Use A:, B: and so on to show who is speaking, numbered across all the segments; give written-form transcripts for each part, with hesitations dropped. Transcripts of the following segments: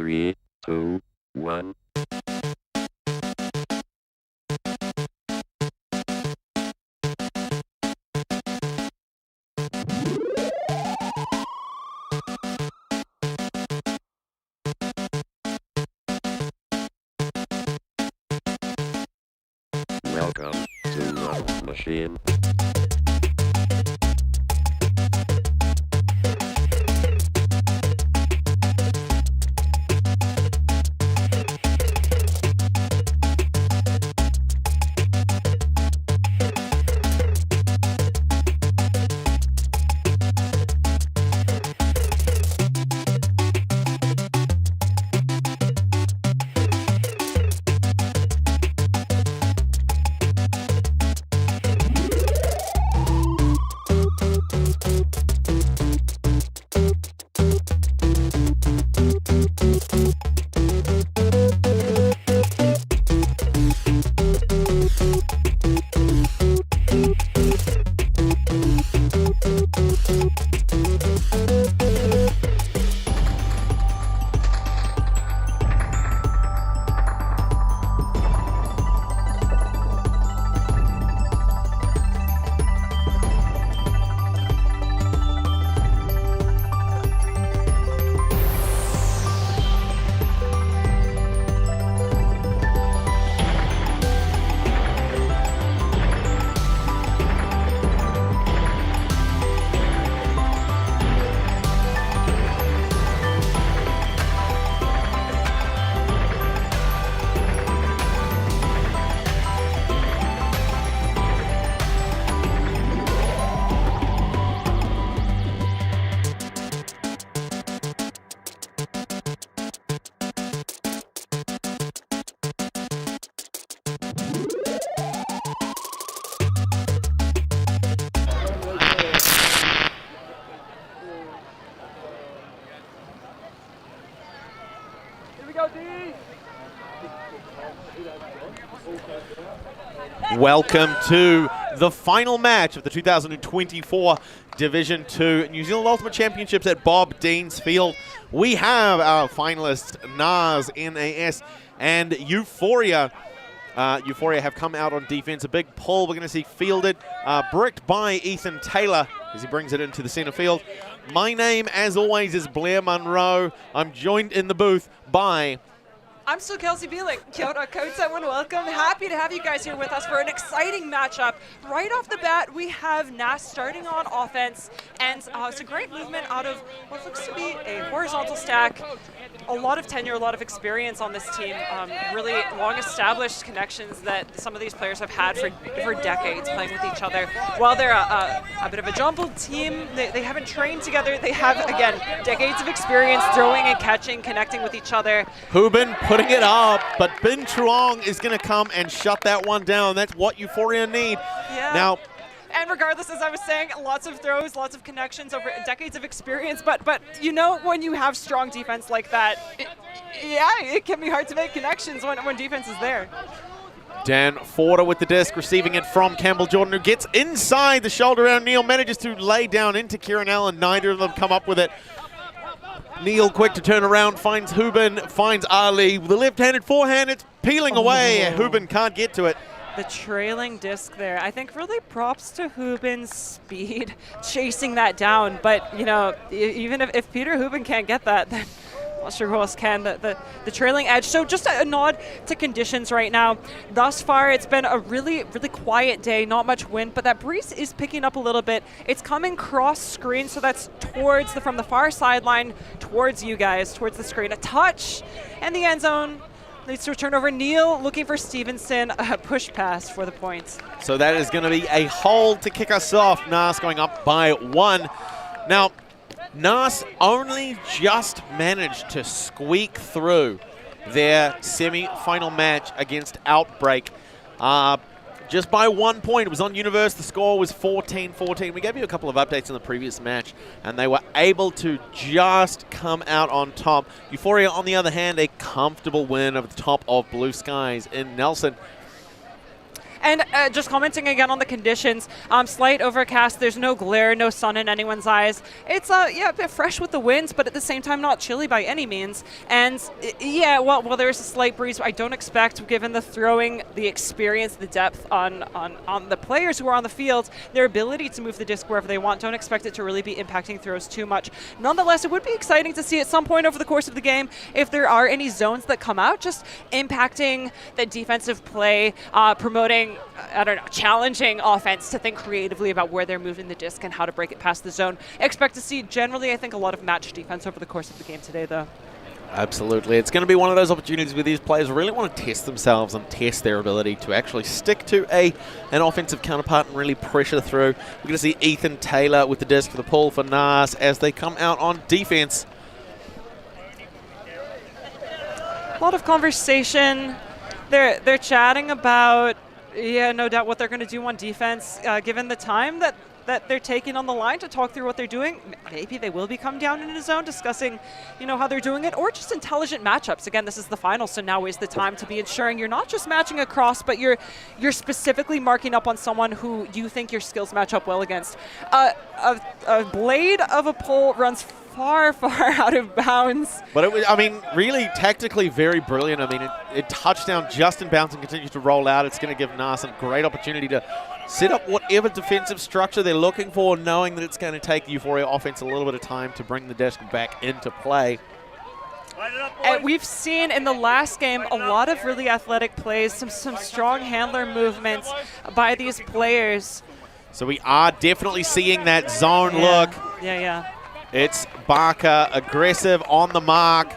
A: 3, 2, 1. Welcome to Love Machine.
B: Welcome to the final match of the 2024 Division 2 New Zealand Ultimate Championships at Bob Dean's Field. We have our finalists NAS, NAS, and Euphoria. Euphoria have come out on defense. A big pull we're going to see fielded, bricked by Ethan Taylor as he brings it into the center field. My name, as always, is Blair Munro. I'm joined in the booth by...
C: I'm still Kelsey Bielik. Kia ora koutou and welcome. Happy to have you guys here with us for an exciting matchup. Right off the bat, we have NAS starting on offense, and it's a great movement out of what looks to be a horizontal stack. A lot of tenure, a lot of experience on this team. Really long-established connections that some of these players have had for decades playing with each other. While they're a bit of a jumbled team, they haven't trained together. They have, again, decades of experience throwing and catching, connecting with each other.
B: Hubin putting it up, but Bin Truong is going to come and shut that one down. That's what Euphoria need.
C: Yeah.
B: Now,
C: and regardless, as I was saying, lots of throws, lots of connections over decades of experience. But you know, when you have strong defense like that, it can be hard to make connections when defense is there.
B: Dan Forder with the disc, receiving it from Campbell Jordan, who gets inside the shoulder around Neil, manages to lay down into Kieran Allen. Neither of them come up with it. Neil quick to turn around, finds Hubin, finds Ali. The left-handed forehand, it's peeling away. Hubin can't get to it.
C: The trailing disc there, I think really props to Hubin's speed chasing that down. But, you know, even if Peter Hubin can't get that, then I'm not sure who else can. The trailing edge. So just a nod to conditions right now. Thus far, it's been a really, really quiet day, not much wind, but that breeze is picking up a little bit. It's coming cross screen, so that's towards from the far sideline towards you guys, towards the screen. A touch, and the end zone leads to a turnover. Neil looking for Stevenson, a push pass for the points.
B: So that is going to be a hold to kick us off. NAS going up by 1. Now, NAS only just managed to squeak through their semi-final match against Outbreak. Just by 1 point. It was on Universe. The score was 14-14. We gave you a couple of updates in the previous match, and they were able to just come out on top. Euphoria, on the other hand, a comfortable win over the top of Blue Skies in Nelson.
C: And just commenting again on the conditions, slight overcast, there's no glare, no sun in anyone's eyes. It's a bit fresh with the winds, but at the same time not chilly by any means. And yeah, well, there's a slight breeze. I don't expect, given the throwing, the experience, the depth on the players who are on the field, their ability to move the disc wherever they want, don't expect it to really be impacting throws too much. Nonetheless, it would be exciting to see at some point over the course of the game if there are any zones that come out, just impacting the defensive play, promoting, I don't know, challenging offense to think creatively about where they're moving the disc and how to break it past the zone. Expect to see generally, I think, a lot of match defense over the course of the game today, though.
B: Absolutely. It's going to be one of those opportunities where these players really want to test themselves and test their ability to actually stick to an offensive counterpart and really pressure through. We're going to see Ethan Taylor with the disc for the pull for NAS as they come out on defense.
C: A lot of conversation. They're chatting about, yeah, no doubt what they're going to do on defense, given the time that they're taking on the line to talk through what they're doing. Maybe they will be come down in a zone discussing, how they're doing it, or just intelligent matchups. Again, this is the final, so now is the time to be ensuring you're not just matching across, but you're specifically marking up on someone who you think your skills match up well against. A blade of a pole runs far out of bounds.
B: But it was, really tactically very brilliant. It touched down just in bounds and continues to roll out. It's going to give NAS a great opportunity to set up whatever defensive structure they're looking for, knowing that it's going to take the Euphoria offense a little bit of time to bring the disc back into play.
C: And we've seen in the last game a lot of really athletic plays, some strong handler movements by these players.
B: So we are definitely seeing that zone look.
C: Yeah.
B: It's Barker aggressive on the mark,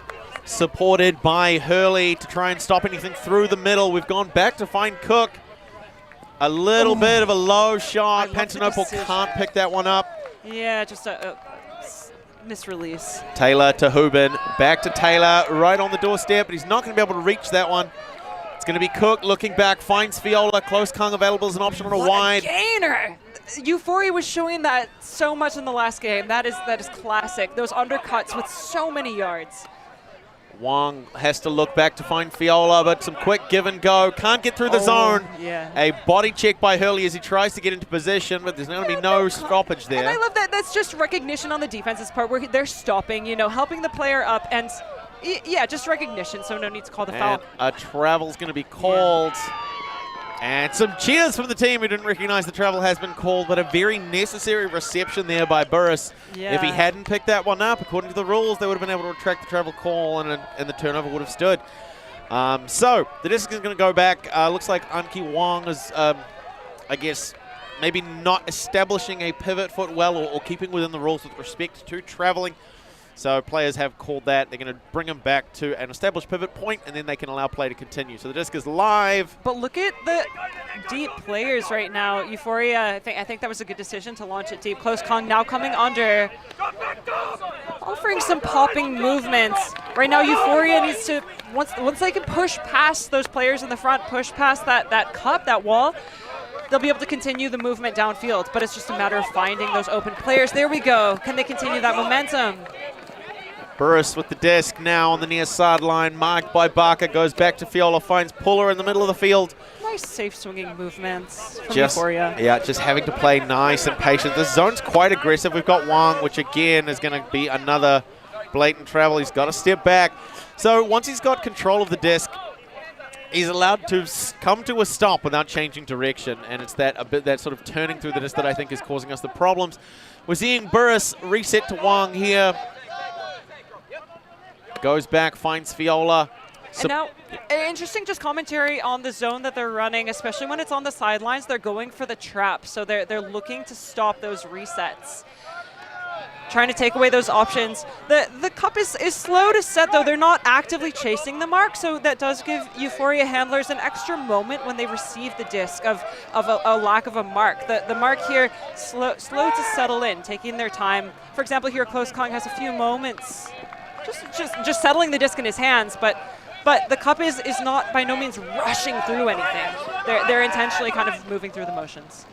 B: supported by Hurley to try and stop anything through the middle. We've gone back to find Cook. A little bit of a low shot. Pantanople can't pick that one up.
C: Yeah, just a misrelease.
B: Taylor to Hubin. Back to Taylor, right on the doorstep, but he's not going to be able to reach that one. It's going to be Cook looking back, finds Fiola. Close Kung available as an option on a wide.
C: Gainer! Euphoria was showing that so much in the last game. That is classic. Those undercuts with so many yards.
B: Wong has to look back to find Fiola, but some quick give and go. Can't get through the zone.
C: Yeah.
B: A body check by Hurley as he tries to get into position, but there's going to be no stoppage there.
C: And I love that. That's just recognition on the defense's part where they're stopping, helping the player up. And, yeah, just recognition, so no need to call the foul.
B: A travel's going to be called. And some cheers from the team who didn't recognize the travel has been called, but a very necessary reception there by Burris.
C: Yeah.
B: If he hadn't picked that one up, according to the rules, they would have been able to retract the travel call and the turnover would have stood. So the disc is going to go back. Looks like Anki Wong is, I guess, maybe not establishing a pivot foot well or keeping within the rules with respect to traveling. So players have called that. They're going to bring him back to an established pivot point, and then they can allow play to continue. So the disc is live.
C: But look at the deep players right now. Euphoria, I think that was a good decision to launch it deep. Close Kong now coming under, offering some popping movements. Right now, Euphoria needs to, once they can push past those players in the front, push past that cup, that wall, they'll be able to continue the movement downfield. But it's just a matter of finding those open players. There we go. Can they continue that momentum?
B: Burris with the disc now on the near sideline, marked by Barker, goes back to Fiola, finds Puller in the middle of the field.
C: Nice safe swinging movements from Euphoria.
B: Yeah, just having to play nice and patient. This zone's quite aggressive. We've got Wang, which again is going to be another blatant travel. He's got to step back. So once he's got control of the disc, he's allowed to come to a stop without changing direction, and it's that sort of turning through the disc that I think is causing us the problems. We're seeing Burris reset to Wang here. Goes back, finds Fiola.
C: And now, interesting just commentary on the zone that they're running, especially when it's on the sidelines. They're going for the trap, so they're looking to stop those resets. Trying to take away those options. The cup is slow to set, though. They're not actively chasing the mark, so that does give Euphoria handlers an extra moment when they receive the disc of a lack of a mark. The mark here, slow to settle in, taking their time. For example, here Close Kong has a few moments just settling the disc in his hands, but the cup is not by no means rushing through anything. They're intentionally kind of moving through the motions.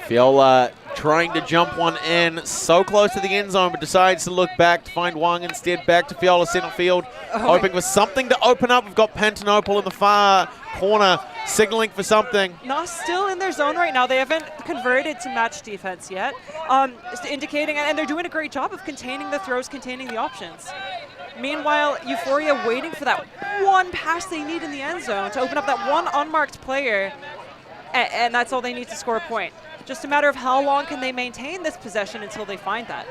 B: Fiola trying to jump one in, so close to the end zone, but decides to look back to find Wang instead. Back to Fiola center field, hoping for something to open up. We've got Pantanople in the far corner, signaling for something.
C: NAS still in their zone right now. They haven't converted to match defense yet, indicating, and they're doing a great job of containing the throws, containing the options. Meanwhile, Euphoria waiting for that one pass they need in the end zone to open up that one unmarked player, and that's all they need to score a point. Just a matter of how long can they maintain this possession until they find that.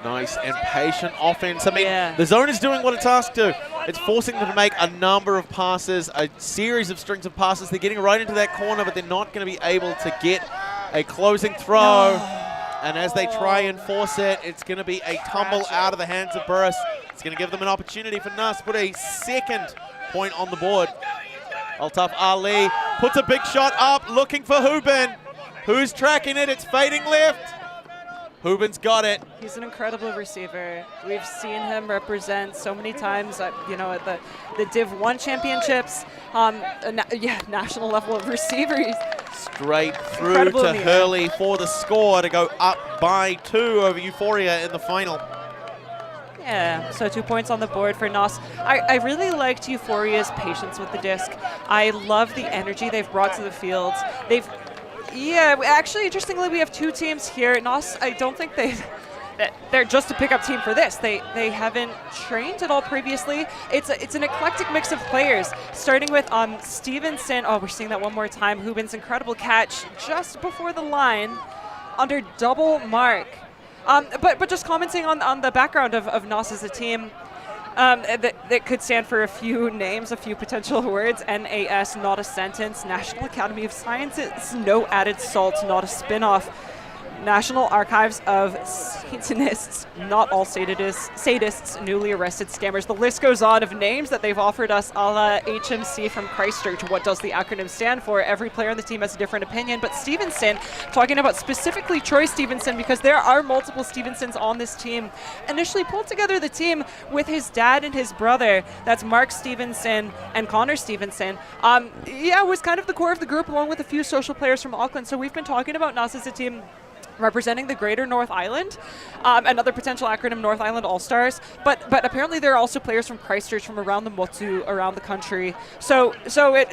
B: Nice and patient offense. I mean, the zone is doing what it's asked to. It's forcing them to make a number of passes, a series of strings of passes. They're getting right into that corner, but they're not going to be able to get a closing throw. And as they try and force it, it's going to be a tumble out of the hands of Burris. It's going to give them an opportunity for NAS to put a second point on the board. Altaf Ali puts a big shot up, looking for Hubin. Who's tracking it? It's fading left. Hubin's got it.
C: He's an incredible receiver. We've seen him represent so many times, you know, at the Div 1 championships, national level of receivers.
B: Straight through to Hurley for the score to go up by 2 over Euphoria in the final.
C: Yeah, so 2 points on the board for NAS. I really liked Euphoria's patience with the disc. I love the energy they've brought to the field. Actually, interestingly, we have 2 teams here. NAS, I don't think they're just a pickup team for this. They haven't trained at all previously. It's an eclectic mix of players, starting with Stevenson. Oh, we're seeing that one more time. Hubin's incredible catch just before the line under double mark. But just commenting on the background of NAS as a team, that could stand for a few names, a few potential words. NAS, not a sentence. National Academy of Sciences, no added salt, not a spin-off. National Archives of Satanists, not all sadists, newly arrested scammers. The list goes on of names that they've offered us, a la HMC from Christchurch. What does the acronym stand for? Every player on the team has a different opinion. But Stevenson, talking about specifically Troy Stevenson, because there are multiple Stevensons on this team, initially pulled together the team with his dad and his brother. That's Mark Stevenson and Connor Stevenson. Was kind of the core of the group, along with a few social players from Auckland. So we've been talking about NAS as a team representing the Greater North Island, another potential acronym, North Island All-Stars, but apparently there are also players from Christchurch, from around the Motu, around the country. So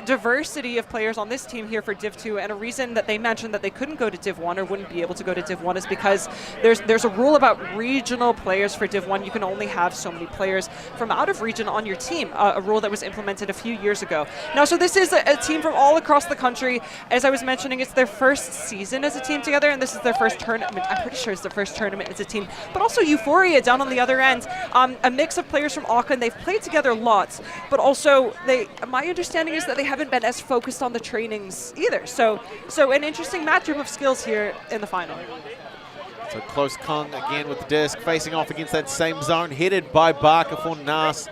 C: diversity of players on this team here for Div 2, and a reason that they mentioned that they couldn't go to Div 1 or wouldn't be able to go to Div 1 is because there's a rule about regional players for Div 1. You can only have so many players from out of region on your team, a rule that was implemented a few years ago. Now, so this is a team from all across the country. As I was mentioning, it's their first season as a team together, and this is their first tournament. I'm pretty sure it's their first tournament as a team. But also Euphoria down on the other end, a mix of players from Auckland. They've played together lots, but also my understanding is that they haven't been as focused on the trainings either. So an interesting matchup of skills here in the final.
B: So close Kung again with the disc, facing off against that same zone, headed by Barker for NAS.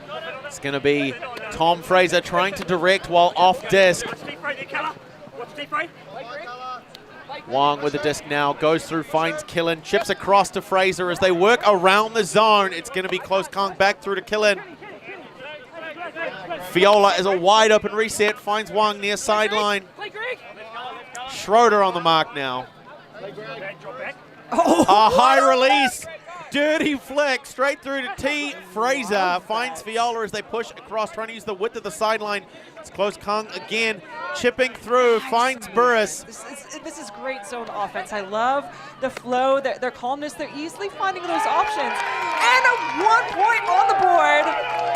B: It's going to be Tom Fraser trying to direct while off disc. Wong with the disc now, goes through, finds Killen, chips across to Fraser as they work around the zone. It's going to be close Kong back through to Killen. Fiola is a wide open reset, finds Wong near sideline. Schroeder on the mark now. A high release. Dirty flick straight through to T. Fraser finds Fiola as they push across, trying to use the width of the sideline. It's close Kong again, chipping through, finds Burris.
C: This is great zone offense. I love the flow, their calmness. They're easily finding those options. And a 1 point on the board.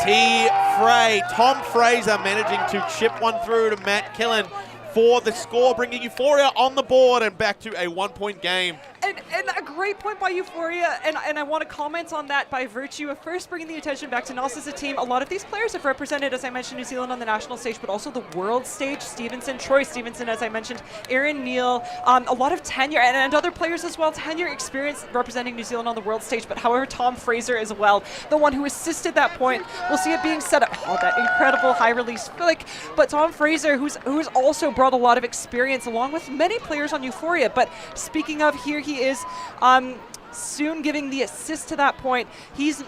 B: T. Frey, Tom Fraser managing to chip one through to Matt Killen for the score, bringing Euphoria on the board and back to a 1 point game.
C: And a great point by Euphoria, and I want to comment on that by virtue of first bringing the attention back to NAS as a team. A lot of these players have represented, as I mentioned, New Zealand on the national stage, but also the world stage. Stevenson, Troy Stevenson, as I mentioned, Aaron Neal, a lot of tenure, and other players as well, tenure experience representing New Zealand on the world stage, but however, Tom Fraser as well, the one who assisted that point. We'll see it being set up, that incredible high release flick, but Tom Fraser, who's also brought a lot of experience along with many players on Euphoria. But speaking of, here he is, soon giving the assist to that point. He's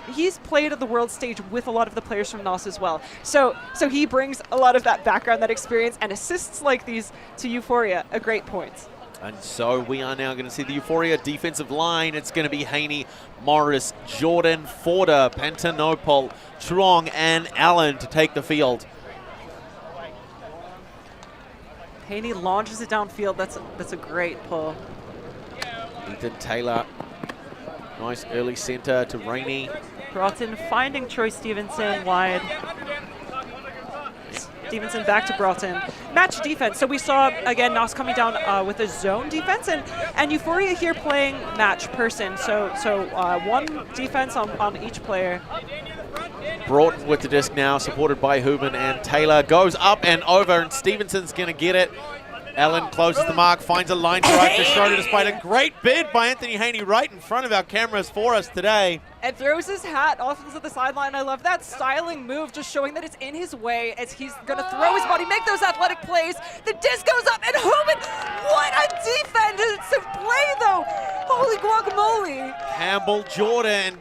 C: played at the world stage with a lot of the players from NAS as well. So he brings a lot of that background, that experience, and assists like these to Euphoria. A great point.
B: And so we are now going to see the Euphoria defensive line. It's going to be Haney, Morris, Jordan, Forder, Pantanopol, Truong, and Allen to take the field.
C: Haney launches it downfield. That's a great pull.
B: Ethan Taylor. Nice early center to Rainey.
C: Broughton finding Troy Stevenson wide. Stevenson back to Broughton. Match defense. So we saw, again, NAS coming down with a zone defense, and Euphoria here playing match person. So one defense on each player.
B: Broughton with the disc now, supported by Hubin, and Taylor goes up and over, and Stevenson's going to get it. Allen closes the mark, finds a line drive to Schroeder, despite a great bid by Anthony Haney right in front of our cameras for us today.
C: And throws his hat off into the sideline. I love that styling move, just showing that it's in his way as he's going to throw his body, make those athletic plays. The disc goes up, and Hubin, what a defensive play, though. Holy guacamole.
B: Campbell Jordan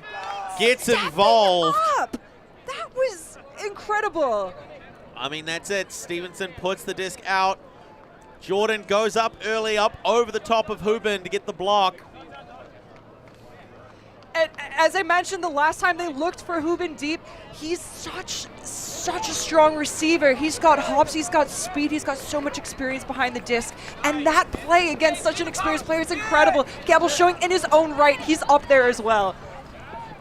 B: gets involved.
C: That was incredible.
B: I mean, that's it. Stevenson puts the disc out. Jordan goes up early, up over the top of Hubin to get the block.
C: And as I mentioned, the last time they looked for Hubin deep, he's such a strong receiver. He's got hops, he's got speed, he's got so much experience behind the disc. And that play against such an experienced player is incredible. Campbell showing in his own right, he's up there as well.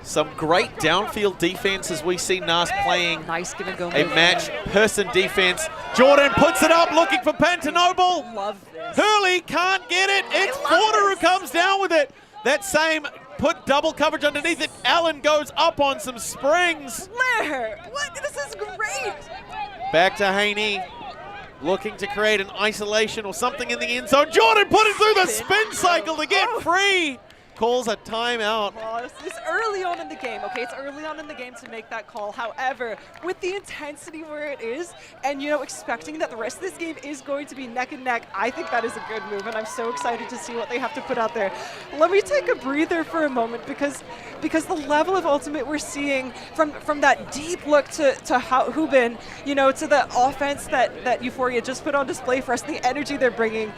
B: Some great downfield defense as we see NAS playing
C: nice give and go
B: a match person defense. Jordan puts it up looking for Pantanoble.
C: Love this.
B: Hurley can't get it. It's Porter who comes down with it. That same put double coverage underneath it. Allen goes up on some springs.
C: Blair, what? This is great.
B: Back to Haney. Looking to create an isolation or something in the end zone. Jordan put it through the spin cycle to get free. Calls a timeout.
C: Oh, it's early on in the game, okay? It's early on in the game to make that call. However, with the intensity where it is, and expecting that the rest of this game is going to be neck and neck, I think that is a good move, and I'm so excited to see what they have to put out there. Let me take a breather for a moment because the level of ultimate we're seeing from that deep look to Hubin, to the offense that Euphoria just put on display for us, the energy they're bringing,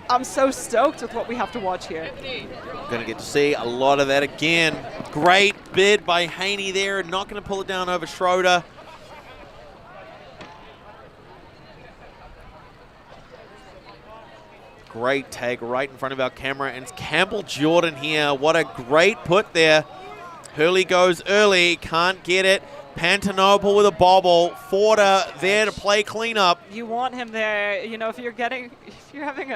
C: I'm so stoked with what we have to watch here.
B: Going to get to see a lot of that again. Great bid by Haney there. Not going to pull it down over Schroeder. Great tag right in front of our camera. And it's Campbell Jordan here. What a great put there. Hurley goes early. Can't get it. Pantanoble with a bobble. Forder there to play cleanup.
C: You want him there. If you're having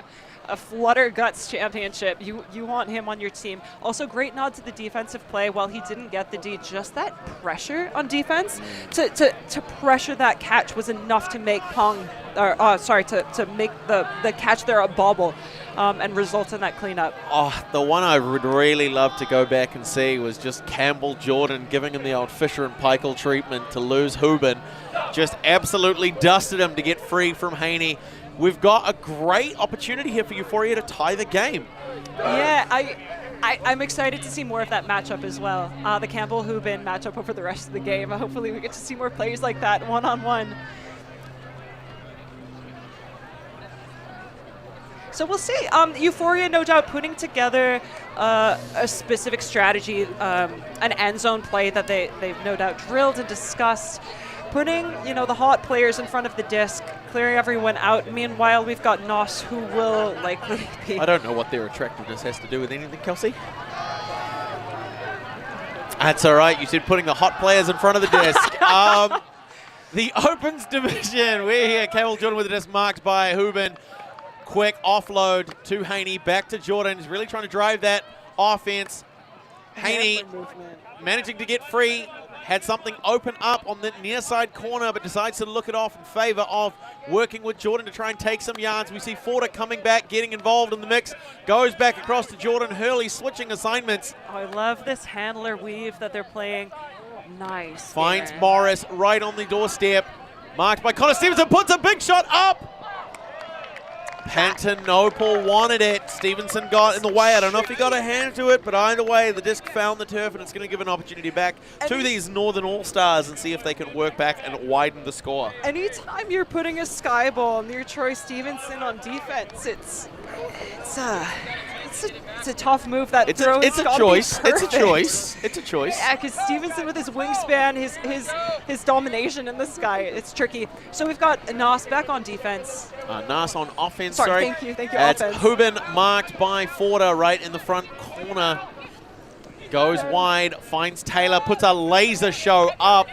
C: a Flutter Guts championship, you want him on your team. Also, great nod to the defensive play. While he didn't get the D, just that pressure on defense to pressure that catch was enough to make to make the catch there a bobble and result in that cleanup.
B: Oh, the one I would really love to go back and see was just Campbell Jordan giving him the old Fisher and Paykel treatment to lose Hubin. Just absolutely dusted him to get free from Haney. We've got a great opportunity here for Euphoria to tie the game.
C: Yeah, I'm excited to see more of that matchup as well. The Campbell-Hubin matchup over the rest of the game. Hopefully we get to see more plays like that one-on-one. So we'll see. Euphoria, no doubt, putting together a specific strategy, an end zone play that they've no doubt drilled and discussed. Putting, the hot players in front of the disc, clearing everyone out. Meanwhile, we've got NAS, who will likely be...
B: I don't know what their attractiveness has to do with anything, Kelsey. That's all right. You said putting the hot players in front of the disc. The Opens division. We're here. Campbell Jordan with the disc marked by Hubin. Quick offload to Haney. Back to Jordan. He's really trying to drive that offense. Haney managing to get free. Had something open up on the near side corner, but decides to look it off in favor of working with Jordan to try and take some yards. We see Forder coming back, getting involved in the mix. Goes back across to Jordan. Hurley switching assignments.
C: I love this handler weave that they're playing. Nice.
B: Finds Morris right on the doorstep. Marked by Connor Stevenson. Puts a big shot up. Pantanoble wanted it. Stevenson got in the way. I don't know if he got a hand to it, but either way, the disc found the turf, and it's going to give an opportunity back to these Northern All-Stars and see if they can work back and widen the score.
C: Anytime you're putting a sky ball near Troy Stevenson on defense, it's it's a tough move that
B: It's
C: throws.
B: a choice. It's a choice. It's a choice.
C: Yeah, because Stevenson with his wingspan, his domination in the sky, it's tricky. So we've got NAS back on defense.
B: NAS on offense.
C: Sorry, thank you.
B: It's
C: Offense.
B: Hubin marked by Forder right in the front corner. Goes wide, finds Taylor, puts a laser show up.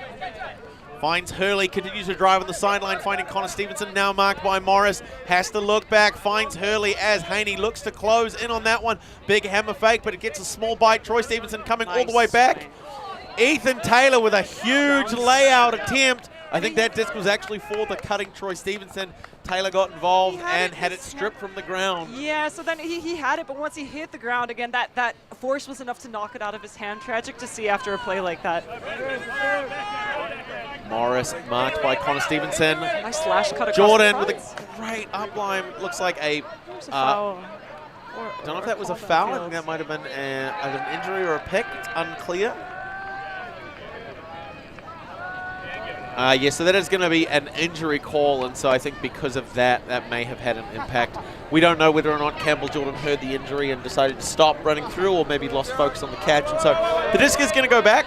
B: Finds Hurley, continues to drive on the sideline, finding Connor Stevenson, now marked by Morris. Has to look back, finds Hurley as Haney looks to close in on that one. Big hammer fake, but it gets a small bite. Troy Stevenson coming all the way back. Ethan Taylor with a huge layout attempt. I think that disc was actually for the cutting Troy Stevenson. Taylor got involved and had it stripped from the ground.
C: Yeah, so then he had it, but once he hit the ground again, that force was enough to knock it out of his hand. Tragic to see after a play like that.
B: Morris marked by Connor Stevenson.
C: Nice slash cut across
B: Jordan
C: the
B: with a great upline. Looks like a
C: foul.
B: don't know if that was a foul. I think that might have been an injury or a pick. It's unclear. Yeah, so that is going to be an injury call, and so I think because of that, that may have had an impact. We don't know whether or not Campbell Jordan heard the injury and decided to stop running through, or maybe lost focus on the catch, and so the disc is going to go back.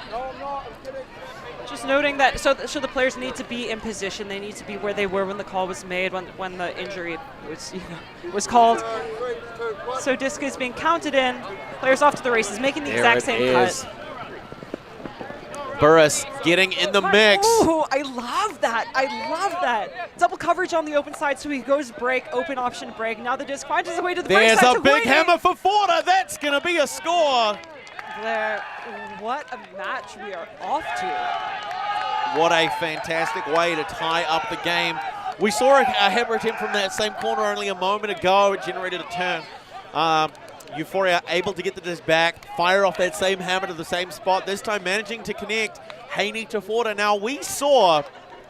C: Just noting that, so the players need to be in position. They need to be where they were when the call was made, when the injury was called. So disc is being counted in. Players off to the races, making the exact same cut.
B: Burris getting in the mix.
C: Ooh, I love that. I love that. Double coverage on the open side, so he goes break, open option break. Now the disc finds his way to the break side.
B: There's a big hammer for Forder. That's going to be a score.
C: There. What a match we are off to.
B: What a fantastic way to tie up the game. We saw a hammer attempt from that same corner only a moment ago. It generated a turn. Euphoria able to get the disc back, fire off that same hammer to the same spot, this time managing to connect Haney to Forder. Now we saw,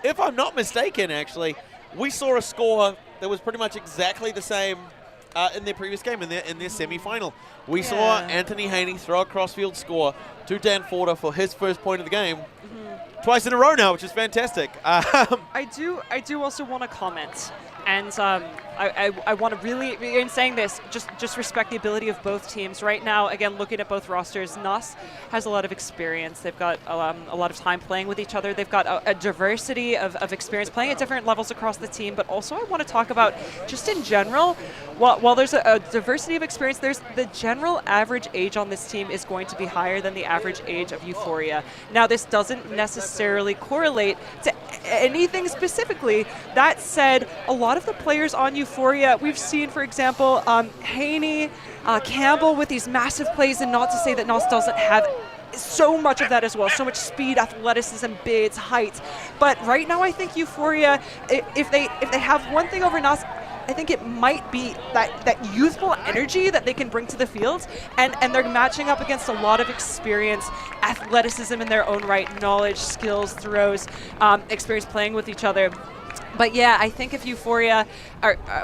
B: if I'm not mistaken actually, we saw a score that was pretty much exactly the same in their previous game, in their semi-final. We saw Anthony Haney throw a crossfield score to Dan Forder for his first point of the game. Twice in a row now, which is fantastic.
C: I do also want to comment. And I want to really, in saying this, just respect the ability of both teams. Right now, again, looking at both rosters, NAS has a lot of experience. They've got a lot of time playing with each other. They've got a diversity of experience playing at different levels across the team. But also I want to talk about, just in general, while there's a diversity of experience, there's the general average age on this team is going to be higher than the average age of Euphoria. Now, this doesn't necessarily correlate to anything specifically. That said, a lot of the players on Euphoria, we've seen, for example, Haney, Campbell with these massive plays, and not to say that NAS doesn't have so much of that as well, so much speed, athleticism, bids, height. But right now I think Euphoria, if they have one thing over NAS, I think it might be that youthful energy that they can bring to the field, and they're matching up against a lot of experience, athleticism in their own right, knowledge, skills, throws, experience playing with each other. But yeah, I think if Euphoria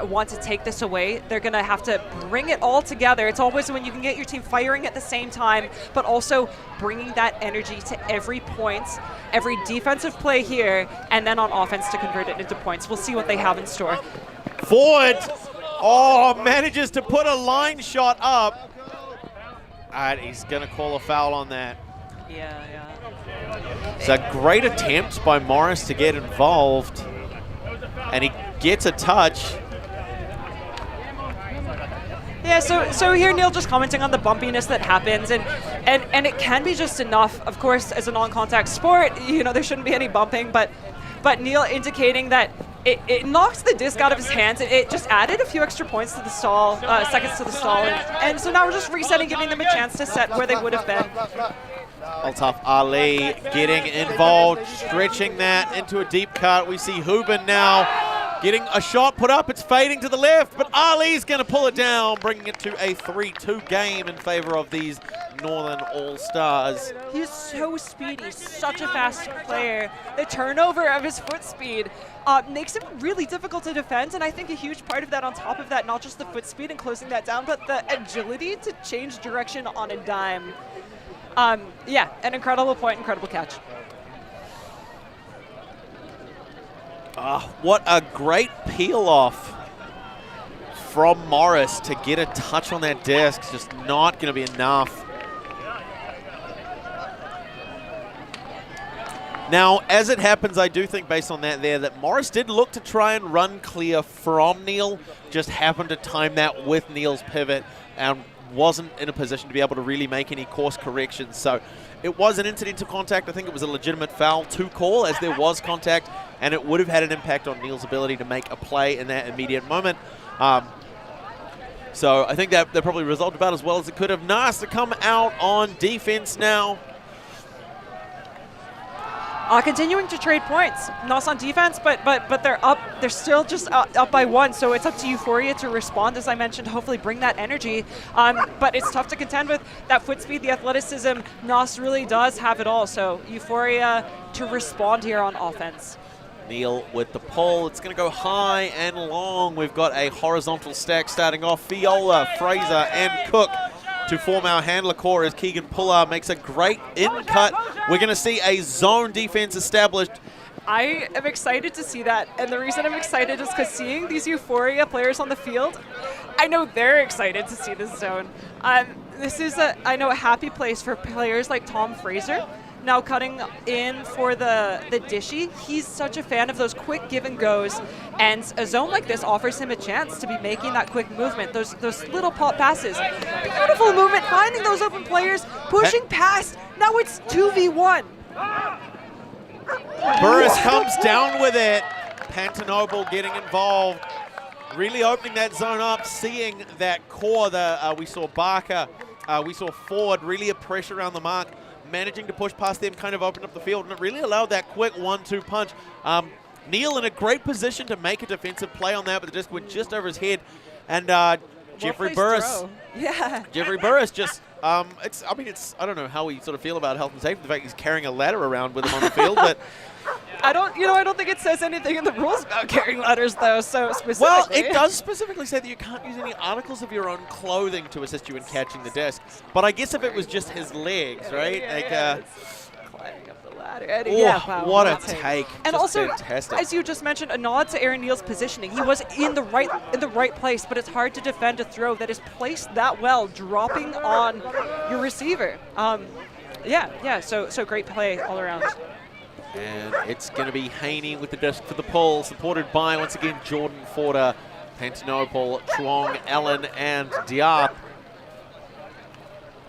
C: want to take this away, they're going to have to bring it all together. It's always when you can get your team firing at the same time, but also bringing that energy to every point, every defensive play here, and then on offense to convert it into points. We'll see what they have in store.
B: Forward. Oh, manages to put a line shot up. And he's going to call a foul on that.
C: Yeah.
B: It's a great attempt by Morris to get involved. And he gets a touch.
C: Yeah, so here Neil just commenting on the bumpiness that happens, and it can be just enough. Of course, as a non-contact sport, there shouldn't be any bumping, but Neil indicating that it knocks the disc out of his hands. It just added a few extra points to the stall, seconds to the stall, and so now we're just resetting, giving them a chance to set where they would have been.
B: Altaf Ali getting involved, stretching that into a deep cut. We see Hubin now getting a shot put up. It's fading to the left, but Ali's going to pull it down, bringing it to a 3-2 game in favor of these Northern All-Stars.
C: He's so speedy, such a fast player. The turnover of his foot speed makes him really difficult to defend, and I think a huge part of that, on top of that, not just the foot speed and closing that down, but the agility to change direction on a dime. Yeah, an incredible point, incredible catch.
B: What a great peel off from Morris to get a touch on that disc. It's just not going to be enough. Now, as it happens, I do think based on that there that Morris did look to try and run clear from Neil, just happened to time that with Neil's pivot and wasn't in a position to be able to really make any course corrections. So it was an incidental contact. I think it was a legitimate foul to call as there was contact, and it would have had an impact on Neil's ability to make a play in that immediate moment. So I think that probably resolved about as well as it could have. NAS to come out on defense now.
C: Continuing to trade points. NAS on defense, but they're up. They're still just up by 1, so it's up to Euphoria to respond, as I mentioned, hopefully bring that energy. But it's tough to contend with that foot speed, the athleticism. NAS really does have it all, so Euphoria to respond here on offense.
B: Neil with the pull. It's going to go high and long. We've got a horizontal stack starting off. Fowler, Fraser, and Cook to form our handler core as Keegan Pullard makes a great in-cut. We're going to see a zone defense established.
C: I am excited to see that, and the reason I'm excited is because seeing these Euphoria players on the field, I know they're excited to see this zone. This is, I know, a happy place for players like Tom Fraser. Now cutting in for the dishy, he's such a fan of those quick give and goes, and a zone like this offers him a chance to be making that quick movement, those little pop passes. Beautiful movement, finding those open players, pushing past. Now it's 2v1.
B: Burris comes down with it. Pantanoble getting involved, really opening that zone up, seeing that core. We saw Barker, we saw Ford really a pressure around the mark, managing to push past them, kind of opened up the field, and it really allowed that quick 1-2 punch. Neil in a great position to make a defensive play on that, but the disc went just over his head. And Jeffrey Burris.
C: Yeah.
B: Jeffrey Burris just, I don't know how we sort of feel about health and safety, the fact he's carrying a ladder around with him on the field, but
C: I don't think it says anything in the rules about carrying ladders, though, so specifically.
B: Well, it does specifically say that you can't use any articles of your own clothing to assist you in catching the disc. But I guess if it was just his legs, right?
C: Climbing up the ladder. And
B: wow, what a take.
C: And
B: just
C: also,
B: fantastic.
C: as you just mentioned, a nod to Aaron Neal's positioning. He was in the right place, but it's hard to defend a throw that is placed that well, dropping on your receiver. So great play all around.
B: And it's going to be Haney with the disc for the pull, supported by, once again, Jordan Forder, Pantanople, Truong, Allen, and Diop.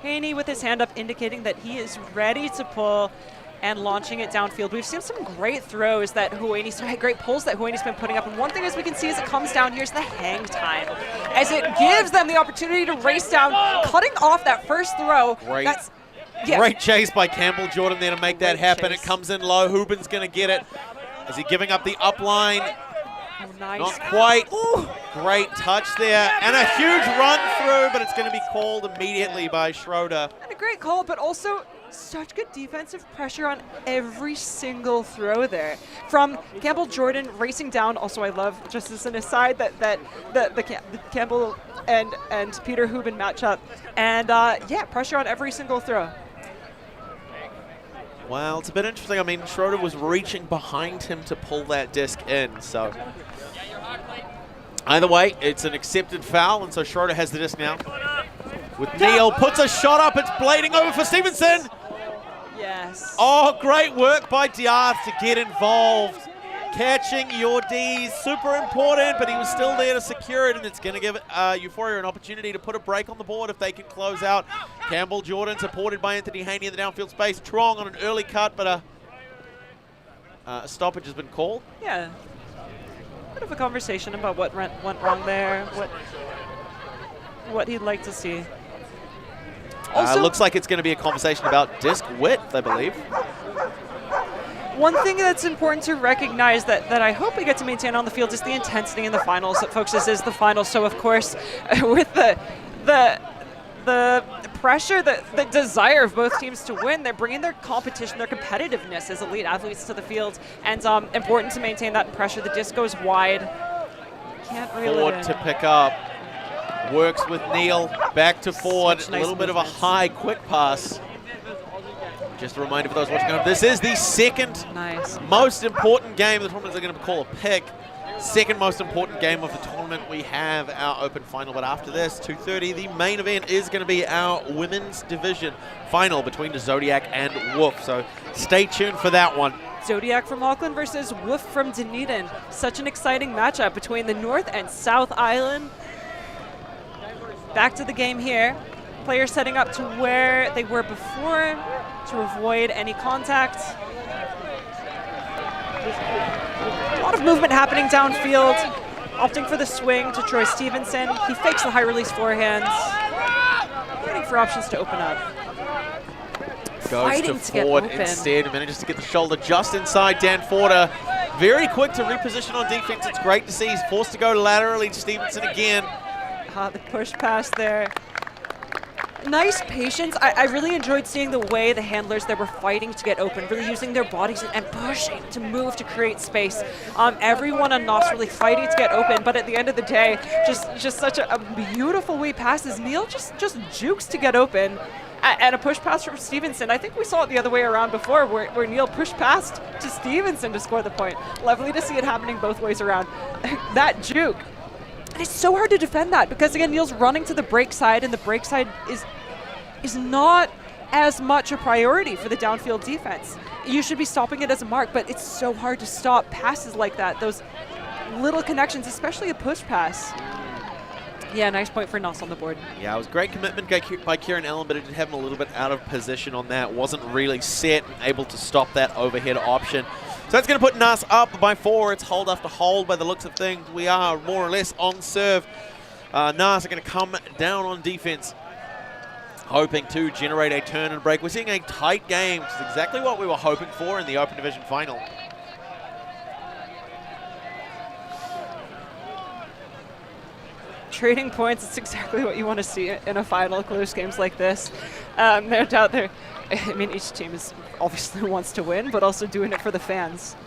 C: Haney with his hand up indicating that he is ready to pull and launching it downfield. We've seen some great throws that great pulls that Hueni's been putting up. And one thing as we can see as it comes down, here's the hang time. As it gives them the opportunity to race down, cutting off that first throw.
B: Great chase by Campbell Jordan there to make that happen.
C: Chase.
B: It comes in low. Hubin's going to get it. Is he giving up the up line?
C: Oh, nice.
B: Not quite. Ooh. Great touch there. And a huge run through, but it's going to be called immediately by Schroeder.
C: And a great call, but also such good defensive pressure on every single throw there. From Campbell Jordan racing down. Also, I love, just as an aside, that the Campbell and Peter Hubin matchup. And pressure on every single throw.
B: Well, it's a bit interesting. I mean, Schroeder was reaching behind him to pull that disc in, so either way, it's an accepted foul, and so Schroeder has the disc now. With Neil, puts a shot up, it's blading over for Stevenson.
C: Yes.
B: Oh, great work by Diaz to get involved. Catching your D's, super important, but he was still there to secure it, and it's going to give Euphoria an opportunity to put a break on the board if they can close out. Campbell Jordan supported by Anthony Haney in the downfield space. Truong on an early cut, but a stoppage has been called.
C: Yeah. Bit of a conversation about what went wrong there, what he'd like to see. Also,
B: looks like it's going to be a conversation about disc width, I believe.
C: One thing that's important to recognize that I hope we get to maintain on the field is the intensity in the finals. That, folks, this is the finals. So, of course, with the pressure, the desire of both teams to win, they're bringing their competition, their competitiveness as elite athletes to the field. And important to maintain that pressure. The disc goes wide. Can't reel
B: Ford
C: it in.
B: to pick up. Works with Neil. Back to Ford.
C: Such
B: A
C: nice
B: little bit of a
C: movements.
B: high, quick pass. Just a reminder for those watching at home, this is the second most important game the tournament are going to call a pick. second most important game of the tournament. We have our open final, but after this, 2:30, the main event is going to be our women's division final between the Zodiac and Wolf. So stay tuned for that one.
C: Zodiac from Auckland versus Wolf from Dunedin. Such an exciting matchup between the North and South Island. Back to the game here. Players setting up to where they were before to avoid any contact. A lot of movement happening downfield. Opting for the swing to Troy Stevenson. He fakes the high release forehands. Waiting for options to open up.
B: Goes to Ford instead, manages to get the shoulder just inside Dan Forder. Very quick to reposition on defense. It's great to see he's forced to go laterally to Stevenson again.
C: The push pass there. Nice patience. I really enjoyed seeing the way the handlers that were fighting to get open, really using their bodies and pushing to move to create space. Everyone on NAS really fighting to get open, but at the end of the day, just such a beautiful way passes. Neil just jukes to get open. And a push pass from Stevenson. I think we saw it the other way around before, where Neil pushed past to Stevenson to score the point. Lovely to see it happening both ways around. That juke. And it's so hard to defend that because, again, Neil's running to the break side, and the break side is not as much a priority for the downfield defense. You should be stopping it as a mark, but it's so hard to stop passes like that, those little connections, especially a push pass. Yeah, nice point for NAS on the board. Yeah,
B: it was great commitment by Kieran Allen, but it did have him a little bit out of position on that. Wasn't really set and able to stop that overhead option. So that's going to put NAS up by 4. It's hold after hold by the looks of things. We are more or less on serve. NAS are going to come down on defense, hoping to generate a turn and break. We're seeing a tight game, which is exactly what we were hoping for in the Open Division final.
C: Trading points, it's exactly what you want to see in a final, close games like this. No doubt I mean, each team obviously wants to win, but also doing it for the fans.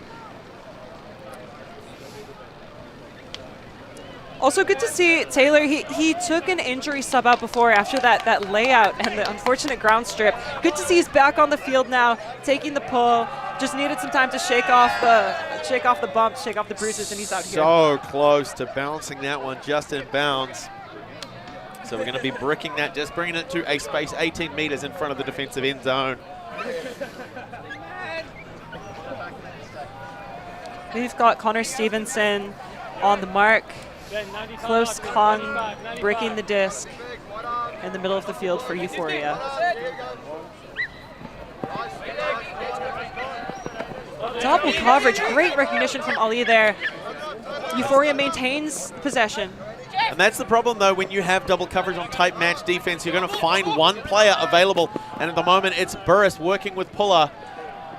C: Also good to see Taylor, he took an injury sub out before after that layout and the unfortunate ground strip. Good to see he's back on the field now, taking the pull. Just needed some time to shake off the bumps, shake off the bruises, and he's out here.
B: So close to bouncing that one just in bounds. So we're going to be bricking that, just bringing it to a space 18 meters in front of the defensive end zone.
C: We've got Connor Stevenson on the mark. Close Kong breaking the disc in the middle of the field for Euphoria. Double coverage, great recognition from Ali there. Euphoria maintains possession.
B: And that's the problem, though, when you have double coverage on tight match defense, you're going to find one player available. And at the moment, it's Burris working with Puller.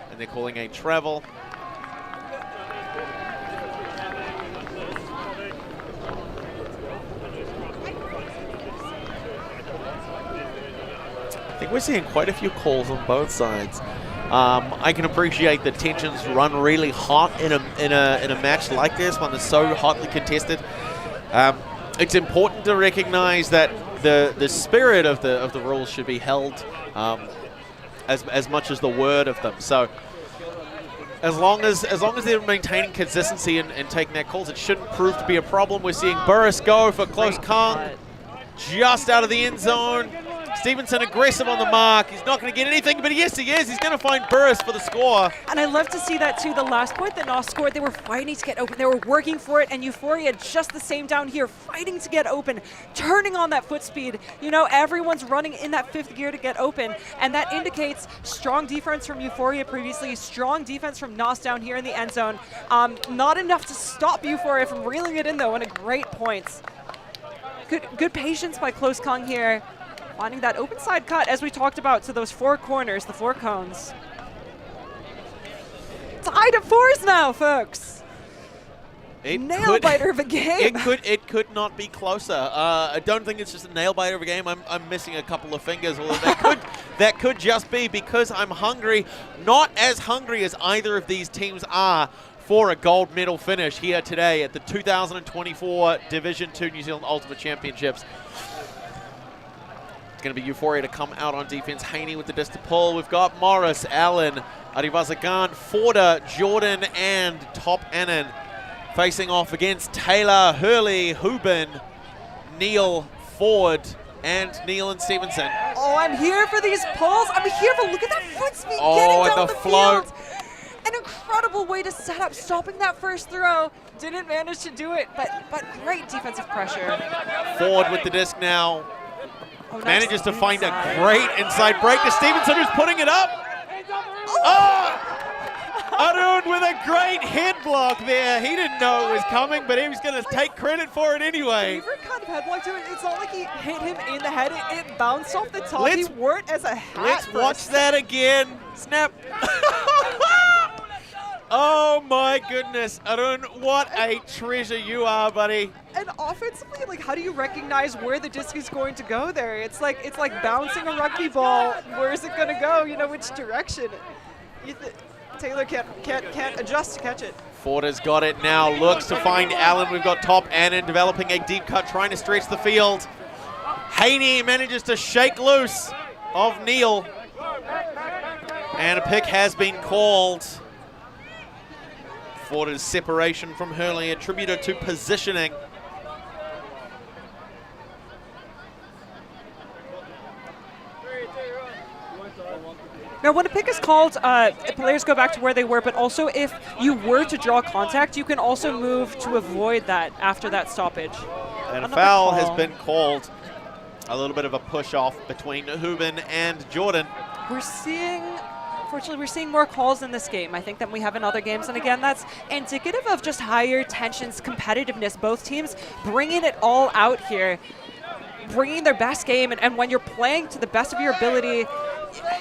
B: And they're calling a travel. I think we're seeing quite a few calls on both sides. I can appreciate the tensions run really hot in a match like this, one that's so hotly contested. It's important to recognize that the spirit of the rules should be held as much as the word of them. So as long as they're maintaining consistency and taking their calls, it shouldn't prove to be a problem. We're seeing Burris go for close Kong, just out of the end zone. Stevenson aggressive on the mark. He's not going to get anything, but yes, he is. He's going to find Burris for the score.
C: And I love to see that, too. The last point that NAS scored, they were fighting to get open. They were working for it, and Euphoria just the same down here, fighting to get open, turning on that foot speed. You know, everyone's running in that fifth gear to get open, and that indicates strong defense from Euphoria previously, strong defense from NAS down here in the end zone. Not enough to stop Euphoria from reeling it in, though, and a great points. Good patience by Close Kong here. Finding that open side cut, as we talked about, to those 4 corners, the 4 cones. Tied at 4s now, folks. Nail biter of a game.
B: It could not be closer. I don't think it's just a nail biter of a game. I'm missing a couple of fingers. Although that could just be because I'm hungry. Not as hungry as either of these teams are for a gold medal finish here today at the 2024 Division 2 New Zealand Ultimate Championships. It's going to be Euphoria to come out on defense. Haney with the disc to pull. We've got Morris, Allen, Arivazagan, Forder, Jordan, and Top Annan facing off against Taylor, Hurley, Hubin, Neil, Ford, and Neil and Stevenson.
C: Oh, I'm here for these pulls. I'm here for, look at that foot speed
B: Oh,
C: getting
B: and
C: down
B: the
C: the
B: float.
C: field. An incredible way to set up, stopping that first throw. Didn't manage to do it, but great defensive pressure.
B: Ford with the disc now.
C: Oh, nice
B: Manages to find a
C: inside.
B: great inside break to Stevenson, who's putting it up. Oh! Arun with a great head block there. He didn't know it was coming, but he was going to take credit for it anyway.
C: Favorite kind of head block to it. It's not like he hit him in the head. It bounced off the top.
B: Let's-
C: He wore it as a hat.
B: Let's
C: for a
B: watch that again. Snap. Oh my goodness, Arun, what a treasure you are, buddy.
C: And offensively, like, how do you recognize where the disc is going to go there? It's like bouncing a rugby ball. Where is it going to go? You know which direction. Taylor can't adjust to catch it.
B: Ford has got it now, looks to find Allen. We've got Top Annan developing a deep cut, trying to stretch the field. Haney manages to shake loose of Neil. And a pick has been called. Ford's separation from Hurley attributed to positioning.
C: Now, when a pick is called, players go back to where they were, but also if you were to draw contact, you can also move to avoid that after that stoppage.
B: And a
C: Another
B: foul
C: call.
B: has been called. A little bit of a push-off between Hubin and Jordan.
C: Unfortunately, we're seeing more calls in this game, I think, than we have in other games. And again, that's indicative of just higher tensions, competitiveness. Both teams bringing it all out here, bringing their best game. And when you're playing to the best of your ability,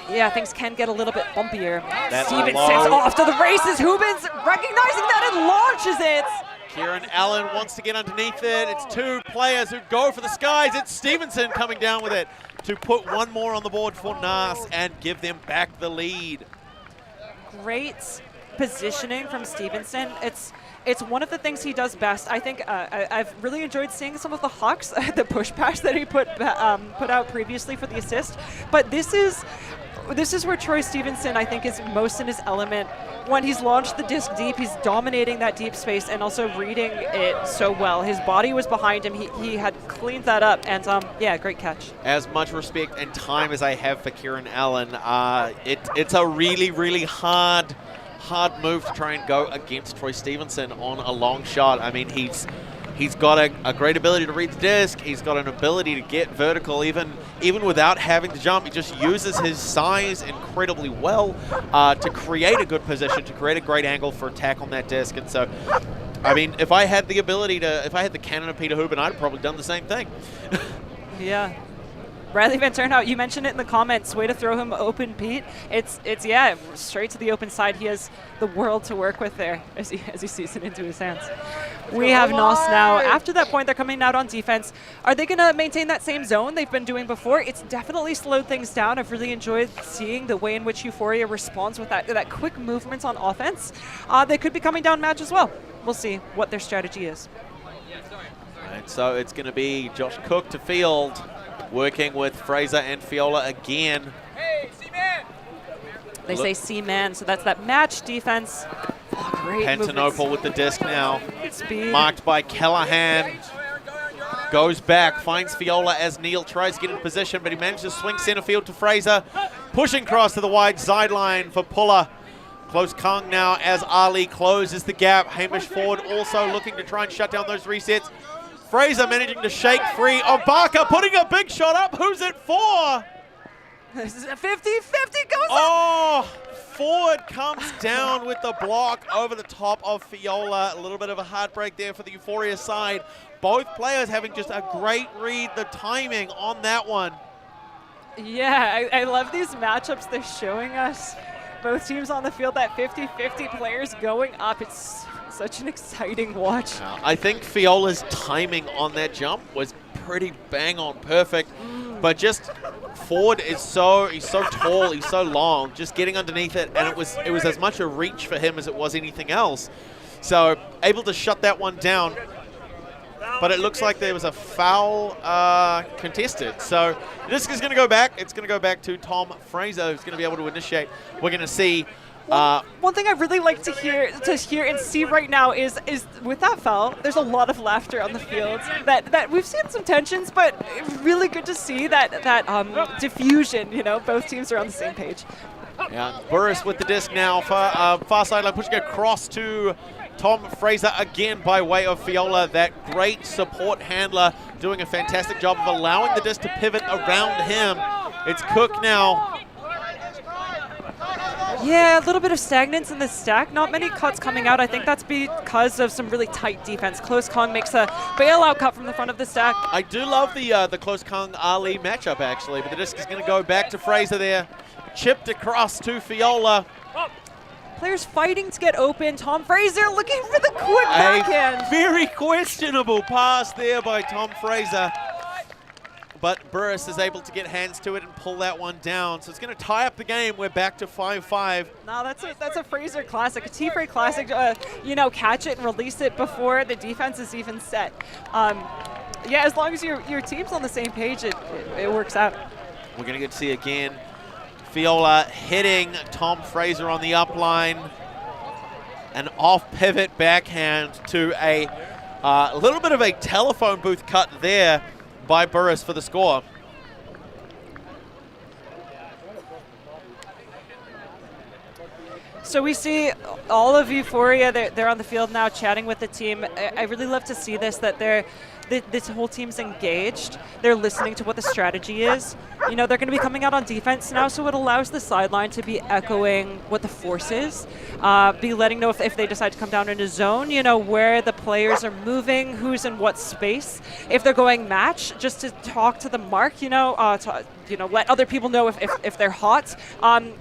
C: yeah, things can get a little bit bumpier. Stevenson's
B: low.
C: off to the races. Hubin's recognizing that and launches it.
B: Kieran Allen wants to get underneath it. It's two players who go for the skies. It's Stevenson coming down with it to put one more on the board for NAS and give them back the lead.
C: Great positioning from Stevenson. It's one of the things he does best. I think I've really enjoyed seeing some of the hucks, the push pass that he put out previously for the assist. But this is where Troy Stevenson, I think, is most in his element. When he's launched the disc deep, he's dominating that deep space and also reading it so well. His body was behind him. He had cleaned that up, and yeah, great catch.
B: As much respect and time as I have for Kieran Allen, it's a really, really hard move to try and go against Troy Stevenson on a long shot. I mean, he's got a great ability to read the disc. He's got an ability to get vertical even without having to jump. He just uses his size incredibly well to create a good position, to create a great angle for attack on that disc. And so, I mean, if I had the cannon of Peter Hubin, I'd have probably done the same thing.
C: Yeah. Bradley Van Turnhout, you mentioned it in the comments. Way to throw him open, Pete. It's yeah, straight to the open side. He has the world to work with there as he sees it into his hands. We have NAS now. After that point, they're coming out on defense. Are they going to maintain that same zone they've been doing before? It's definitely slowed things down. I've really enjoyed seeing the way in which Euphoria responds with that quick movements on offense. They could be coming down match as well. We'll see what their strategy is.
B: And so it's going to be Josh Cook to field, working with Fraser and Fowler again.
D: Hey, C-Man!
C: They say C-man, so that's that match defense. Oh, great
B: Pantanople with the disc now.
C: Good speed.
B: Marked by Callahan. Goes back, finds Fowler as Neil tries to get in position, but he manages to swing center field to Fraser. Pushing across to the wide sideline for Puller. Close Kung now as Ali closes the gap. Hamish Ford also looking to try and shut down those resets. Fraser managing to shake free of Barker, putting a big shot up. Who's it for?
C: This is a 50-50 goes up.
B: Oh, Ford comes down with the block over the top of Fowler. A little bit of a heartbreak there for the Euphoria side. Both players having just a great read, the timing on that one.
C: Yeah, I love these matchups they're showing us. Both teams on the field, that 50-50 players going up. It's such an exciting watch.
B: I think Fiola's timing on that jump was pretty bang on perfect, but just Ford is he's so tall, he's so long, just getting underneath it, and it was as much a reach for him as it was anything else. So able to shut that one down, but it looks like there was a foul contested. So this is going to go back. It's going to go back to Tom Fraser, who's going to be able to initiate. We're going to see
C: One thing I really like to hear and see right now is with that foul, there's a lot of laughter on the field. That we've seen some tensions, but really good to see that diffusion. You know, both teams are on the same page.
B: Yeah, Burris with the disc now for far sideline, pushing across to Tom Fraser again by way of Fowler, that great support handler, doing a fantastic job of allowing the disc to pivot around him. It's Cook now.
C: Yeah, a little bit of stagnance in the stack. Not many cuts coming out. I think that's because of some really tight defense. Close Kong makes a bailout cut from the front of the stack.
B: I do love the Close Kong Ali matchup, actually, but the disc is going to go back to Fraser there. Chipped across to Fowler.
C: Players fighting to get open. Tom Fraser looking for the quick backhand.
B: A very questionable pass there by Tom Fraser. But Burris is able to get hands to it and pull that one down. So it's going to tie up the game. We're back to 5-5.
C: No, that's a Fraser classic, a T-Fray classic. You know, catch it and release it before the defense is even set. Yeah, as long as your team's on the same page, it works out.
B: We're going to get to see again Fowler hitting Tom Fraser on the up line. An off-pivot backhand to a little bit of a telephone booth cut there by Burris for the score.
C: So we see all of Euphoria, they're on the field now chatting with the team. I really love to see this, that this whole team's engaged. They're listening to what the strategy is. You know, they're going to be coming out on defense now, so it allows the sideline to be echoing what the force is, be letting know if they decide to come down in a zone, you know, where the players are moving, who's in what space. If they're going match, just to talk to the mark, you know, let other people know if they're hot,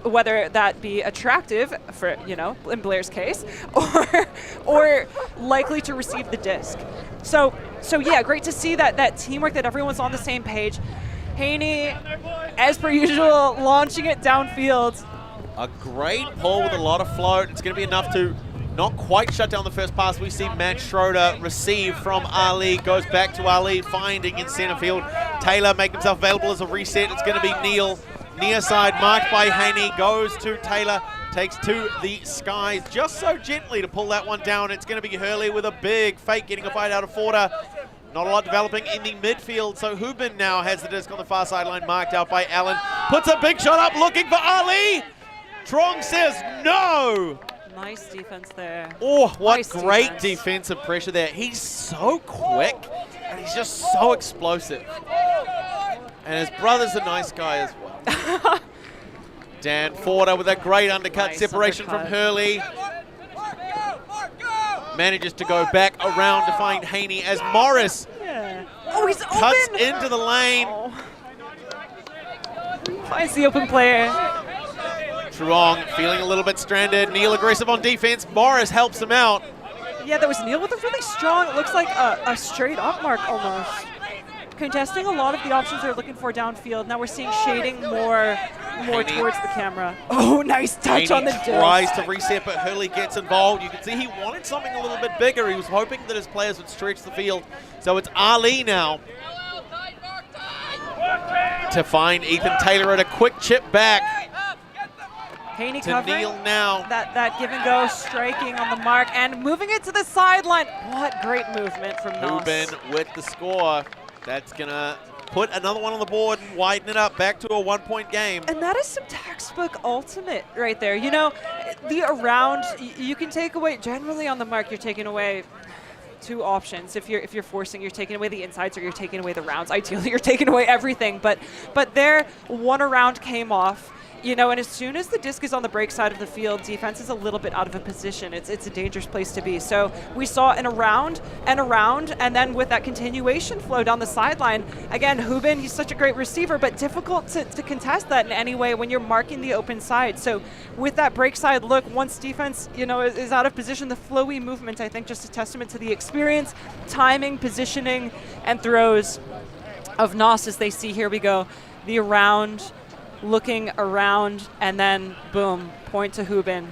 C: whether that be attractive for, you know, in Blair's case, or likely to receive the disc. So yeah, great to see that teamwork, that everyone's on the same page. Haney, as per usual, launching it downfield.
B: A great pull with a lot of float. It's going to be enough to not quite shut down the first pass. We see Matt Schroeder receive from Ali, goes back to Ali, finding in center field. Taylor make himself available as a reset. It's going to be Neil. Near side marked by Haney, goes to Taylor, takes to the skies just so gently to pull that one down. It's going to be Hurley with a big fake, getting a fight out of Forder. Not a lot developing in the midfield, so Hubin now has the disc on the far sideline, marked out by Allen. Puts a big shot up, looking for Ali. Trong says no.
C: Nice defense there.
B: Oh, what
C: nice
B: great defensive pressure there. He's so quick, and he's just so explosive. And his brother's a nice guy as well. Dan Forder with a great undercut,
C: nice
B: separation
C: undercut
B: from Hurley. Manages to go back around to find Haney as Morris
C: he's
B: cuts
C: open.
B: into the lane.
C: Oh. Finds the open player.
B: Truong feeling a little bit stranded. Neil aggressive on defense. Morris helps him out.
C: Yeah, that was Neil with a really strong, it looks like a straight up mark almost. Contesting a lot of the options they're looking for downfield. Now we're seeing shading more towards the camera. Oh, nice touch on the disc.
B: Tries to reset, but Hurley gets involved. You can see he wanted something a little bit bigger. He was hoping that his players would stretch the field. So it's Ali now to find Ethan Taylor at a quick chip back.
C: Haney
B: to
C: covering
B: Neil now.
C: That give and go, striking on the mark and moving it to the sideline. What great movement from NAS.
B: Hubin with the score. That's going to put another one on the board and widen it up back to a 1-point game.
C: And that is some textbook ultimate right there. You know, the around, you can take away, generally on the mark, you're taking away two options. If you're forcing, you're taking away the insides or you're taking away the rounds. Ideally, you're taking away everything. But there, one around came off. You know, and as soon as the disc is on the break side of the field, defense is a little bit out of a position. It's a dangerous place to be. So we saw an around, and then with that continuation flow down the sideline, again, Hubin, he's such a great receiver, but difficult to contest that in any way when you're marking the open side. So with that break side look, once defense, you know, is out of position, the flowy movement, I think, just a testament to the experience, timing, positioning, and throws of NAS as they see, here we go, the around, looking around, and then boom, point to Hubin.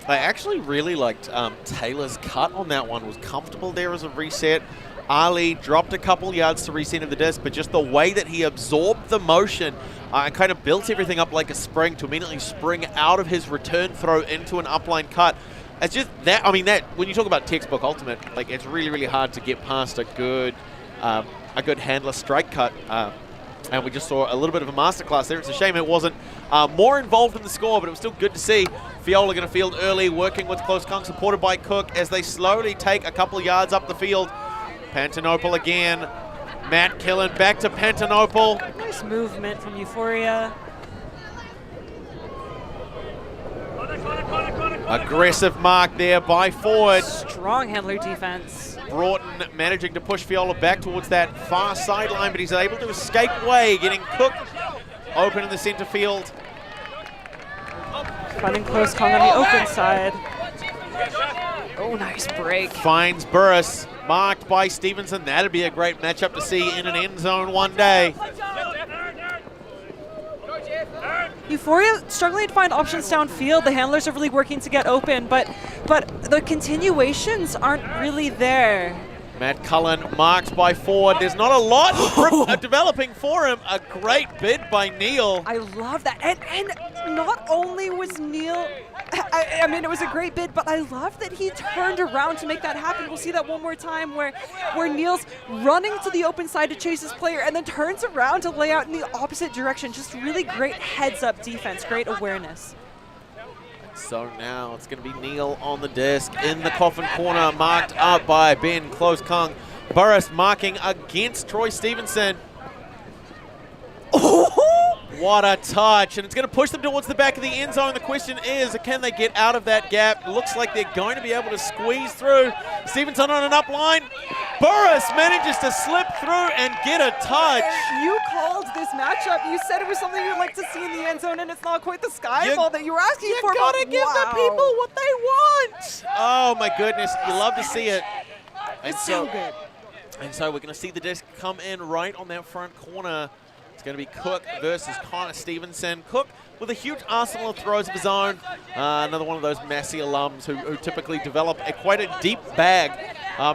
B: I actually really liked Taylor's cut on that one. Was comfortable there as a reset. Ali dropped a couple yards to recenter the disc, but just the way that he absorbed the motion and kind of built everything up like a spring to immediately spring out of his return throw into an upline cut. It's just that, I mean, that when you talk about textbook ultimate, like it's really, really hard to get past a good handler strike cut. And we just saw a little bit of a masterclass there. It's a shame it wasn't more involved in the score, but it was still good to see. Fowler going to field early, working with close Kung, supported by Cook as they slowly take a couple of yards up the field. Pantanople again. Matt Killen back to Pantanople.
C: Nice movement from Euphoria.
B: Aggressive mark there by Ford.
C: Strong handler defense.
B: Broughton managing to push Fowler back towards that far sideline, but he's able to escape away, getting Cook open in the center field.
C: Running close Kong on the open side. Oh, nice break.
B: Finds Burris, marked by Stevenson. That'd be a great matchup to see in an end zone one day.
C: Euphoria struggling to find options downfield. The handlers are really working to get open, but the continuations aren't really there.
B: Matt Cullen marked by Ford. There's not a lot developing for him. A great bid by Neil.
C: I love that. And not only was Neil, I mean, it was a great bid, but I love that he turned around to make that happen. We'll see that one more time where Neil's running to the open side to chase his player and then turns around to lay out in the opposite direction. Just really great heads-up defense, great awareness.
B: So now it's going to be Neil on the disc in the coffin corner, marked up by Ben Close Kung. Burris marking against Troy Stevenson. What a touch, and it's going to push them towards the back of the end zone. The question is, can they get out of that gap? Looks like they're going to be able to squeeze through. Stevenson on an up line. Burris manages to slip through and get a touch.
C: You called this matchup. You said it was something you'd like to see in the end zone, and it's not quite the skyfall that you were asking for.
B: You gotta give the people what they want. Oh my goodness, you love to see it.
C: It's so good.
B: And so we're going to see the disc come in right on that front corner. It's going to be Cook versus Connor Stevenson. Cook with a huge arsenal of throws of his own. Another one of those Massey alums who typically develop quite a deep bag.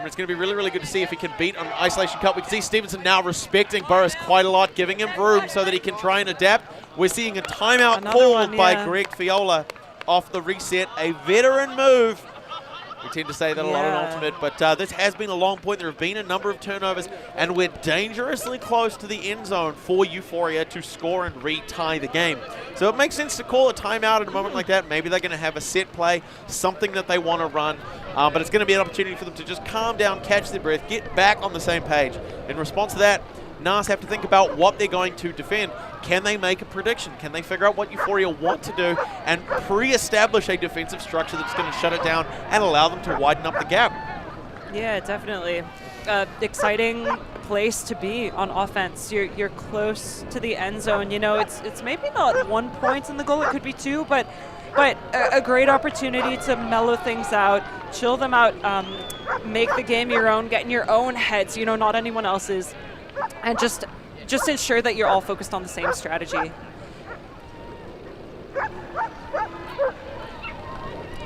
B: It's going to be really, really good to see if he can beat an isolation cut. We can see Stevenson now respecting Burris quite a lot, giving him room so that he can try and adapt. We're seeing a timeout called by Greg Fowler off the reset. A veteran move. We tend to say that a lot in Ultimate, but this has been a long point. There have been a number of turnovers, and we're dangerously close to the end zone for Euphoria to score and retie the game. So it makes sense to call a timeout at a moment like that. Maybe they're going to have a set play, something that they want to run, but it's going to be an opportunity for them to just calm down, catch their breath, get back on the same page. In response to that, NAS have to think about what they're going to defend. Can they make a prediction? Can they figure out what Euphoria want to do and pre-establish a defensive structure that's going to shut it down and allow them to widen up the gap?
C: Yeah, definitely. Exciting place to be on offense. You're close to the end zone. You know, it's maybe not 1 point in the goal. It could be 2, but a great opportunity to mellow things out, chill them out, make the game your own, get in your own heads, you know, not anyone else's, and just ensure that you're all focused on the same strategy.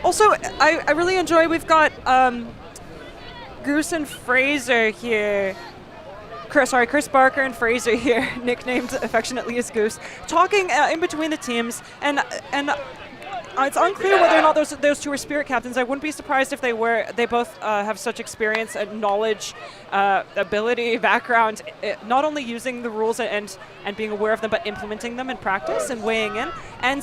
C: Also, I really enjoy, we've got Goose and Fraser here. Chris Barker and Fraser here, nicknamed affectionately as Goose, talking in between the teams, and it's unclear whether or not those two are spirit captains. I wouldn't be surprised if they were. They both have such experience and knowledge, ability, background, not only using the rules and being aware of them, but implementing them in practice and weighing in. And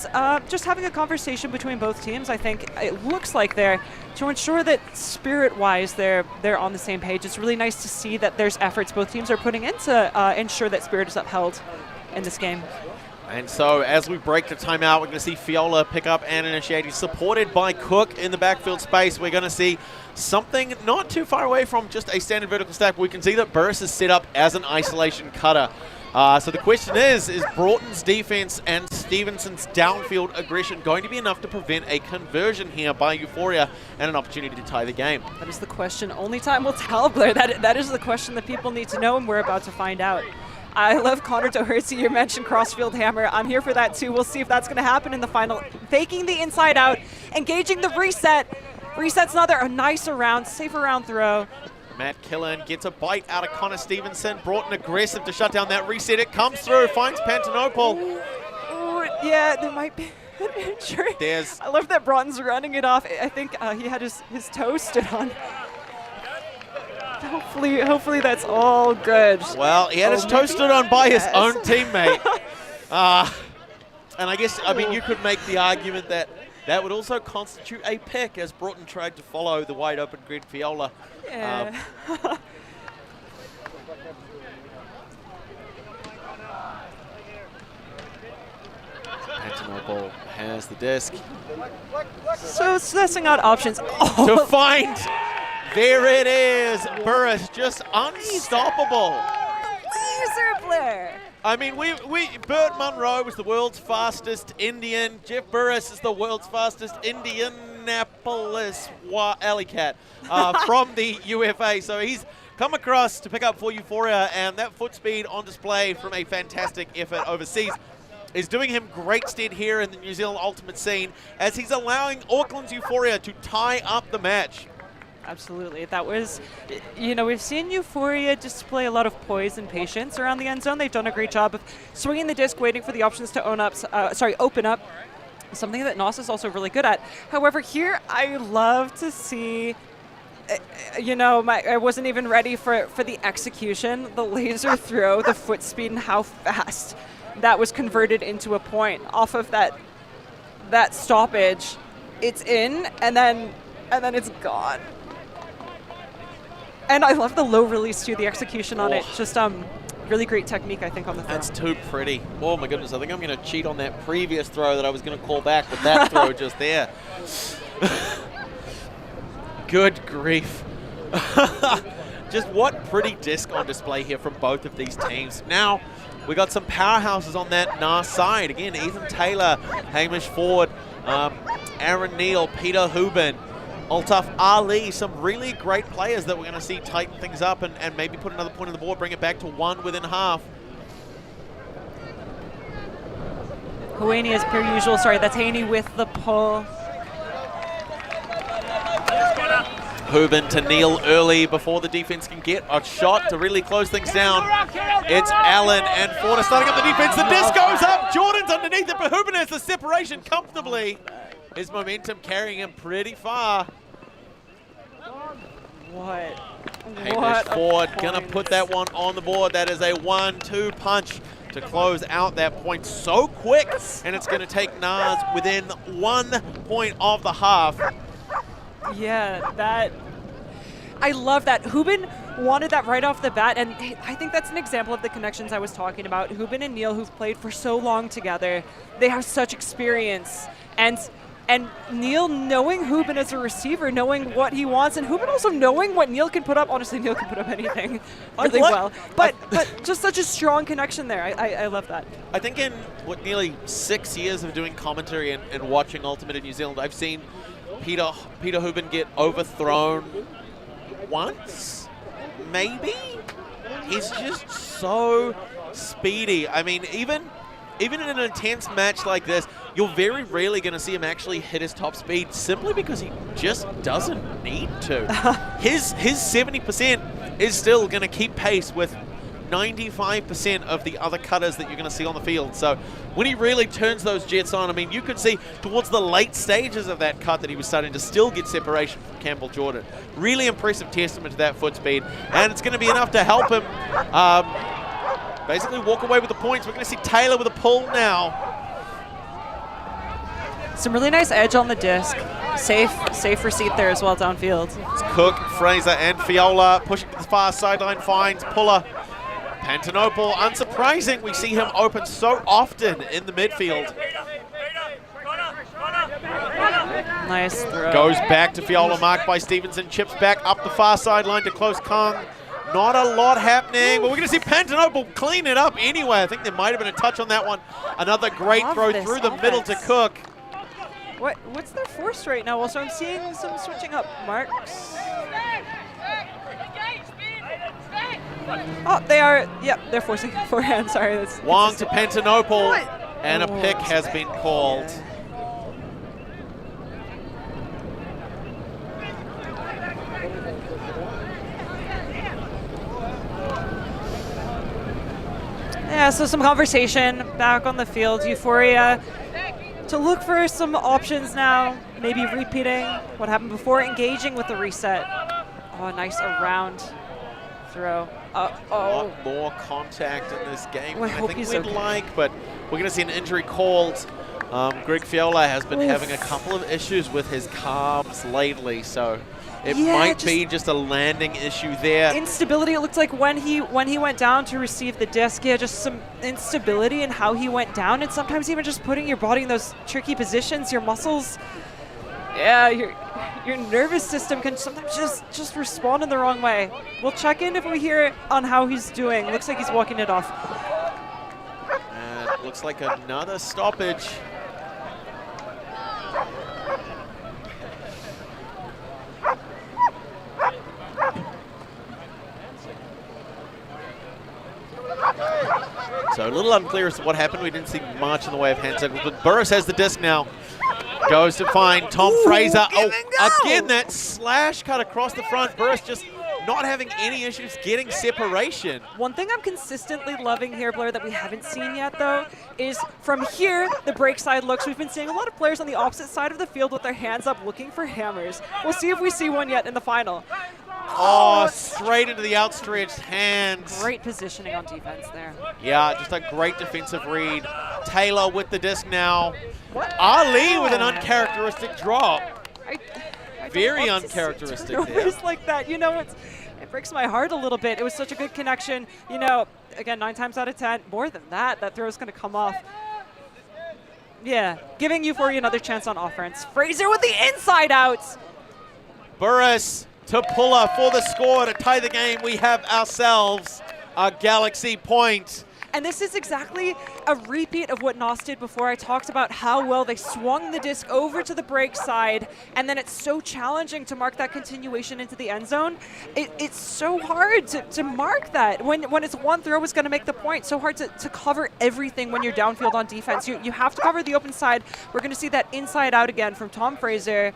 C: just having a conversation between both teams, I think it looks like they're, to ensure that spirit-wise they're on the same page. It's really nice to see that there's efforts both teams are putting in to ensure that spirit is upheld in this game.
B: And so as we break the timeout, we're going to see Fowler pick up and initiate. He's supported by Cook in the backfield space. We're going to see something not too far away from just a standard vertical stack. We can see that Burris is set up as an isolation cutter. So the question is Broughton's defense and Stevenson's downfield aggression going to be enough to prevent a conversion here by Euphoria and an opportunity to tie the game?
C: That is the question. Only time will tell, Blair. That is the question that people need to know, and we're about to find out. I love Connor Doherty. You mentioned crossfield hammer. I'm here for that too. We'll see if that's going to happen in the final. Faking the inside out, engaging the reset. Reset's another nice around, safe around throw.
B: Matt Killen gets a bite out of Connor Stevenson. Broughton aggressive to shut down that reset. It comes through, finds Pantanople.
C: Ooh, yeah, there might be an injury.
B: There's
C: I love that Broughton's running it off. I think he had his toe stood on. Hopefully that's all good.
B: Well, he had his toe stood on by his own teammate. And I guess, I mean, you could make the argument that that would also constitute a pick as Broughton tried to follow the wide open Greg Fowler.
C: Yeah.
B: Pantanople has the disc.
C: So assessing out options. Oh.
B: To find, there it is. Burris just unstoppable.
C: Laser flare.
B: I mean, Bert Munro was the world's fastest Indian. Jeff Burris is the world's fastest Indianapolis alley cat from the UFA. So he's come across to pick up for Euphoria, and that foot speed on display from a fantastic effort overseas is doing him great stead here in the New Zealand Ultimate scene as he's allowing Auckland's Euphoria to tie up the match.
C: Absolutely. That was, you know, we've seen Euphoria display a lot of poise and patience around the end zone. They've done a great job of swinging the disc, waiting for the options to open up, something that NAS is also really good at. However, here I love to see, you know, I wasn't even ready for the execution, the laser throw, the foot speed, and how fast that was converted into a point off of that stoppage. It's in, and then it's gone. And I love the low release too, the execution on it. Just really great technique, I think, on the throw.
B: That's too pretty. Oh my goodness, I think I'm going to cheat on that previous throw that I was going to call back with that throw just there. Good grief. Just what pretty disc on display here from both of these teams. Now, we got some powerhouses on that NAS side. Again, Ethan Taylor, Hamish Ford, Aaron Neal, Peter Hubin, Altaf Ali, some really great players that we're going to see tighten things up and maybe put another point on the board, bring it back to one within half.
C: Haney as per usual. Sorry, that's Haney with the pull.
B: Hubin to Neal early before the defense can get a shot to really close things down. It's Allen and Ford are starting up the defense. The disc goes up. Jordan's underneath it, but Hubin has the separation comfortably. His momentum carrying him pretty far.
C: What?
B: Hamish Ford gonna put that one on the board. That is a 1-2 punch to close out that point so quick, and it's gonna take NAS within 1 point of the half.
C: Yeah, that, I love that. Hubin wanted that right off the bat, and I think that's an example of the connections I was talking about. Hubin and Neal, who've played for so long together, they have such experience, and Neal knowing Hubin as a receiver, knowing what he wants, and Hubin also knowing what Neal can put up. Honestly, Neal can put up anything really well. But just such a strong connection there. I love that.
B: I think in nearly 6 years of doing commentary and watching Ultimate in New Zealand, I've seen Peter Hubin get overthrown once, maybe? He's just so speedy. I mean, even in an intense match like this, you're very rarely going to see him actually hit his top speed simply because he just doesn't need to. His 70% is still going to keep pace with 95% of the other cutters that you're going to see on the field. So when he really turns those jets on, I mean, you could see towards the late stages of that cut that he was starting to still get separation from Campbell Jordan. Really impressive testament to that foot speed, and it's going to be enough to help him basically walk away with the points. We're going to see Taylor with a pull now.
C: Some really nice edge on the disc. Safe receipt there as well downfield.
B: It's Cook, Fraser, and Fiola pushing to the far sideline, finds Puller. Pantanople, unsurprising, we see him open so often in the midfield.
C: Nice throw.
B: Goes back to Fiola, marked by Stevenson, chips back up the far sideline to close Kong. Not a lot happening, but we're going to see Pantanople clean it up anyway. I think there might have been a touch on that one. Another great throw through the middle to Cook.
C: What's their force right now? Also, I'm seeing some switching up marks. Oh, they are, yep, they're forcing forehand, sorry. That's
B: Wong to Pantanople, and a pick has been called.
C: Yeah, so some conversation back on the field. Euphoria to look for some options now, maybe repeating what happened before, engaging with the reset. Oh, nice around throw.
B: A lot more contact in this game than I think we'd like, but we're going to see an injury called. Greg Fowler has been having a couple of issues with his calves lately, so it might be just a landing issue there.
C: Instability, it looked like when he went down to receive the disc, just some instability in how he went down, and sometimes even just putting your body in those tricky positions, your muscles, your nervous system can sometimes just respond in the wrong way. We'll check in if we hear on how he's doing. Looks like he's walking it off.
B: And it looks like another stoppage. So a little unclear as to what happened. We didn't see much in the way of hand signals, but Burris has the disc now. Goes to find Tom Fraser. Again, that slash cut across the front. Burris just not having any issues getting separation.
C: One thing I'm consistently loving here, Blair, that we haven't seen yet, though, is from here, the break side looks. We've been seeing a lot of players on the opposite side of the field with their hands up looking for hammers. We'll see if we see one yet in the final.
B: Oh, straight into the outstretched hands.
C: Great positioning on defense there.
B: Yeah, just a great defensive read. Taylor with the disc now. Ali with an uncharacteristic drop.
C: I
B: Very uncharacteristic there.
C: Like that, you know, it breaks my heart a little bit. It was such a good connection. You know, again, 9 times out of 10, more than that throw's going to come off. Yeah, giving Euphoria another chance on offense. Fraser with the inside outs.
B: Burris to Puller for the score to tie the game. We have ourselves a Galaxy point.
C: And this is exactly a repeat of what NAS did before. I talked about how well they swung the disc over to the break side, and then it's so challenging to mark that continuation into the end zone. It's so hard to mark that. When it's one throw is going to make the point, so hard to cover everything when you're downfield on defense. You have to cover the open side. We're going to see that inside out again from Tom Fraser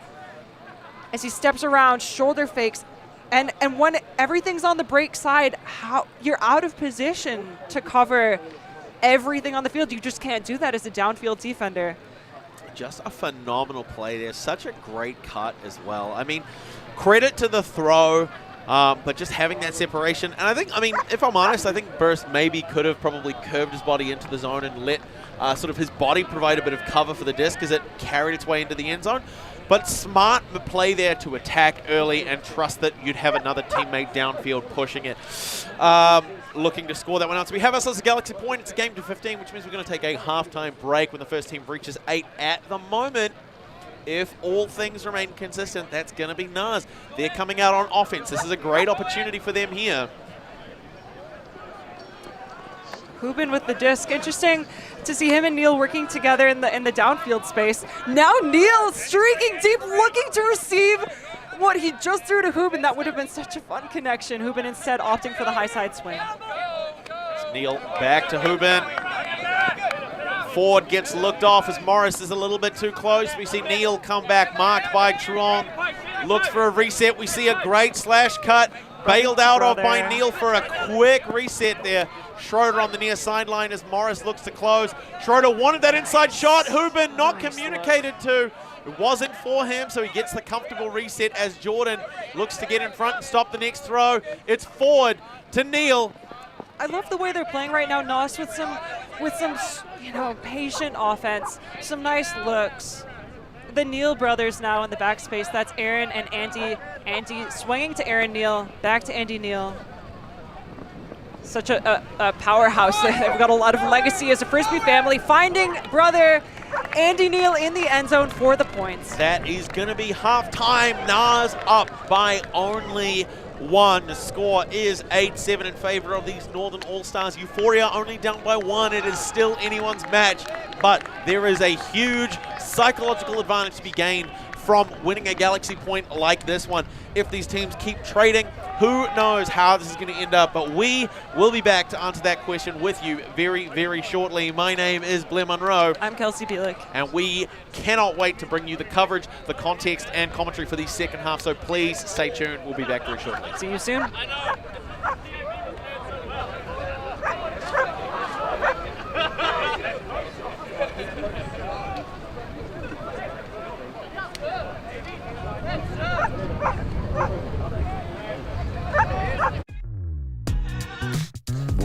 C: as he steps around, shoulder fakes. And when everything's on the break side, how you're out of position to cover everything on the field. You just can't do that as a downfield defender.
B: Just a phenomenal play there. Such a great cut as well. I mean, credit to the throw, but just having that separation. And I mean, if I'm honest, I think Burst maybe could have probably curved his body into the zone and let sort of his body provide a bit of cover for the disc as it carried its way into the end zone. But smart play there to attack early and trust that you'd have another teammate downfield pushing it. Looking to score that one out. So we have ourselves a Galaxy point. It's a game to 15, which means we're going to take a halftime break when the first team reaches 8 at the moment. If all things remain consistent, that's going to be NAS. They're coming out on offense. This is a great opportunity for them here.
C: Hubin with the disc. Interesting to see him and Neil working together in the downfield space. Now Neil streaking deep, looking to receive what he just threw to Hubin. That would have been such a fun connection. Hubin instead opting for the high side swing.
B: It's Neil back to Hubin. Ford gets looked off as Morris is a little bit too close. We see Neil come back, marked by Truong. Looks for a reset. We see a great slash cut. Bailed out of by Neil for a quick reset there. Schroeder on the near sideline as Morris looks to close. Schroeder wanted that inside shot. Hubin not communicated to. It wasn't for him, so he gets the comfortable reset as Jordan looks to get in front and stop the next throw. It's forward to Neil.
C: I love the way they're playing right now, NAS, with some patient offense, some nice looks. The Neil brothers now in the backspace. That's Aaron and Andy. Andy swinging to Aaron Neil, back to Andy Neil. Such a powerhouse. They've got a lot of legacy as a Frisbee family. Finding brother Andy Neil in the end zone for the points.
B: That is going to be halftime. NAS up by only 1. The score is 8-7 in favor of these Northern All-Stars. Euphoria only down by 1. It is still anyone's match, but there is a huge psychological advantage to be gained from winning a Galaxy point like this one. If these teams keep trading, who knows how this is going to end up, but we will be back to answer that question with you very, very shortly. My name is Blair Monroe.
C: I'm Kelsey Bielik.
B: And we cannot wait to bring you the coverage, the context, and commentary for the second half, so please stay tuned. We'll be back very shortly.
C: See you soon.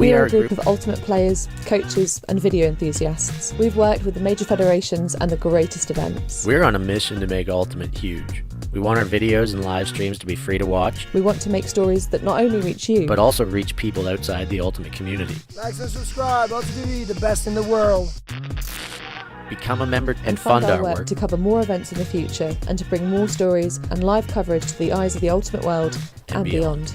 D: We are a group of ultimate players, coaches and video enthusiasts. We've worked with the major federations and the greatest events.
E: We're on a mission to make Ultimate huge. We want our videos and live streams to be free to watch.
D: We want to make stories that not only reach you,
E: but also reach people outside the Ultimate community.
F: Like and subscribe, ULTI.TV, the best in the world.
E: Become a member and
D: fund
E: fund
D: our
E: our
D: work
E: work.
D: to cover more events in the future and to bring more stories and live coverage to the eyes of the Ultimate world and beyond.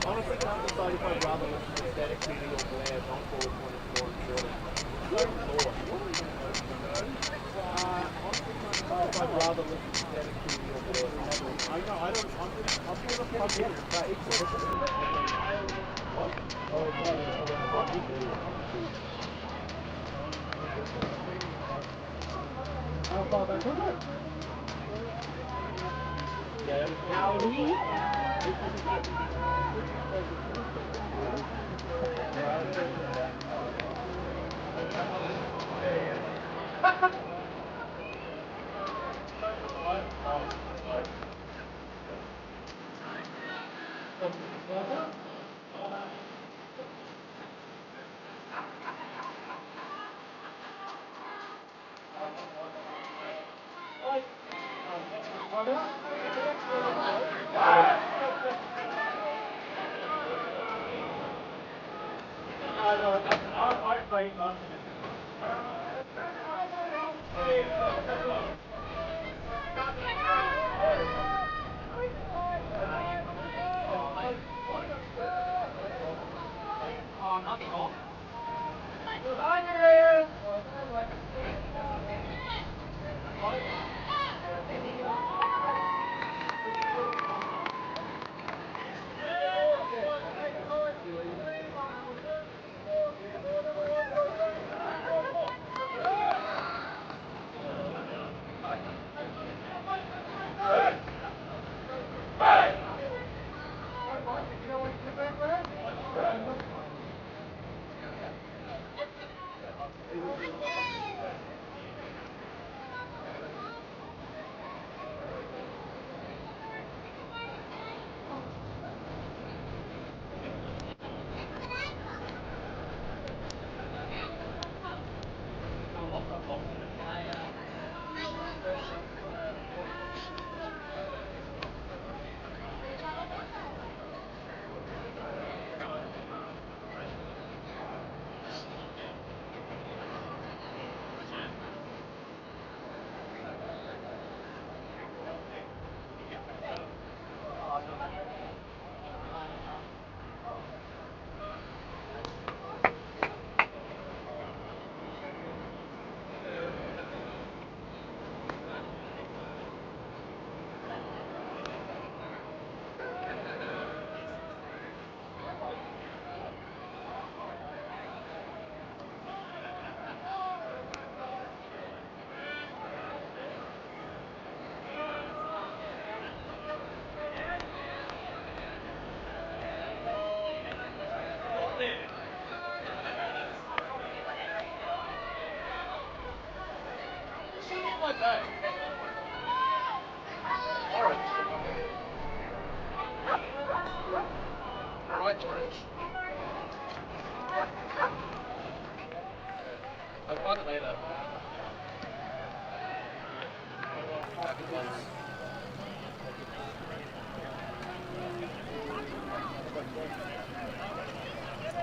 B: Honestly, can't decide if I'd rather listen to Static TV or Blair, not forward 24 and 30. Honestly, can't decide if I'd rather listen to Static TV or Blair. I know, I don't, I'm going to fuck it, but how far back was it?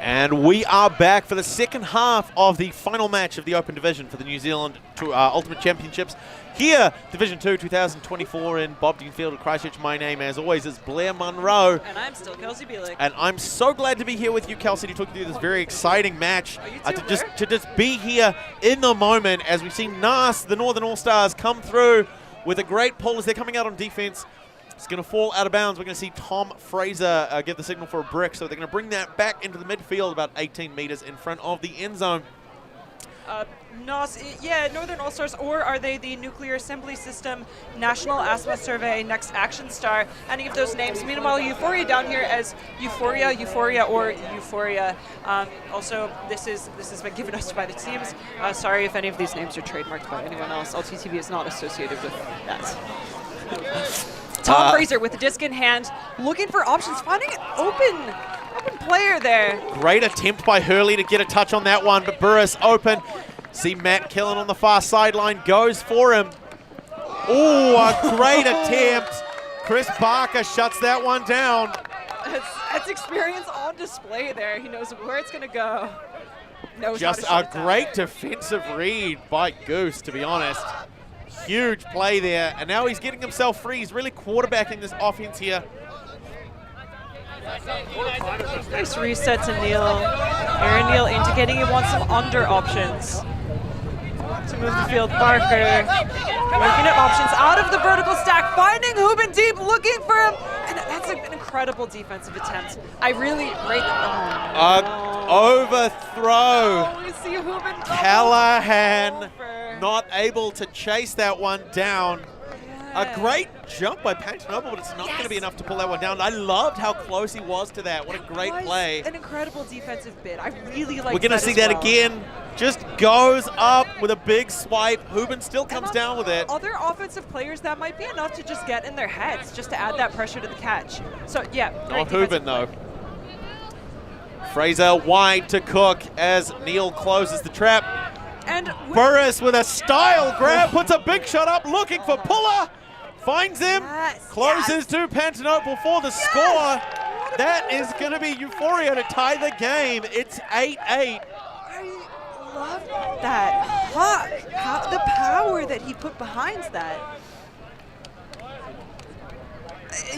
B: And we are back for the second half of the final match of the Open Division for the New Zealand Ultimate Championships. Here, Division 2 2024 in Bob Dean Field at Christchurch. My name, as always, is Blair Munro.
C: And I'm still Kelsey Bielik.
B: And I'm so glad to be here with you, Kelsey, to talk you through this very exciting match. To just be here in the moment as we've seen NAS, the Northern All-Stars, come through with a great pull as they're coming out on defense. It's going to fall out of bounds. We're going to see Tom Fraser give the signal for a brick, so they're going to bring that back into the midfield about 18 metres in front of the end zone.
C: NAS, yeah, Northern All-Stars, or are they the Nuclear Assembly System, National Asthma Survey, Next Action Star, any of those names. Meanwhile, Euphoria down here as Euphoria, or Euphoria. Also, this has been given us by the teams. Sorry if any of these names are trademarked by anyone else. ULTI.TV is not associated with that. Tom Fraser with the disc in hand, looking for options, finding an open player there.
B: Great attempt by Hurley to get a touch on that one, but Burris open. See Matt Killen on the far sideline, goes for him. Oh, a great attempt. Chris Barker shuts that one down.
C: That's experience on display there. He knows where it's going to go.
B: Just a great defensive read by Goose, to be honest. Huge play there, and now he's getting himself free. He's really quarterbacking this offense here.
C: Nice reset to Neil. Aaron Neil indicating he wants some under options to move the field. Barker looking at options out of the vertical stack, finding Hubin deep, looking for him, and that's an incredible defensive attempt. I really rate that.
B: Overthrow.
C: Oh, we see Hubin
B: Callahan not able to chase that one down. A great jump by Pantanoble, but it's not going to be enough to pull that one down. I loved how close he was to that. What a great play.
C: An incredible defensive bid. I really like that.
B: We're going to see that again. Just goes up with a big swipe. Hubin still comes down with it.
C: Other offensive players, that might be enough to just get in their heads, just to add that pressure to the catch. So, yeah.
B: Not Hubin, though. Fraser wide to Cook as Neil closes the trap.
C: And
B: Burris with a style grab, puts a big shot up, looking for Puller. Finds him, closes to Pantanoble for the score. That is going to be Euphoria to tie the game. It's 8-8.
C: I love that. Huck, the power that he put behind that.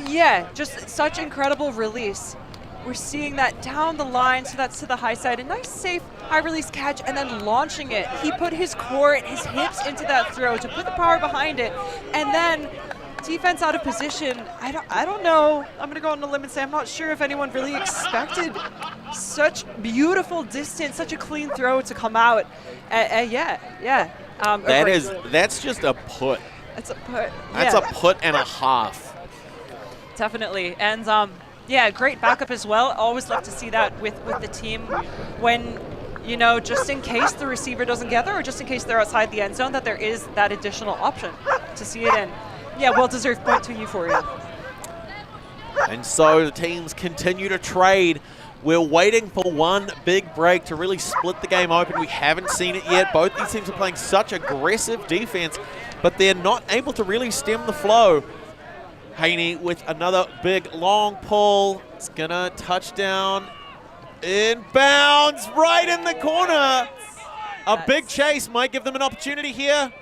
C: Yeah, just such incredible release. We're seeing that down the line, so that's to the high side. A nice, safe, high-release catch, and then launching it. He put his core, his hips into that throw to put the power behind it, and then defense out of position. I don't know. I'm going to go on the limb and say I'm not sure if anyone really expected such beautiful distance, such a clean throw to come out. Yeah.
B: That's just a put.
C: That's a put.
B: That's a put and a half.
C: Definitely. And yeah, great backup as well. Always love to see that with the team when, you know, just in case the receiver doesn't get there or just in case they're outside the end zone, that there is that additional option to see it in. Yeah, well-deserved point to Euphoria.
B: And so the teams continue to trade. We're waiting for one big break to really split the game open. We haven't seen it yet. Both these teams are playing such aggressive defense, but they're not able to really stem the flow. Haney with another big long pull. It's gonna touch down. Inbounds right in the corner. A big chase might give them an opportunity here.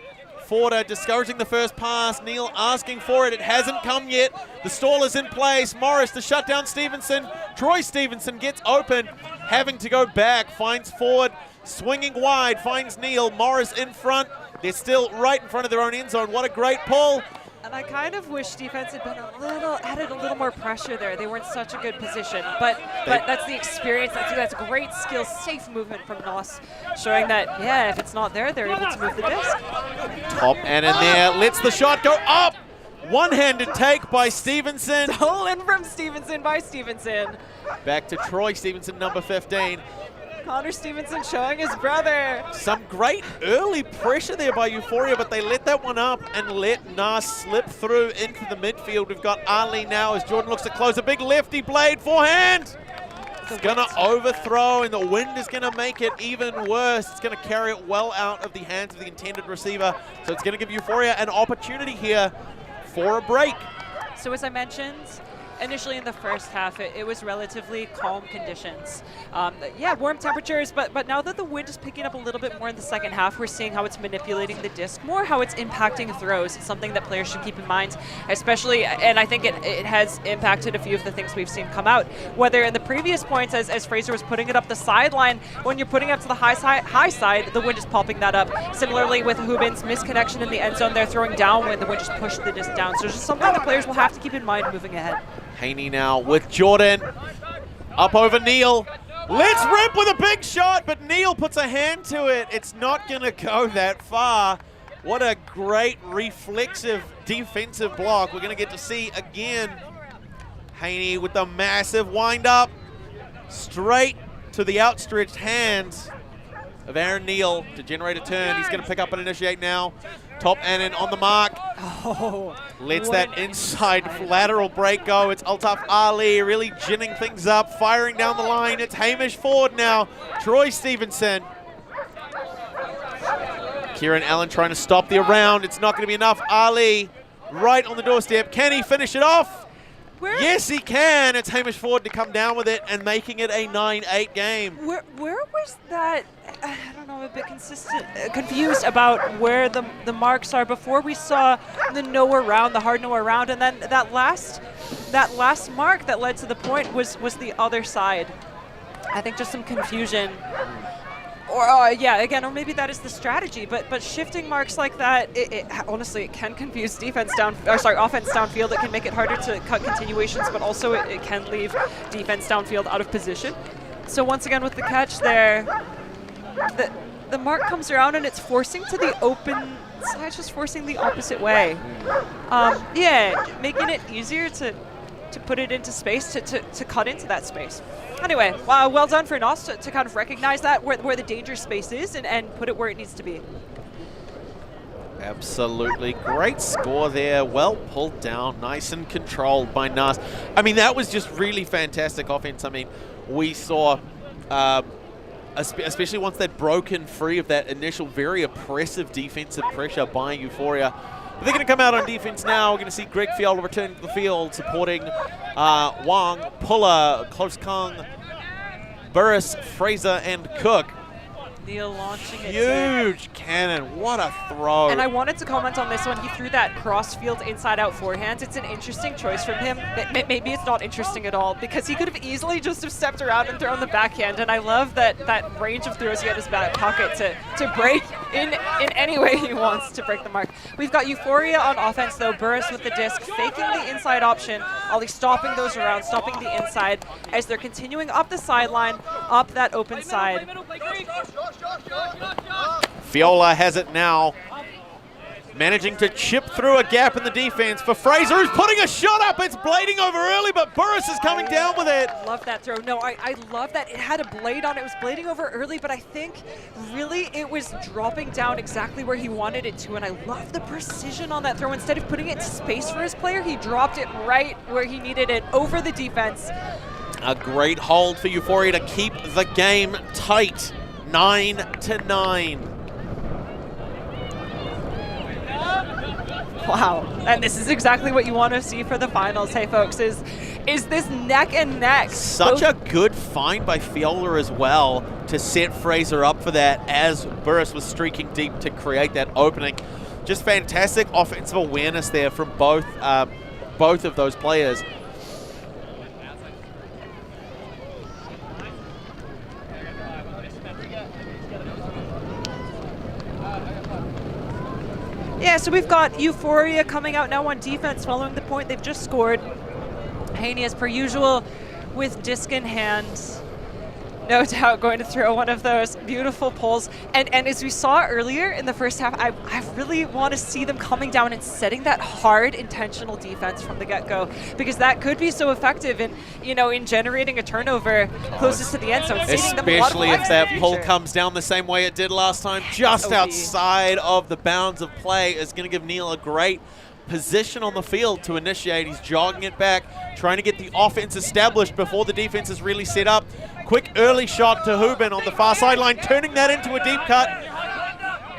B: Forder discouraging the first pass. Neil asking for it. It hasn't come yet. The stall is in place. Morris to shut down Stevenson. Troy Stevenson gets open. Having to go back. Finds Ford. Swinging wide. Finds Neil. Morris in front. They're still right in front of their own end zone. What a great pull.
C: And I kind of wish defense had been added a little more pressure there. They were in such a good position. But that's the experience. That's great skill, safe movement from NAS, showing that, yeah, if it's not there, they're able to move the disc.
B: Top and in there. Lets the shot go up. One-handed take by Stevenson.
C: Stolen from Stevenson by Stevenson.
B: Back to Troy Stevenson, number 15.
C: Connor Stevenson showing his brother.
B: Some great early pressure there by Euphoria, but they let that one up and let NAS slip through into the midfield. We've got Ali now as Jordan looks to close a big lefty blade forehand. It's going to overthrow, and the wind is going to make it even worse. It's going to carry it well out of the hands of the intended receiver. So it's going to give Euphoria an opportunity here for a break.
C: So as I mentioned, initially in the first half, it was relatively calm conditions. Yeah, warm temperatures, but now that the wind is picking up a little bit more in the second half, we're seeing how it's manipulating the disc more, how it's impacting throws. It's something that players should keep in mind, especially, and I think it has impacted a few of the things we've seen come out. Whether in the previous points, as Fraser was putting it up the sideline, when you're putting it up to the high side, the wind is popping that up. Similarly with Hubin's misconnection in the end zone, they're throwing down when the wind just pushed the disc down. So it's just something that players will have to keep in mind moving ahead.
B: Haney now with Jordan. Up over Neil. Let's rip with a big shot, but Neil puts a hand to it. It's not going to go that far. What a great reflexive defensive block. We're going to get to see again. Haney with the massive wind-up. Straight to the outstretched hands of Aaron Neal to generate a turn. He's going to pick up and initiate now. Top Annan on the mark.
C: Oh,
B: Lets that inside lateral break go. It's Altaf Ali really ginning things up, firing down the line. It's Hamish Ford now. Troy Stevenson. Kieran Allen trying to stop the around. It's not going to be enough. Ali right on the doorstep. Can he finish it off? Yes, he can. It's Hamish Ford to come down with it and making it a 9-8 game.
C: Where was that? I don't know, I'm a bit confused about where the marks are. Before we saw the no around, the hard no around, and then that last mark that led to the point was the other side. I think just some confusion. Or yeah, again, or maybe that is the strategy. But shifting marks like that, honestly, it can confuse offense downfield. It can make it harder to cut continuations, but also it can leave defense downfield out of position. So once again, with the catch there, the mark comes around and it's forcing to the open side, just forcing the opposite way. Yeah, making it easier to put it into space, to cut into that space. Anyway, well done for NAS to kind of recognize that, where the danger space is, and put it where it needs to be.
B: Absolutely. Great score there. Well pulled down. Nice and controlled by NAS. I mean, that was just really fantastic offense. I mean, we saw, especially once they'd broken free of that initial very oppressive defensive pressure by Euphoria. But they're going to come out on defense now. We're going to see Greg Fowler return to the field, supporting Wang, Puller, Close Kong, Burris, Fraser, and Cook.
C: Neil launching it.
B: Huge cannon. What a throw.
C: And I wanted to comment on this one. He threw that cross-field inside-out forehand. It's an interesting choice from him. Maybe it's not interesting at all, because he could have easily just have stepped around and thrown the backhand. And I love that range of throws he had in his back pocket to break in any way he wants to break the mark. We've got Euphoria on offense, though. Burris with the disc, faking the inside option. Ollie stopping those around, stopping the inside as they're continuing up the sideline, up that open side.
B: Fiola has it now, managing to chip through a gap in the defense for Fraser, who's putting a shot up. It's blading over early, but Burris is coming down with it.
C: Love that throw. No, I love that. It had a blade on it. It was blading over early, but I think really it was dropping down exactly where he wanted it to, and I love the precision on that throw. Instead of putting it to space for his player, he dropped it right where he needed it, over the defense.
B: A great hold for Euphoria to keep the game tight. 9-9.
C: Wow, and this is exactly what you want to see for the finals, hey folks, is this neck and neck.
B: Such a good find by Fiola as well to set Fraser up for that as Burris was streaking deep to create that opening. Just fantastic offensive awareness there from both of those players.
C: Yeah, so we've got Euphoria coming out now on defense following the point they've just scored. Haney, as per usual, with disc in hand. No doubt going to throw one of those beautiful pulls. And as we saw earlier in the first half, I really want to see them coming down and setting that hard, intentional defense from the get-go, because that could be so effective in, in generating a turnover closest to the end zone.
B: Especially if that pull comes down the same way it did last time, just outside of the bounds of play, is going to give Neil a great position on the field to initiate. He's jogging it back, trying to get the offense established before the defense is really set up. Quick early shot to Hubin on the far sideline, turning that into a deep cut.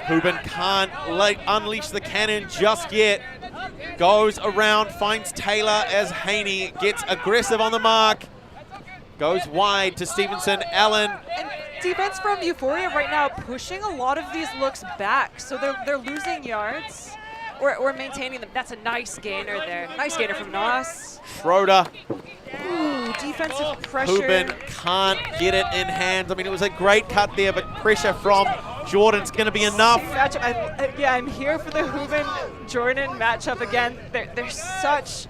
B: Hubin can't unleash the cannon just yet. Goes around, finds Taylor as Haney gets aggressive on the mark. Goes wide to Stevenson, Allen.
C: And defense from Euphoria right now pushing a lot of these looks back, so they're losing yards. Or maintaining them. That's a nice gainer there. Nice gainer from NAS.
B: Schroeder.
C: Ooh, defensive pressure.
B: Hubin can't get it in hands. I mean, it was a great cut there, but pressure from Jordan's going to be enough.
C: I'm here for the Hubin-Jordan matchup again. They're such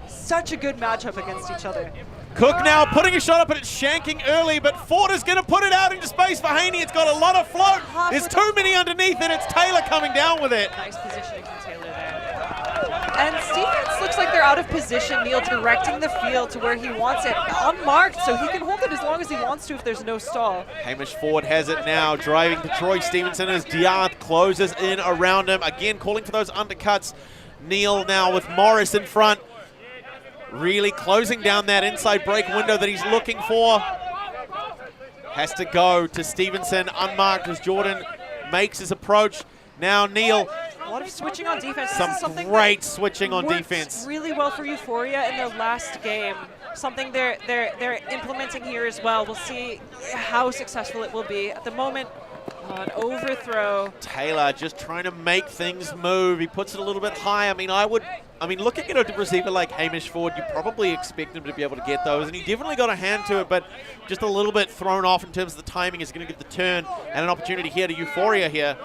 C: a good matchup against each other.
B: Cook now putting a shot up, and it's shanking early, but Ford is going to put it out into space for Haney. It's got a lot of float. There's too many underneath, and it's Taylor coming down with it.
C: Nice positioning from Taylor there. And Stevens looks like they're out of position. Neil directing the field to where he wants it, unmarked, so he can hold it as long as he wants to if there's no stall.
B: Hamish Ford has it now, driving to Troy Stevenson as Diarth closes in around him. Again, calling for those undercuts. Neil now with Morris in front, really closing down that inside break window that he's looking for. Has to go to Stevenson, unmarked as Jordan makes his approach. Now Neil.
C: A lot of switching on defense.
B: Some great switching on defense.
C: Really well for Euphoria in their last game. Something they're implementing here as well. We'll see how successful it will be. At the moment, an overthrow.
B: Taylor just trying to make things move. He puts it a little bit high. I mean, looking at a receiver like Hamish Ford, you probably expect him to be able to get those, and he definitely got a hand to it, but just a little bit thrown off in terms of the timing. Is going to give the turn and an opportunity here to Euphoria here.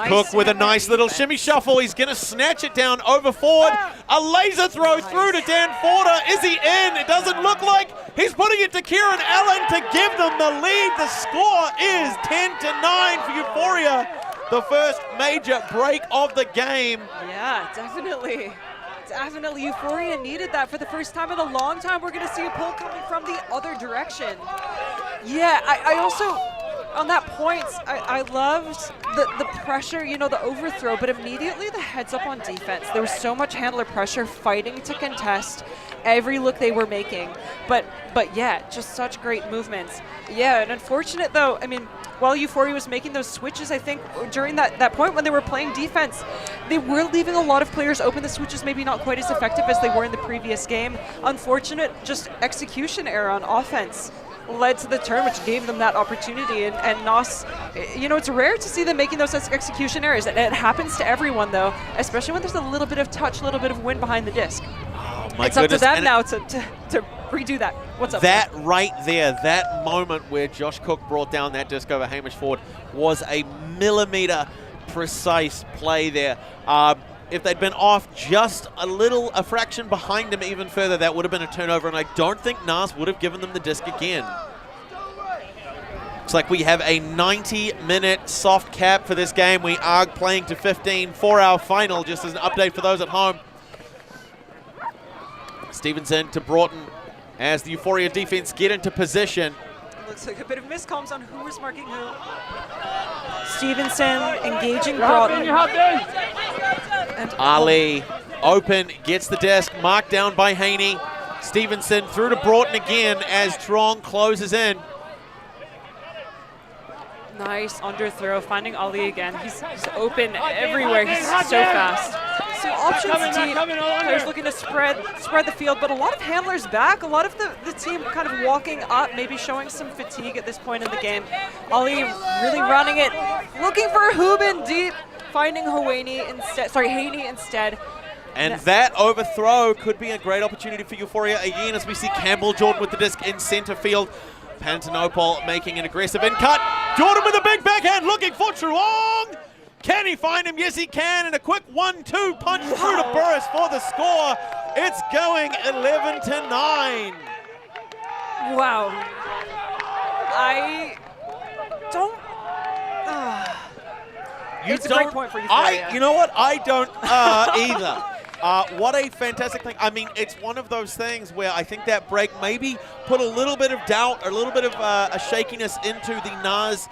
B: Cook with a nice little shimmy shuffle. He's going to snatch it down over Ford. A laser throw through to Dan Forder. Is he in? It doesn't look like. He's putting it to Kieran Allen to give them the lead. The score is 10-9 for Euphoria. The first major break of the game.
C: Yeah, definitely. Definitely. Euphoria needed that for the first time in a long time. We're going to see a pull coming from the other direction. Yeah, I also... On that point, I loved the pressure, you know, the overthrow, but immediately the heads up on defense. There was so much handler pressure fighting to contest every look they were making. But yeah, just such great movements. Yeah, and unfortunate though, I mean, while Euphoria was making those switches, I think during that point when they were playing defense, they were leaving a lot of players open. The switches maybe not quite as effective as they were in the previous game. Unfortunate, just execution error on offense led to the turn, which gave them that opportunity. And NAS, you know, it's rare to see them making those execution errors. And it happens to everyone, though, especially when there's a little bit of touch, a little bit of wind behind the disc.
B: Oh, my
C: it's
B: goodness.
C: up to them now to redo that. What's up?
B: That right there, that moment where Josh Cook brought down that disc over Hamish Ford was a millimeter precise play there. If they'd been off just a fraction behind him even further, that would have been a turnover, and I don't think NAS would have given them the disc again. Looks like we have a 90-minute soft cap for this game. We are playing to 15 for our final, just as an update for those at home. Stevenson to Broughton as the Euphoria defense get into position.
C: Looks like a bit of miscomms on who was marking who. Stevenson engaging Broughton. And
B: Ali open, gets the disc, marked down by Haney. Stevenson through to Broughton again as Trong closes in.
C: Nice underthrow, finding Ali again. He's open everywhere. He's so fast. Some options deep. Players looking to spread the field, but a lot of handlers back. A lot of the team kind of walking up, maybe showing some fatigue at this point in the game. Ali really running it, looking for Hubin deep, finding Haney instead.
B: And that overthrow could be a great opportunity for Euphoria again as we see Campbell Jordan with the disc in center field. Pantanopol making an aggressive in cut. Jordan with a big backhand looking for Truong. Can he find him? Yes, he can. And a quick 1-2 punch through to Burris for the score. It's going 11-9.
C: Wow. I don't... It's a great point for Euphoria.
B: You know what? I don't either. What a fantastic thing. I mean, it's one of those things where I think that break maybe put a little bit of doubt, a little bit of a shakiness into the NAS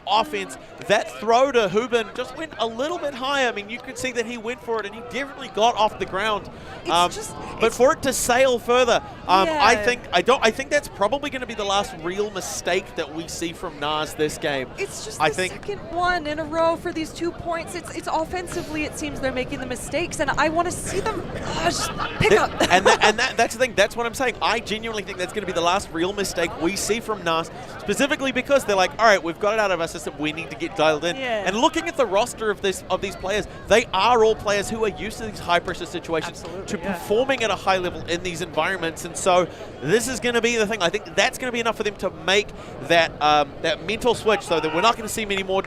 B: offense. That throw to Hubin just went a little bit high. I mean, you could see that he went for it, and he definitely got off the ground. But for it to sail further, I think that's probably going to be the last real mistake that we see from NAS this game.
C: It's just the second one in a row for these 2 points. It's offensively, it seems they're making the mistakes, and I want to see them just pick up.
B: And that's the thing. That's what I'm saying. I genuinely think that's going to be the last real mistake we see from NAS, specifically because they're like, all right, we've got it out of our system. We need to get dialed in.
C: Yeah.
B: And looking at the roster of these players, they are all players who are used to these high-pressure situations, performing at a high level in these environments. And so this is going to be the thing. I think that's going to be enough for them to make that that mental switch, so that we're not going to see many more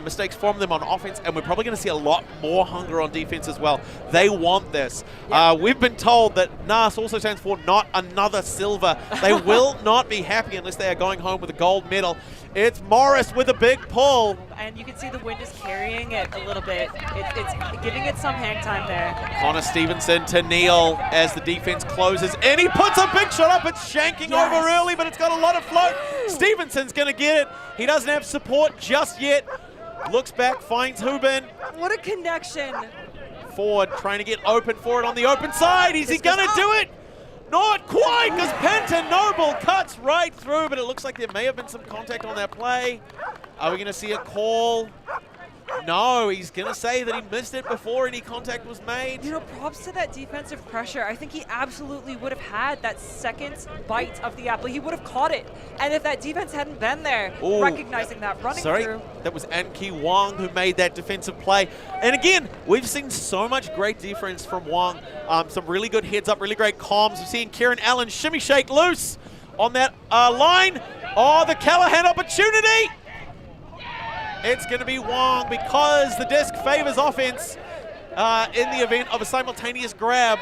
B: mistakes from them on offense, and we're probably going to see a lot more hunger on defense as well. They want this.
C: Yeah.
B: We've been told that NAS also stands for not another silver. They will not be happy unless they are going home with a gold medal. It's Morris with a big pull.
C: And you can see the wind is carrying it a little bit. It's giving it some hang time there.
B: Connor Stevenson to Neil as the defense closes in. He puts a big shot up. It's shanking over early, but it's got a lot of float. Stevenson's going to get it. He doesn't have support just yet. Looks back, finds Hubin.
C: What a connection.
B: Forward, trying to get open for it on the open side. Is he going to do it? Not quite, because Penton Noble cuts right through, but it looks like there may have been some contact on that play. Are we going to see a call? No, he's going to say that he missed it before any contact was made.
C: You know, props to that defensive pressure. I think he absolutely would have had that second bite of the apple. He would have caught it. And if that defense hadn't been there, recognizing that, running through.
B: That was Anki Wong who made that defensive play. And again, we've seen so much great defense from Wong. Some really good heads up, really great comms. We've seen Kieran Allen shimmy shake loose on that line. Oh, the Callahan opportunity. It's going to be Wong because the disc favors offense in the event of a simultaneous grab.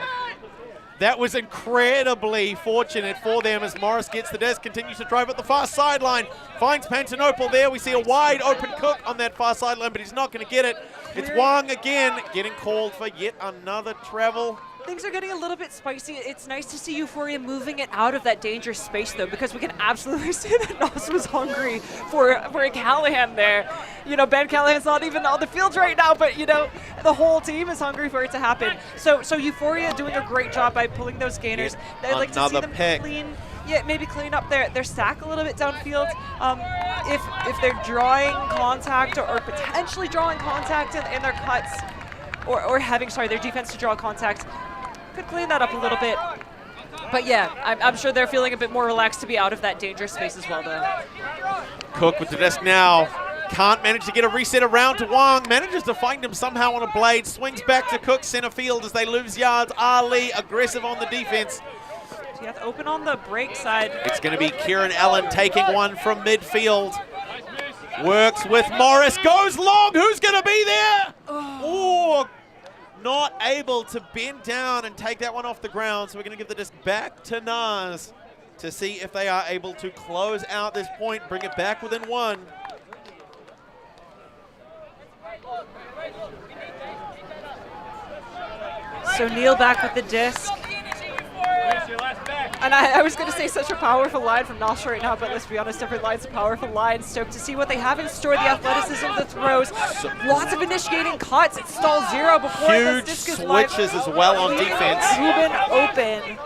B: That was incredibly fortunate for them as Morris gets the disc, continues to drive at the far sideline, finds Pantanople there. We see a wide open Cook on that far sideline, but he's not going to get it. It's Wong again getting called for yet another travel.
C: Things are getting a little bit spicy. It's nice to see Euphoria moving it out of that dangerous space, though, because we can absolutely see that NAS was hungry for a Callahan there. You know, Ben Callahan's not even on the field right now, but, you know, the whole team is hungry for it to happen. So Euphoria doing a great job by pulling those gainers. I'd like to see them clean. Yeah, maybe clean up their stack a little bit downfield. If they're drawing contact or potentially drawing contact in their cuts, or having, their defense to draw contact, could clean that up a little bit. But yeah, I'm sure they're feeling a bit more relaxed to be out of that dangerous space as well, though.
B: Cook with the disc now. Can't manage to get a reset around to Wong. Manages to find him somehow on a blade. Swings back to Cook center field as they lose yards. Ali aggressive on the defense.
C: Yeah, open on the break side.
B: It's going to be Kieran Allen taking one from midfield. Works with Morris. Goes long. Who's going to be there? Oh, not able to bend down and take that one off the ground. So we're going to give the disc back to NAS to see if they are able to close out this point, bring it back within one.
C: So Neil back with the disc. And I was going to say such a powerful line from NAS right now, but let's be honest, every line's a powerful line. Stoked to see what they have in store, the athleticism, the throws, lots of initiating cuts. It's stall 0 before
B: huge
C: this disc is
B: switches as well on defense.
C: Ruben open.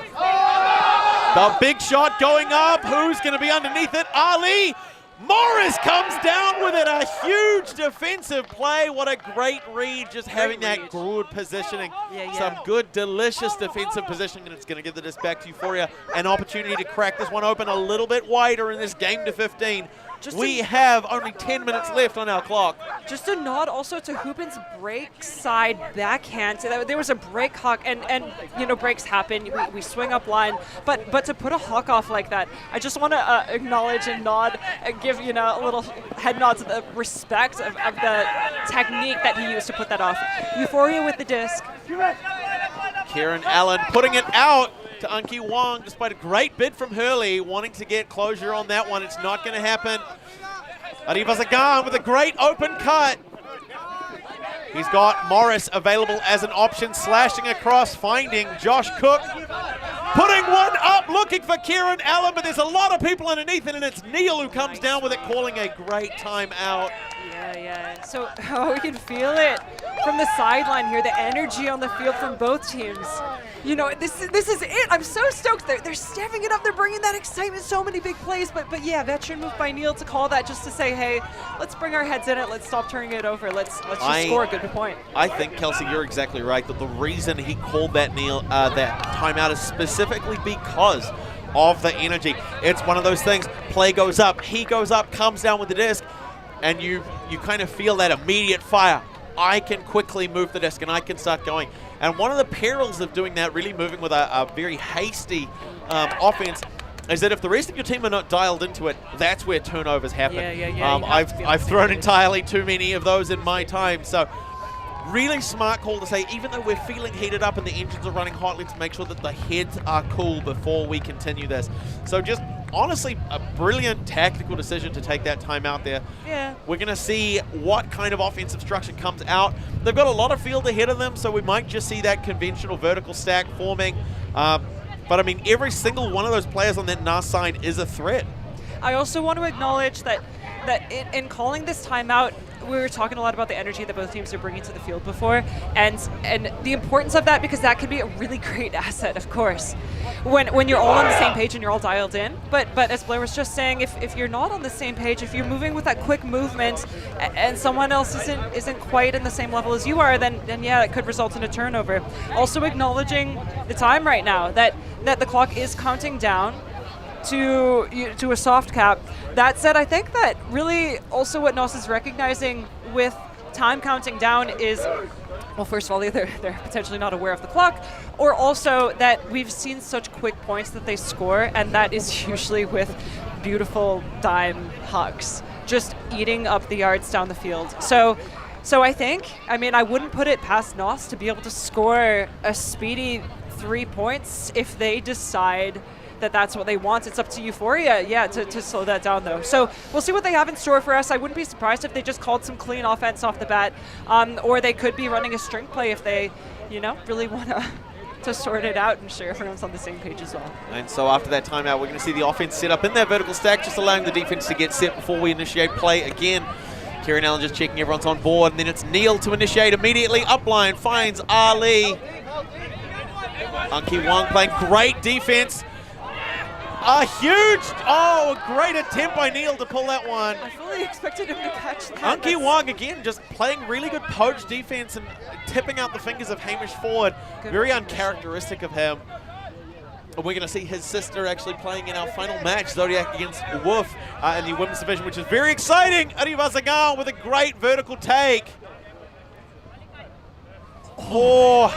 B: The big shot going up. Who's going to be underneath it? Ali. Morris comes down with it. A huge defensive play. What a great read, just having that good positioning. Some good, delicious defensive positioning, and it's going to give the disc back to Euphoria. An opportunity to crack this one open a little bit wider in this game to 15. We have only 10 minutes left on our clock.
C: Just a nod also to Hubin's break side backhand. So there was a break hawk, and you know, breaks happen. We swing up line, but to put a hawk off like that, I just want to acknowledge and nod and give, you know, a little head nod to the respect of the technique that he used to put that off. Euphoria with the disc.
B: Kieran Allen putting it out to Anki Wong, despite a great bid from Hurley, wanting to get closure on that one. It's not going to happen. Ariva Zagan with a great open cut. He's got Morris available as an option, slashing across, finding Josh Cook. Putting one up, looking for Kieran Allen, but there's a lot of people underneath it, and it's Neil who comes down with it, calling a great timeout.
C: Yeah. So we can feel it from the sideline here, the energy on the field from both teams. You know, this is it. I'm so stoked. They're stepping it up. They're bringing that excitement. So many big plays. But yeah, veteran move by Neil to call that, just to say, hey, let's bring our heads in it. Let's stop turning it over. Let's just score a good point.
B: I think, Kelsey, you're exactly right, that the reason he called that that timeout is specifically because of the energy. It's one of those things. Play goes up. He goes up, comes down with the disc, and you kind of feel that immediate fire. I can quickly move the disc and I can start going. And one of the perils of doing that, really moving with a very hasty offense, is that if the rest of your team are not dialed into it, that's where turnovers happen.
C: Yeah.
B: I've thrown entirely too many of those in my time. So really smart call to say, even though we're feeling heated up and the engines are running hot, let's make sure that the heads are cool before we continue this. So just honestly a brilliant tactical decision to take that time out there.
C: Yeah.
B: We're going to see what kind of offensive structure comes out. They've got a lot of field ahead of them, so we might just see that conventional vertical stack forming. But I mean, every single one of those players on that NAS side is a threat.
C: I also want to acknowledge that in calling this timeout, we were talking a lot about the energy that both teams are bringing to the field before, and the importance of that, because that can be a really great asset, of course, when you're all on the same page and you're all dialed in. But as Blair was just saying, if you're not on the same page, if you're moving with that quick movement, and someone else isn't quite in the same level as you are, then yeah, it could result in a turnover. Also acknowledging the time right now, that the clock is counting down to a soft cap. That said, I think that really also what NAS is recognizing with time counting down is, well, first of all, either they're potentially not aware of the clock, or also that we've seen such quick points that they score, and that is usually with beautiful dime hucks, just eating up the yards down the field. So I think, I mean, I wouldn't put it past NAS to be able to score a speedy 3 points if they decide that that's what they want. It's up to Euphoria, yeah, to slow that down, though. So we'll see what they have in store for us. I wouldn't be surprised if they just called some clean offense off the bat, or they could be running a string play if they, really want to sort it out and sure everyone's on the same page as well.
B: And so after that timeout, we're going to see the offense set up in that vertical stack, just allowing the defense to get set before we initiate play again. Kieran Allen just checking everyone's on board, and then it's Neil to initiate immediately. Upline finds Ali. Unky Wang playing great defense. A great attempt by Neil to pull that one.
C: I fully expected him to catch that.
B: Unky Wang, again, just playing really good poach defense and tipping out the fingers of Hamish forward. Very uncharacteristic of him. And we're going to see his sister actually playing in our final match, Zodiac against Wolf in the women's division, which is very exciting. Ariva Zagan with a great vertical take. Oh,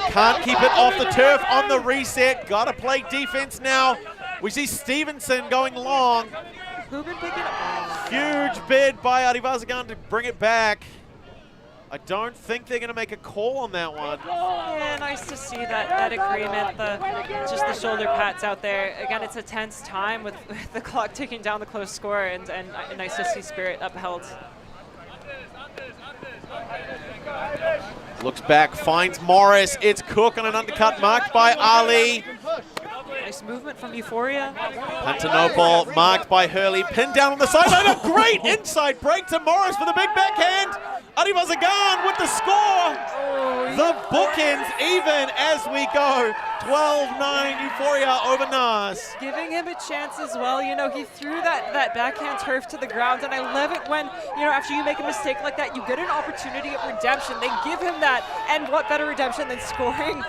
B: can't keep it off the turf on the reset. Got to play defense now. We see Stevenson going long.
C: Hubin picking up.
B: Huge bid by Arivazagan to bring it back. I don't think they're going to make a call on that one.
C: Yeah, nice to see that agreement, just the shoulder pats out there. Again, it's a tense time with the clock ticking down the close score, and nice to see Spirit upheld.
B: Looks back, finds Morris. It's Cook on an undercut marked by Ali.
C: Nice movement from Euphoria.
B: Pantanopol marked by Hurley. Pinned down on the sideline. A great inside break to Morris for the big backhand. Arivazagan with the score. The bookends even as we go. 12-9 Euphoria over NAS.
C: Giving him a chance as well. He threw that backhand turf to the ground, and I love it when, after you make a mistake like that, you get an opportunity at redemption. They give him that, and what better redemption than scoring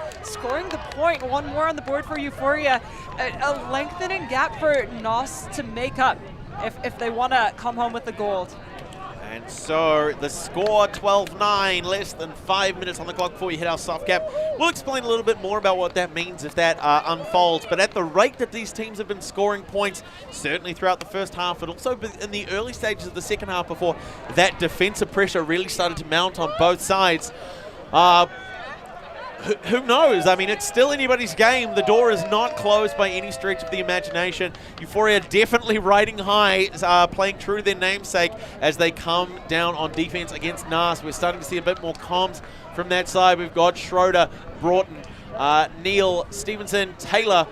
C: the point. One more on the board for Euphoria. A lengthening gap for NAS to make up if they want to come home with the gold.
B: And so the score 12-9, less than 5 minutes on the clock before we hit our soft cap. We'll explain a little bit more about what that means if that unfolds. But at the rate that these teams have been scoring points, certainly throughout the first half, but also in the early stages of the second half before that defensive pressure really started to mount on both sides. Who knows? I mean, it's still anybody's game. The door is not closed by any stretch of the imagination. Euphoria definitely riding high, playing true to their namesake as they come down on defense against NAS. We're starting to see a bit more comms from that side. We've got Schroeder, Broughton, Neil, Stevenson, Taylor.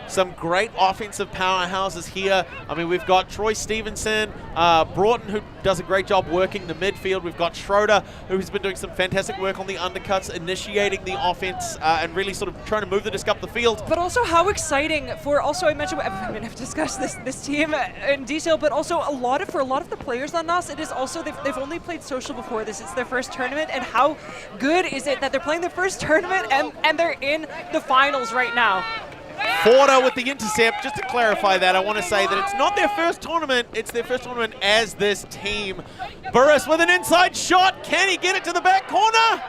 B: Some great offensive powerhouses here. I mean, we've got Troy Stevenson, Broughton, who does a great job working the midfield. We've got Schroeder, who's been doing some fantastic work on the undercuts, initiating the offense and really sort of trying to move the disc up the field.
C: But also how exciting for, I mentioned, I've discussed this team in detail, but also for a lot of the players on NAS, it is also, they've only played social before this. It's their first tournament, and how good is it that they're playing their first tournament and they're in the finals right now.
B: Forder with the intercept. Just to clarify that, I want to say that it's not their first tournament, it's their first tournament as this team. Burris with an inside shot. Can he get it to the back corner?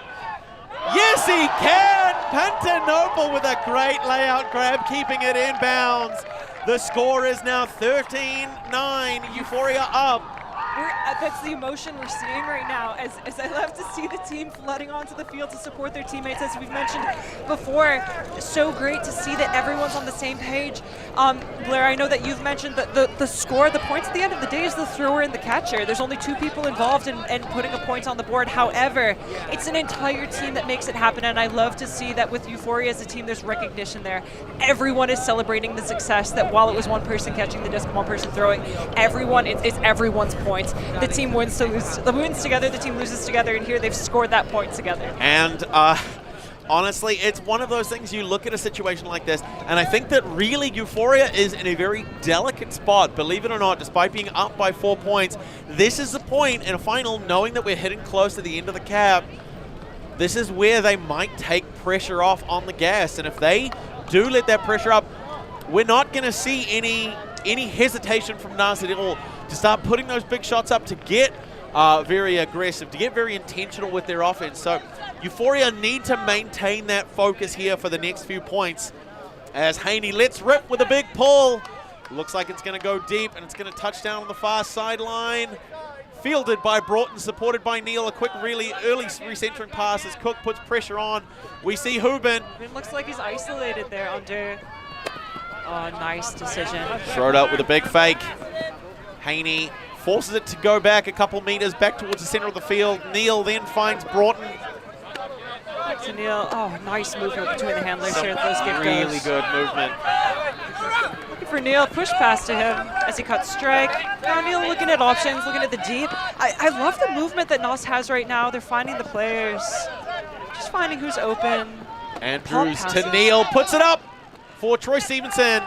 B: Yes, he can. Pantanopol with a great layout grab, keeping it inbounds. The score is now 13-9. Euphoria up.
C: that's the emotion we're seeing right now, as I love to see the team flooding onto the field to support their teammates, as we've mentioned before. So great to see that everyone's on the same page. Blair, I know that you've mentioned that the score, the points at the end of the day is the thrower and the catcher. There's only 2 people involved in putting a point on the board. However, it's an entire team that makes it happen, and I love to see that with Euphoria as a team, there's recognition there. Everyone is celebrating the success that while it was one person catching the disc and one person throwing, it's everyone's points. The team wins together, the team loses together, and here they've scored that point together.
B: And honestly, it's one of those things, you look at a situation like this, and I think that really Euphoria is in a very delicate spot. Believe it or not, despite being up by 4 points, this is the point in a final, knowing that we're hitting close to the end of the cap. This is where they might take pressure off on the gas, and if they do let that pressure up, we're not going to see any hesitation from NAS at all to start putting those big shots up, to get very aggressive, to get very intentional with their offense. So Euphoria need to maintain that focus here for the next few points, as Haney lets rip with a big pull. Looks like it's going to go deep, and it's going to touch down on the far sideline. Fielded by Broughton, supported by Neil. A quick, really early recentering pass as Cook puts pressure on. We see Hubin.
C: It looks like he's isolated there under. Oh, nice decision.
B: Schroed up with a big fake. Haney forces it to go back a couple meters back towards the center of the field. Neil then finds Broughton.
C: Back to Neil. Oh, nice movement between the handlers here. Those give
B: Really good movement.
C: Looking for Neil, push pass to him as he cuts strike. Now Neil looking at options, looking at the deep. I love the movement that NAS has right now. They're finding the players, just finding who's open.
B: Andrews to Neil, puts it up for Troy Stevenson.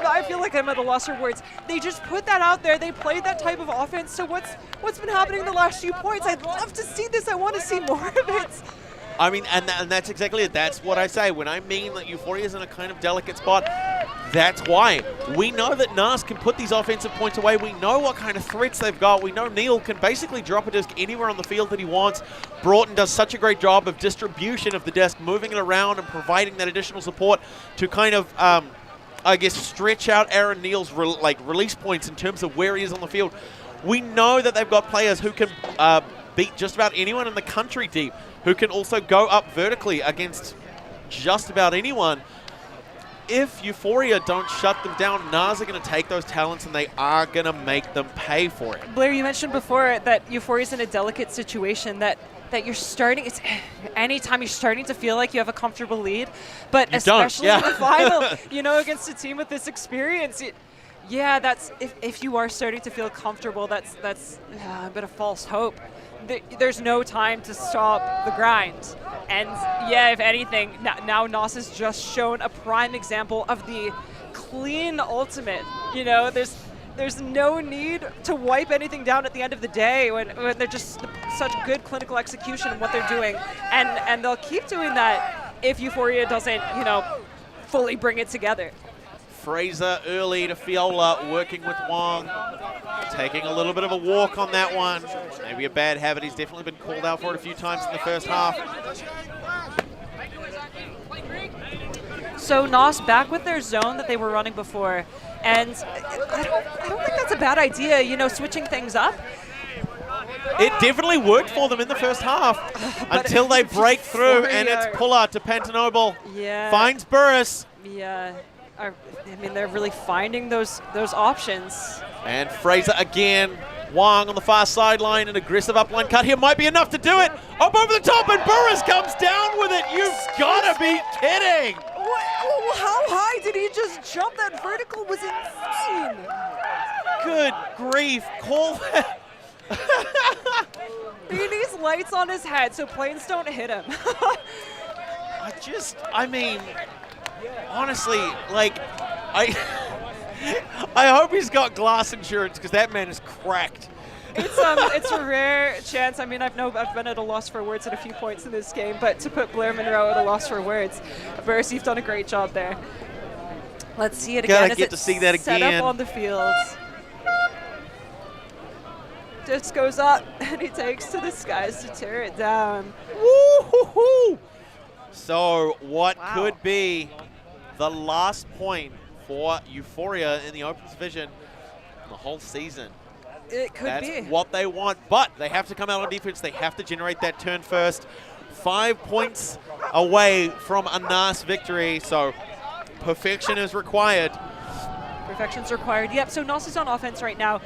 C: I feel like I'm at a loss for words. They just put that out there. They played that type of offense. So what's been happening the last few points? I'd love to see this. I want to see more of it.
B: I mean, and that's exactly it. That's what I say. When I mean that Euphoria is in a kind of delicate spot, that's why. We know that NAS can put these offensive points away. We know what kind of threats they've got. We know Neil can basically drop a disc anywhere on the field that he wants. Broughton does such a great job of distribution of the disc, moving it around and providing that additional support to kind of, I guess, stretch out Aaron Neal's release points in terms of where he is on the field. We know that they've got players who can beat just about anyone in the country deep, who can also go up vertically against just about anyone. If Euphoria don't shut them down, NAS are going to take those talents and they are going to make them pay for it.
C: Blair, you mentioned before that Euphoria's in a delicate situation, that you're starting, it's anytime you're starting to feel like you have a comfortable lead, but
B: you
C: especially
B: don't,
C: in the final, against a team with this experience, that's if you are starting to feel comfortable, that's a bit of false hope. There's no time to stop the grind. And if anything, now NAS has just shown a prime example of the clean ultimate. There's no need to wipe anything down at the end of the day when they're just such good clinical execution in what they're doing. And they'll keep doing that if Euphoria doesn't, fully bring it together.
B: Fraser early to Fowler, working with Wong. Taking a little bit of a walk on that one. Maybe a bad habit. He's definitely been called out for it a few times in the first half.
C: So NAS back with their zone that they were running before. And I don't think that's a bad idea, switching things up.
B: It definitely worked for them in the first half until they break through, and it's Puller to Pantanoble.
C: Yeah.
B: Finds Burris.
C: Yeah. They're really finding those options.
B: And Fraser again. Wong on the far sideline, an aggressive upline cut here might be enough to do it. Up over the top, and Burris comes down with it. You've got to be kidding.
C: How high did he just jump? That vertical was insane.
B: Good grief. Call that.
C: He needs lights on his head so planes don't hit him.
B: Honestly, I hope he's got glass insurance, because that man is cracked.
C: It's a rare chance. I've been at a loss for words at a few points in this game, but to put Blair Monroe at a loss for words, Burris, you've done a great job there. Let's see it again.
B: Gotta get to see that
C: set
B: again.
C: Up on the field. Disc goes up, and he takes to the skies to tear it down.
B: Woo-hoo-hoo! So what could be the last point for Euphoria in the Open Division the whole season.
C: It could
B: That's
C: be.
B: what they want, but they have to come out on defense. They have to generate that turn first. 5 points away from a NAS victory, so perfection is required.
C: Perfection's required. Yep, so NAS is on offense right now.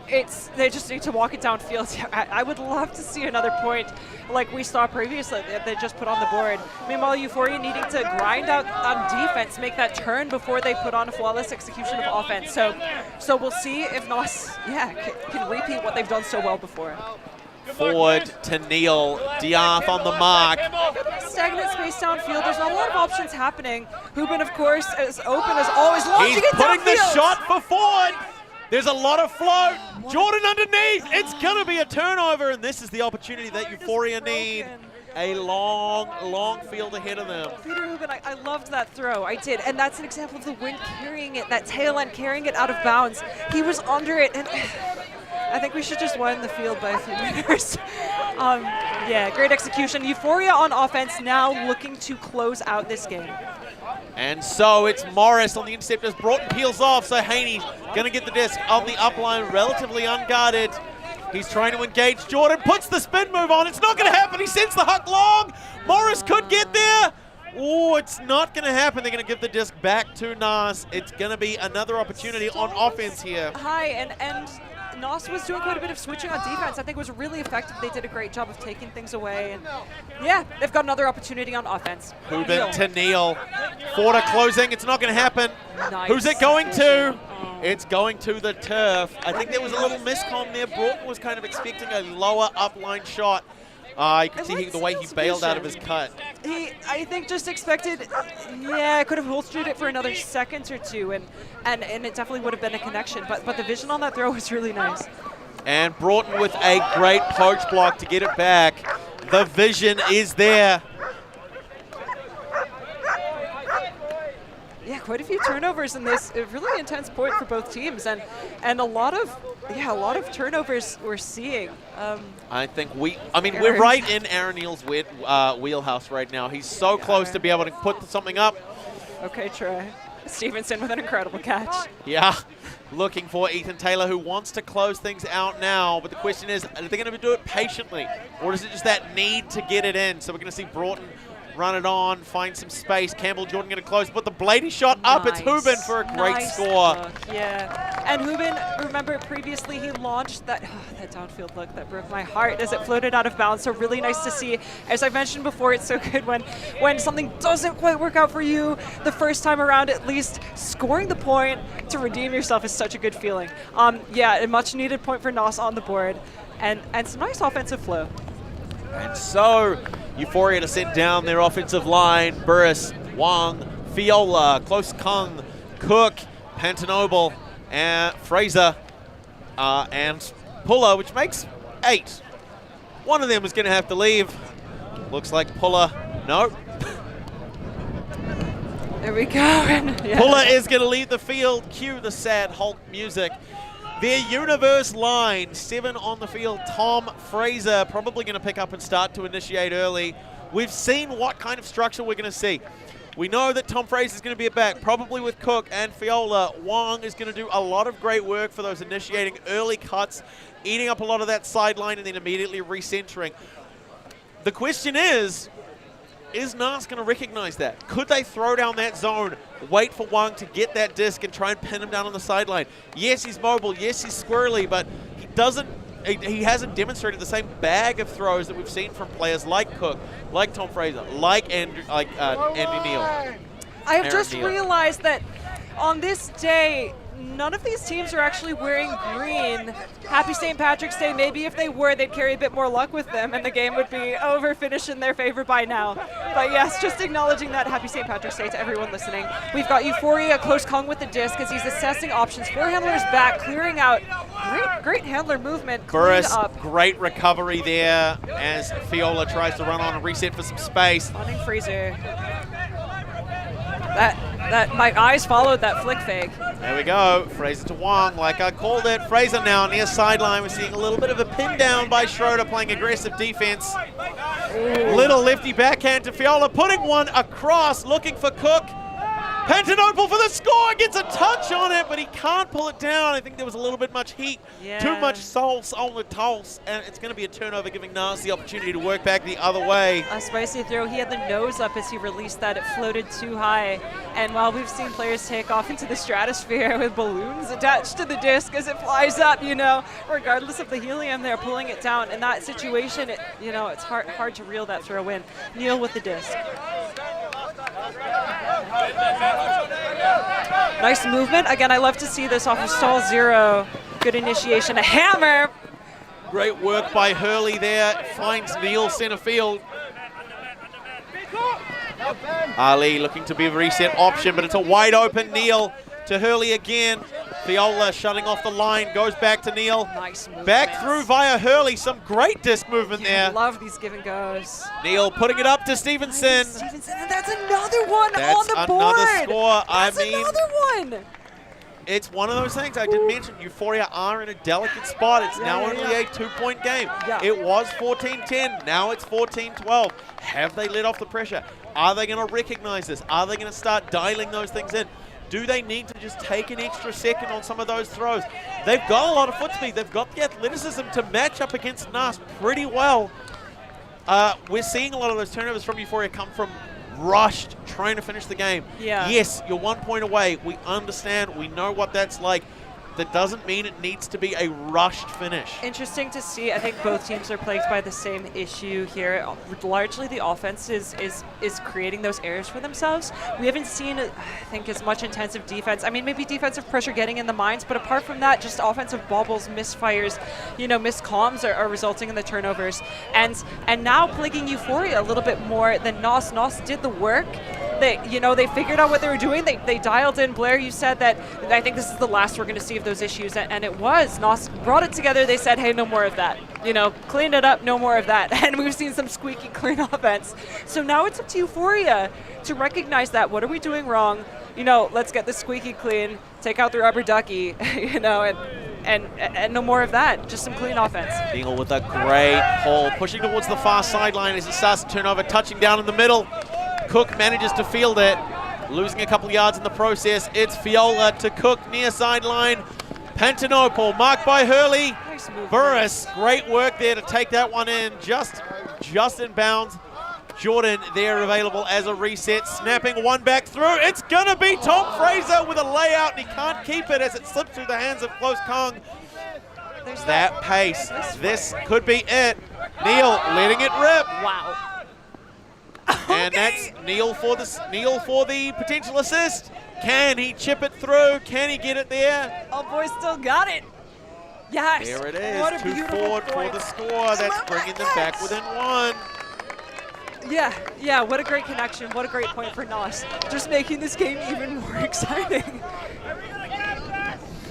C: They just need to walk it downfield. I would love to see another point like we saw previously that they just put on the board. Meanwhile, Euphoria needing to grind out on defense, make that turn before they put on a flawless execution of offense. So we'll see if NAS can repeat what they've done so well before.
B: Forward to Neil. Diaf on the mark.
C: Stagnant space downfield. There's not a lot of options happening. Hubin, of course, is open as always. Launching
B: He's
C: it
B: putting the
C: downfield.
B: shot for forward. There's a lot of float. Jordan underneath. It's going to be a turnover, and this is the opportunity that Euphoria need. A long field ahead of them.
C: Peter Hubin, I loved that throw. I did. And that's an example of the wind carrying it, that tail end carrying it out of bounds. He was under it, and I think we should just widen the field by a few meters. Yeah, great execution. Euphoria on offense now looking to close out this game.
B: And so it's Morris on the intercept as Broughton peels off. So Haney's going to get the disc on the upline, relatively unguarded. He's trying to engage Jordan, puts the spin move on. It's not going to happen. He sends the huck long. Morris could get there. Oh, it's not going to happen. They're going to give the disc back to NAS. It's going to be another opportunity on offense here.
C: Hi, and NAS was doing quite a bit of switching on defense. I think it was really effective. They did a great job of taking things away. And yeah, they've got another opportunity on offense.
B: Hubin to Neil. Forder closing. It's not going to happen.
C: Nice.
B: Who's it going to? It's going to the turf. I think there was a little miscom there. Broughton was kind of expecting a lower upline shot. You can see the way he bailed out of his cut.
C: He, I think, just expected, could have holstered it for another second or two, and it definitely would have been a connection. But the vision on that throw was really nice.
B: And Broughton with a great poach block to get it back. The vision is there.
C: Yeah, quite a few turnovers in this really intense point for both teams, and a lot of turnovers we're seeing.
B: I think we're right in Aaron Neal's wheelhouse right now. He's so close to be able to put something up.
C: Okay, Trey. Stevenson with an incredible catch.
B: Yeah, looking for Ethan Taylor, who wants to close things out now. But the question is, are they going to do it patiently, or is it just that need to get it in? So we're going to see Broughton run it on, find some space. Campbell Jordan going to close, but the Blady shot up. It's Hubin for a great score.
C: Yeah, and Hubin, remember previously he launched that downfield look that broke my heart as it floated out of bounds. So really nice to see. As I mentioned before, it's so good when something doesn't quite work out for you the first time around. At least scoring the point to redeem yourself is such a good feeling. Yeah, a much needed point for NAS on the board, and some nice offensive flow.
B: And so Euphoria to send down their offensive line. Burris, Wang, Fiola, Close Kung, Cook, Pantanoble, and Fraser, and Puller, which makes 8. One of them is going to have to leave. Looks like Puller. No.
C: There we go. Yeah.
B: Puller is going to leave the field. Cue the sad Hulk music. Their universe line, 7 on the field. Tom Fraser probably going to pick up and start to initiate early. We've seen what kind of structure we're going to see. We know that Tom Fraser is going to be at back, probably with Cook and Fiola. Wang is going to do a lot of great work for those initiating early cuts, eating up a lot of that sideline and then immediately recentering. The question is NAS going to recognize that? Could they throw down that zone, wait for Wang to get that disc and try and pin him down on the sideline? Yes, he's mobile. Yes, he's squirrely, but he hasn't demonstrated the same bag of throws that we've seen from players like Cook, like Tom Fraser, like Andy Neal.
C: I have just realized that on this day, none of these teams are actually wearing green. Happy St. Patrick's Day. Maybe if they were, they'd carry a bit more luck with them, and the game would be over, finish in their favor by now. But yes, just acknowledging that. Happy St. Patrick's Day to everyone listening. We've got Euphoria, Close Kong with the disc as he's assessing options. 4 handlers back, clearing out. Great handler movement.
B: Burris, great recovery there as Fiola tries to run on and reset for some space.
C: Funding Fraser. My eyes followed that flick fake.
B: There we go. Fraser to Wang, like I called it. Fraser now near sideline. We're seeing a little bit of a pin down by Schroeder playing aggressive defense. Little lefty backhand to Fiola, putting one across, looking for Cook. Pantanople for the score, gets a touch on it, but he can't pull it down. I think there was a little bit much heat, too much sauce on the toss, and it's going to be a turnover, giving NAS the opportunity to work back the other way.
C: A spicy throw. He had the nose up as he released that. It floated too high. And while we've seen players take off into the stratosphere with balloons attached to the disc as it flies up, you know, regardless of the helium, they're pulling it down. In that situation, you know, it's hard to reel that throw in. Neil with the disc. Nice movement. Again, I love to see this off of stall 0. Good initiation. A hammer.
B: Great work by Hurley there. Finds Neil center field. Ali looking to be a reset option, but it's a wide open Neil to Hurley again. Fowler shutting off the line, goes back to Neil.
C: Nice movement.
B: Back through via Hurley. Some great disc movement there.
C: I love these give and goes.
B: Neil putting it up to Stevenson.
C: Stevenson, and that's another one
B: That's
C: on the board.
B: another score.
C: That's
B: I mean,
C: another one.
B: it's one of those things I did mention. Euphoria are in a delicate spot. It's now only a 2-point game.
C: Yeah.
B: It was 14-10. Now it's 14-12. Have they let off the pressure? Are they going to recognize this? Are they going to start dialing those things in? Do they need to just take an extra second on some of those throws? They've got a lot of foot speed. They've got the athleticism to match up against NAS pretty well. We're seeing a lot of those turnovers from Euphoria come from rushed, trying to finish the game.
C: Yeah.
B: Yes, you're 1 point away. We understand. We know what that's like. That doesn't mean it needs to be a rushed finish.
C: Interesting to see. I think both teams are plagued by the same issue here. Largely, the offense is creating those errors for themselves. We haven't seen, I think, as much intensive defense. I mean, maybe defensive pressure getting in the minds, but apart from that, just offensive bobbles, misfires, you know, missed comms are resulting in the turnovers. And now plaguing Euphoria a little bit more than NAS. NAS did the work. They figured out what they were doing. They dialed in. Blair, you said that I think this is the last we're going to see of those issues, and it was. NAS brought it together. They said, hey, no more of that. You know, clean it up, no more of that. And we've seen some squeaky clean offense. So now it's up to Euphoria to recognize that. What are we doing wrong? You know, let's get this squeaky clean, take out the rubber ducky, you know, and no more of that. Just some clean offense.
B: Neil with a great pull, pushing towards the far sideline as he starts to turn over, touching down in the middle. Cook manages to field it, losing a couple yards in the process. It's Fowler to Cook near sideline. Pantanople marked by Hurley.
C: Nice move.
B: Burris, great work there to take that one in, just in bounds. Jordan there available as a reset, snapping one back through. It's gonna be Tom Fraser with a layout, and he can't keep it as it slips through the hands of Close Kong. That pace, this could be it. Neil letting it rip.
C: Wow.
B: And that's Neil for the potential assist. Can he chip it through? Can he get it there?
C: Oh, boy, still got it. Yes.
B: There it is.
C: What a
B: 2
C: beautiful
B: forward
C: point.
B: for the score. That's bringing them back within 1.
C: Yeah, what a great connection. What a great point for NAS. Just making this game even more exciting.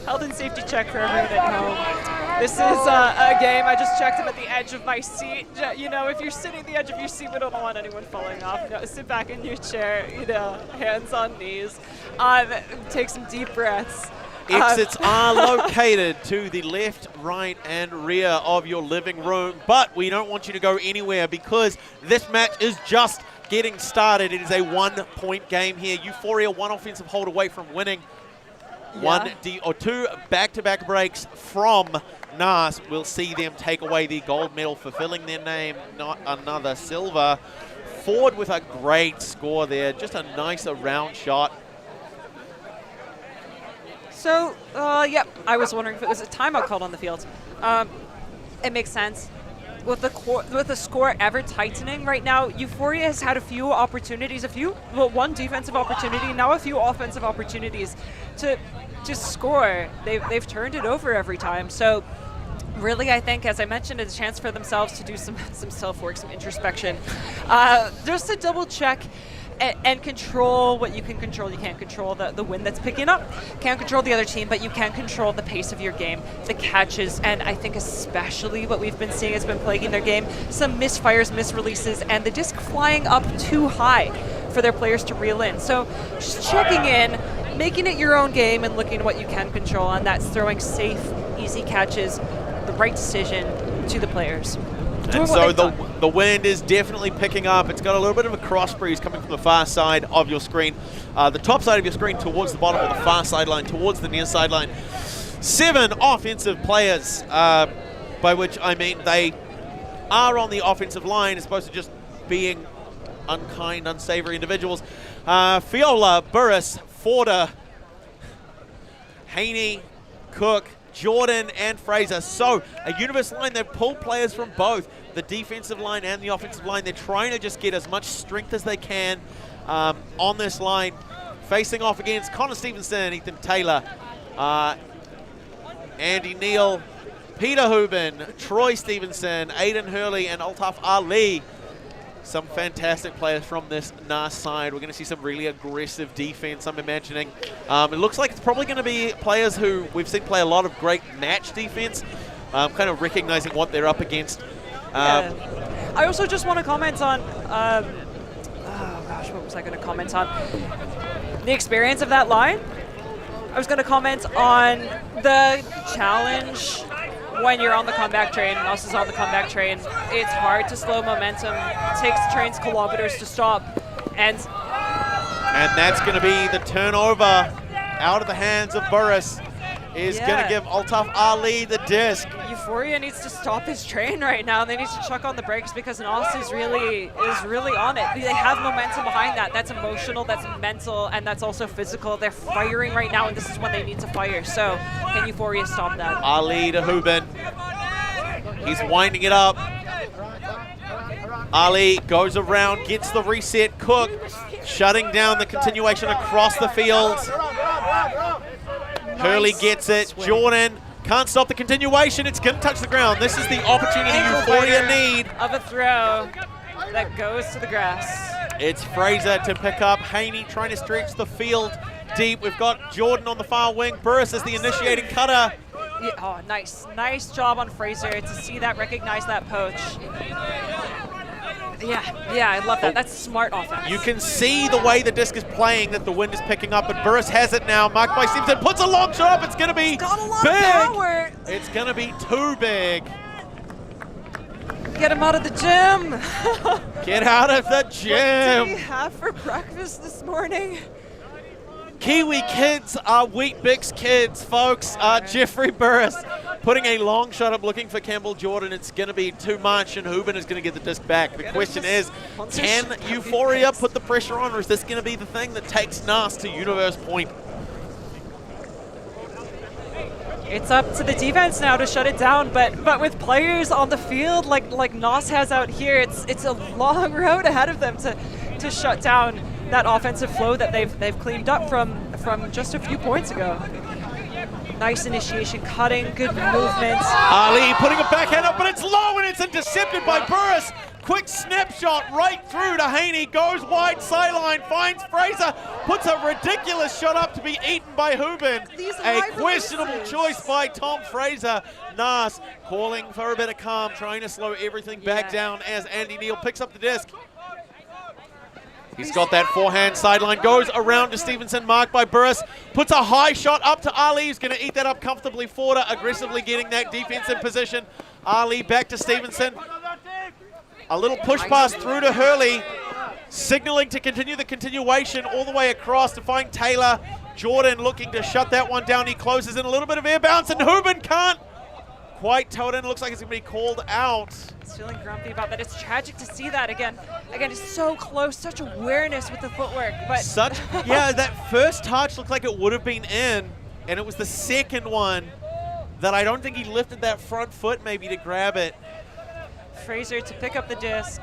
C: Health and safety check for everyone at home. This is a game, I just checked him at the edge of my seat. You know, if you're sitting at the edge of your seat, we don't want anyone falling off. You know, sit back in your chair, you know, hands on knees. Take some deep breaths.
B: Exits are located to the left, right, and rear of your living room, but we don't want you to go anywhere because this match is just getting started. It is a 1-point game here. Euphoria 1 offensive hold away from winning.
C: Yeah.
B: 2 back-to-back breaks from NAS will see them take away the gold medal, fulfilling their name, not another silver. Ford with a great score there, just a nicer round shot.
C: So, yep, I was wondering if it was a timeout called on the field. It makes sense. With the score ever tightening right now, Euphoria has had a few opportunities, one defensive opportunity, now a few offensive opportunities to score. They've turned it over every time. So really, I think, as I mentioned, it's a chance for themselves to do some self-work, some introspection, just to double check and control what you can control. You can't control the wind that's picking up, can't control the other team, but you can control the pace of your game, the catches, and I think especially what we've been seeing has been plaguing their game, some misfires, misreleases, and the disc flying up too high for their players to reel in. So just checking in, making it your own game and looking at what you can control, and that's throwing safe, easy catches, the right decision to the players.
B: And so the wind is definitely picking up. It's got a little bit of a cross breeze coming from the far side of your screen. The top side of your screen towards the bottom, or the far sideline towards the near sideline. 7 offensive players, by which I mean they are on the offensive line as opposed to just being unkind, unsavory individuals. Fowler, Burris, Forder, Haney, Cook, Jordan, and Fraser. So a universe line, they've pulled players from both the defensive line and the offensive line. They're trying to just get as much strength as they can on this line. Facing off against Connor Stevenson, Ethan Taylor, Andy Neal, Peter Hubin, Troy Stevenson, Aidan Hurley, and Altaf Ali. Some fantastic players from this NAS side. We're going to see some really aggressive defense, I'm imagining. It looks like it's probably going to be players who we've seen play a lot of great match defense, kind of recognizing what they're up against.
C: I also just want to comment on, oh gosh, what was I going to comment on? The experience of that line. I was going to comment on the challenge when you're on the comeback train. NAS is on the comeback train. It's hard to slow momentum. It takes trains kilometers to stop. And
B: that's going to be the turnover out of the hands of Burris. Is going to give Altaf Ali the disc.
C: Euphoria needs to stop his train right now. They need to chuck on the brakes because NAS is really on it. They have momentum behind that. That's emotional, that's mental, and that's also physical. They're firing right now, and this is when they need to fire. So can Euphoria stop that?
B: Ali to Hubin. He's winding it up. Ali goes around, gets the reset. Cook shutting down the continuation across the field. Hurley gets it.
C: Swing.
B: Jordan can't stop the continuation. It's going to touch the ground. This is the opportunity Euphoria need.
C: Of a throw that goes to the grass.
B: It's Fraser to pick up. Haney trying to stretch the field deep. We've got Jordan on the far wing. Burris is the initiating cutter.
C: Yeah, oh, nice job on Fraser to see that, recognize that poach. Yeah, I love that. That's smart offense.
B: You can see the way the disc is playing that the wind is picking up, but Burris has it now. Marked by Stevenson, puts a long shot up. It's going to be
C: got a lot
B: big.
C: Of power.
B: It's going to be too big.
C: Get him out of the gym.
B: Get out of the gym.
C: What did he have for breakfast this morning?
B: Kiwi kids are Wheat Bix kids, folks. Jeffrey Burris putting a long shot up looking for Campbell Jordan. It's going to be too much, and Hubin is going to get the disc back. The question is, can Euphoria put the pressure on, or is this going to be the thing that takes NAS to Universe Point?
C: It's up to the defense now to shut it down, but with players on the field like NAS has out here, it's a long road ahead of them to shut down that offensive flow that they've cleaned up from just a few points ago. Nice initiation, cutting, good movement.
B: Ali putting a backhand up, but it's low and it's intercepted by Burris. Quick snapshot right through to Haney, goes wide sideline, finds Fraser, puts a ridiculous shot up to be eaten by Hubin. A questionable choice by Tom Fraser. NAS calling for a bit of calm, trying to slow everything back down as Andy Neal picks up the disc. He's got that forehand sideline, goes around to Stevenson, marked by Burris, puts a high shot up to Ali, who's going to eat that up comfortably. Forder aggressively getting that defense in position. Ali back to Stevenson. A little push pass through to Hurley, signaling to continue the continuation all the way across to find Taylor. Jordan looking to shut that one down. He closes in a little bit of air bounce, and Hubin can't quite tow it in. Looks like it's going to be called out.
C: He's feeling grumpy about that. It's tragic to see that again. Again, it's so close, such awareness with the footwork. But
B: yeah, that first touch looked like it would have been in, and it was the second one that I don't think he lifted that front foot maybe to grab it.
C: Fraser to pick up the disc.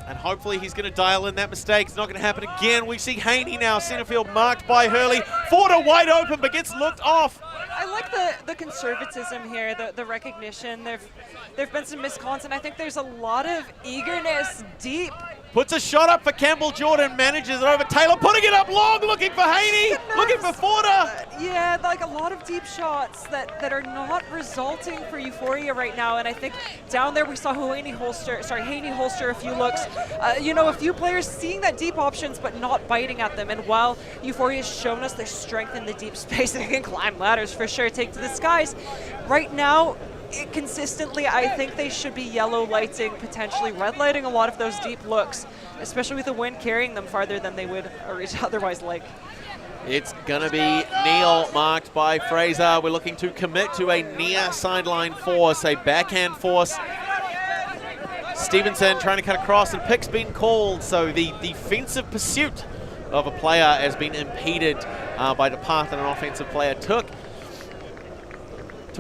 B: And hopefully he's going to dial in that mistake. It's not going to happen again. We see Haney now, center field marked by Hurley. Forder wide open, but gets looked off.
C: I like the conservatism here, the recognition. There've been some miscons, and I think there's a lot of eagerness deep.
B: Puts a shot up for Campbell Jordan, manages it over Taylor, putting it up long, looking for Haney, looking for Forder.
C: Yeah, like a lot of deep shots that are not resulting for Euphoria right now, and I think down there we saw Haney holster a few looks. A few players seeing that deep options but not biting at them, and while Euphoria has shown us their strength in the deep space, they can climb ladders for sure, take to the skies. Right now, consistently, I think they should be yellow lighting, potentially red lighting a lot of those deep looks, especially with the wind carrying them farther than they would otherwise like.
B: It's going to be Neil marked by Fraser. We're looking to commit to a near sideline force, a backhand force. Stevenson trying to cut across, and pick's been called, so the defensive pursuit of a player has been impeded by the path that an offensive player took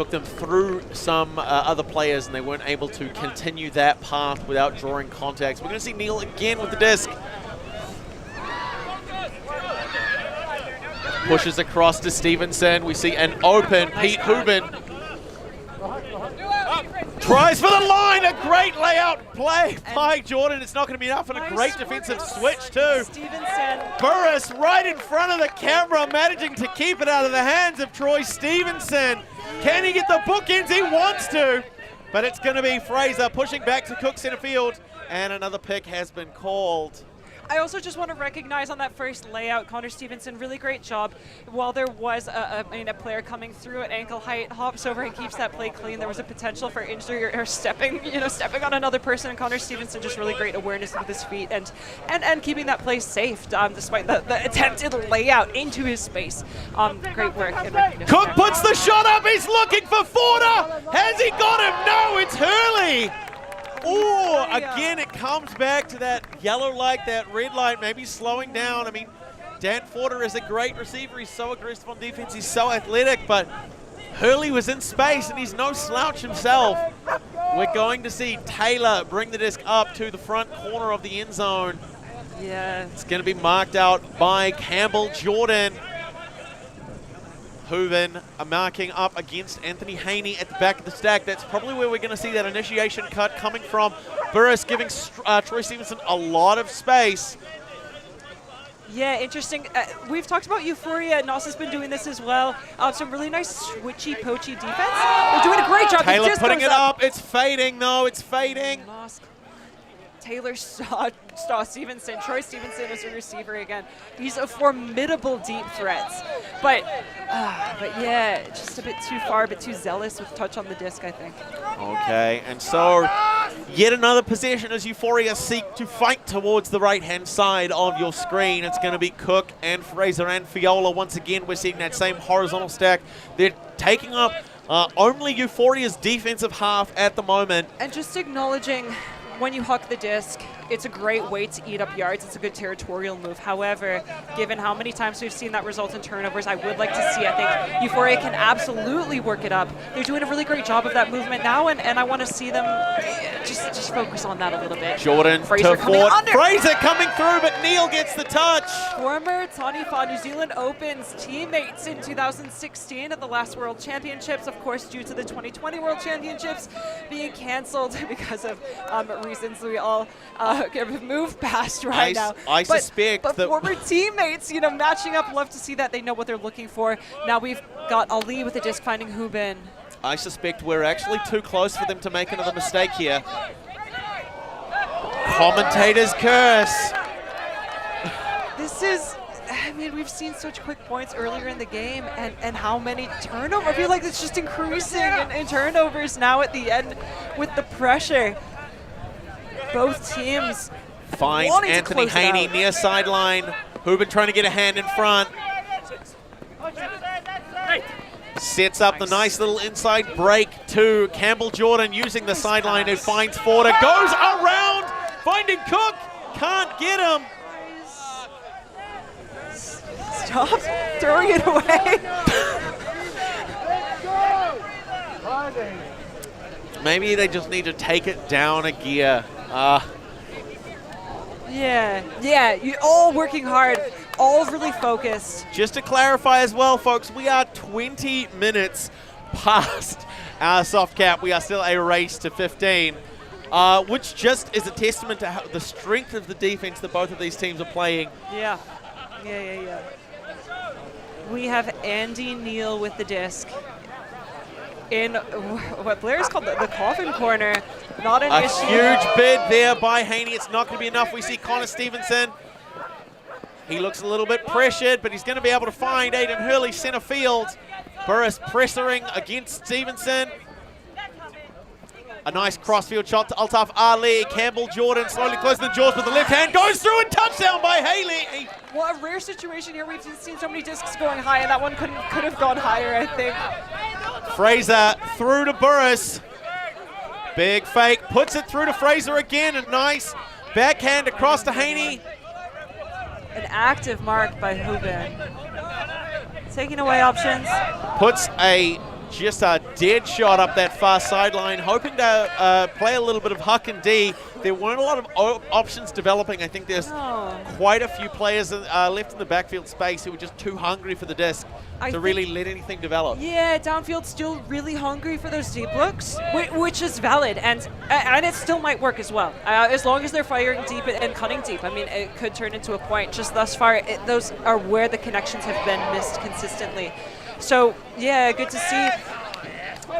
B: them through some other players, and they weren't able to continue that path without drawing contacts. We're going to see Neil again with the disc. Pushes across to Stevenson. We see an open Pete Hubin. Tries for the line. A great layout play by Jordan. It's not going to be enough, and a great defensive switch too.
C: Stevenson.
B: Burris right in front of the camera, managing to keep it out of the hands of Troy Stevenson. Can he get the bookends? He wants to, but it's going to be Fraser pushing back to Cook center field, and another pick has been called.
C: I also just want to recognize on that first layout, Connor Stevenson, really great job. While there was a player coming through at ankle height, hops over and keeps that play clean. There was a potential for injury or stepping on another person, and Connor Stevenson just really great awareness with his feet and keeping that play safe despite the attempted layout into his space. Great work and recognition.
B: Cook puts the shot up. He's looking for Forder. Has he got him? No, it's Hurley. Oh, again, it comes back to that yellow light, that red light, maybe slowing down. I mean, Dan Forder is a great receiver. He's so aggressive on defense. He's so athletic, but Hurley was in space, and he's no slouch himself. We're going to see Taylor bring the disc up to the front corner of the end zone.
C: Yeah.
B: It's going to be marked out by Campbell Jordan. Hooven marking up against Anthony Haney at the back of the stack. That's probably where we're going to see that initiation cut coming from. Burris giving Troy Stevenson a lot of space.
C: Yeah, interesting. We've talked about Euphoria. NAS has been doing this as well. Some really nice switchy, poachy defense. They're doing a great job.
B: Taylor putting it up. It's fading. No, it's fading.
C: Taylor saw Stevenson. Troy Stevenson is a receiver again. He's a formidable deep threat. But yeah, just a bit too far, a bit too zealous with touch on the disc, I think.
B: Okay, and so yet another possession as Euphoria seek to fight towards the right-hand side of your screen. It's going to be Cook and Fraser and Fowler. Once again, we're seeing that same horizontal stack. They're taking up only Euphoria's defensive half at the moment.
C: And just acknowledging, when you huck the disc, it's a great way to eat up yards. It's a good territorial move. However, given how many times we've seen that result in turnovers, I would like to see, I think Euphoria can absolutely work it up. They're doing a really great job of that movement now, and I want to see them just focus on that a little bit.
B: Jordan
C: Fraser
B: to Ford. Fraser coming through, but Neil gets the touch.
C: Former Taniwha New Zealand Open's teammates in 2016 at the last World Championships, of course, due to the 2020 World Championships being cancelled because of reasons we all move past right now.
B: I suspect
C: but
B: that
C: former teammates, matching up, love to see that. They know what they're looking for. Now we've got Ali with the disc finding Hubin.
B: I suspect we're actually too close for them to make another mistake here. Commentator's curse.
C: This is, we've seen such quick points earlier in the game, and how many turnovers. I feel like it's just increasing in turnovers now at the end with the pressure. Both teams
B: finds Anthony Haney near sideline. Hubin trying to get a hand in front. Sets up the nice little inside break to Campbell Jordan using the sideline, who finds Forder. Goes around, finding Cook. Can't get him.
C: Stop throwing it away.
B: Maybe they just need to take it down a gear.
C: Yeah, you all working hard, all really focused.
B: Just to clarify as well, folks, we are 20 minutes past our soft cap. We are still a race to 15, which just is a testament to the strength of the defense that both of these teams are playing.
C: Yeah. We have Andy Neal with the disc in what Blair has called the coffin corner. Not an issue.
B: A huge bid there by Haney. It's not going to be enough. We see Connor Stevenson. He looks a little bit pressured, but he's going to be able to find Aiden Hurley center field. Burris pressuring against Stevenson. A nice crossfield shot to Altaf Ali. Campbell Jordan slowly closing the jaws with the left hand. Goes through and touchdown by Haley.
C: What a rare situation here. We've seen so many discs going high, and that one could have gone higher, I think.
B: Fraser through to Burris. Big fake. Puts it through to Fraser again. A nice backhand across to Haney.
C: An active mark by Hubin. Taking away options.
B: Puts just a dead shot up that far sideline, hoping to play a little bit of huck and D. There weren't a lot of options developing. I think there's quite a few players left in the backfield space who were just too hungry for the disc to really let anything develop.
C: Yeah, downfield still really hungry for those deep looks, which is valid, and it still might work as well. As long as they're firing deep and cutting deep. I mean, it could turn into a point. Just thus far, those are where the connections have been missed consistently. So, yeah, good to see.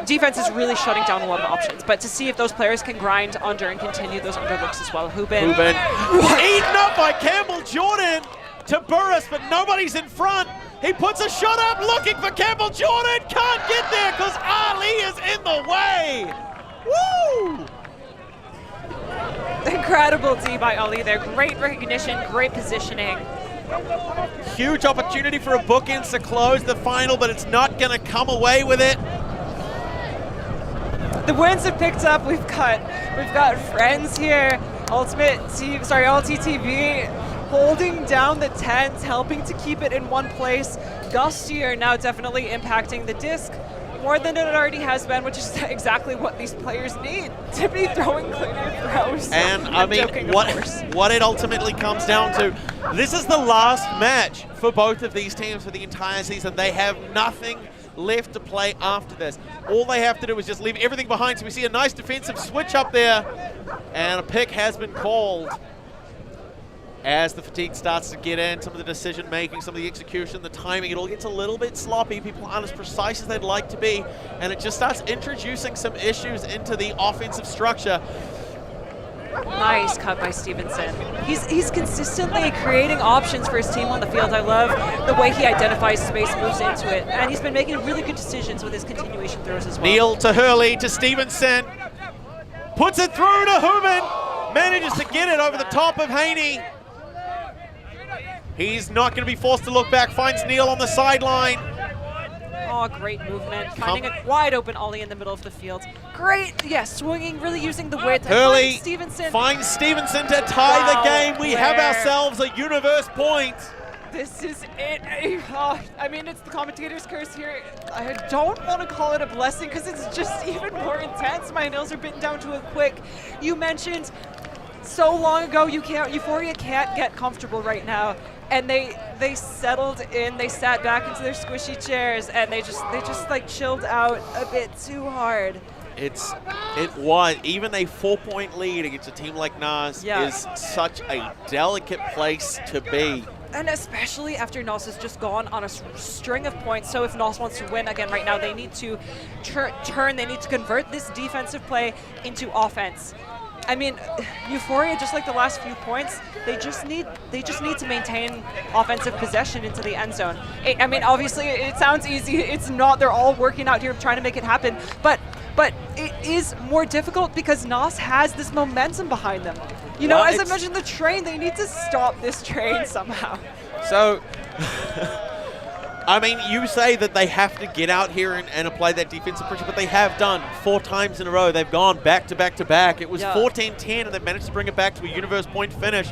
C: Defense is really shutting down a lot of options, but to see if those players can grind under and continue those underlooks as well. Hubin.
B: Eaten up by Campbell Jordan to Burris, but nobody's in front. He puts a shot up looking for Campbell Jordan. Can't get there because Ali is in the way. Woo!
C: Incredible D by Ali there. Great recognition, great positioning.
B: Huge opportunity for a bookends to close the final, but it's not going to come away with it.
C: The wins have picked up. We've got friends here. ULTI.TV holding down the tent, helping to keep it in one place. Gusty are now definitely impacting the disc more than it already has been, which is exactly what these players need to be throwing cleaner throws.
B: And I mean, what it ultimately comes down to, this is the last match for both of these teams for the entire season. They have nothing left to play after this. All they have to do is just leave everything behind. So we see a nice defensive switch up there, and a pick has been called. As the fatigue starts to get in, some of the decision making, some of the execution, the timing, it all gets a little bit sloppy. People aren't as precise as they'd like to be, and it just starts introducing some issues into the offensive structure.
C: Nice cut by Stevenson. He's consistently creating options for his team on the field. I love the way he identifies space, moves into it, and he's been making really good decisions with his continuation throws as well.
B: Neal to Hurley to Stevenson. Puts it through to Hubin. Manages to get it over the top of Haney. He's not going to be forced to look back. Finds Neal on the sideline.
C: Oh, great movement. Finding a wide open ollie in the middle of the field. Great, swinging, really using the width.
B: Hurley
C: finds
B: Stevenson to tie the game. We have ourselves a universe point.
C: This is it. I mean, it's the commentator's curse here. I don't want to call it a blessing because it's just even more intense. My nails are bitten down to a quick. You mentioned so long ago Euphoria can't get comfortable right now, and they settled in. They sat back into their squishy chairs, and they just like chilled out a bit too hard.
B: It was even a 4-point lead against a team like NAS is such a delicate place to be.
C: And especially after NAS has just gone on a string of points. So if NAS wants to win again right now, they need to they need to convert this defensive play into offense. I mean, Euphoria, just like the last few points, they just need to maintain offensive possession into the end zone. I mean, obviously, it sounds easy. It's not. They're all working out here trying to make it happen. But it is more difficult because NAS has this momentum behind them. You know, as I mentioned, the train, they need to stop this train somehow.
B: So, I mean, you say that they have to get out here and apply that defensive pressure, but they have done 4 times in a row. They've gone back to back to back. It was 14-10, and they've managed to bring it back to a universe point finish.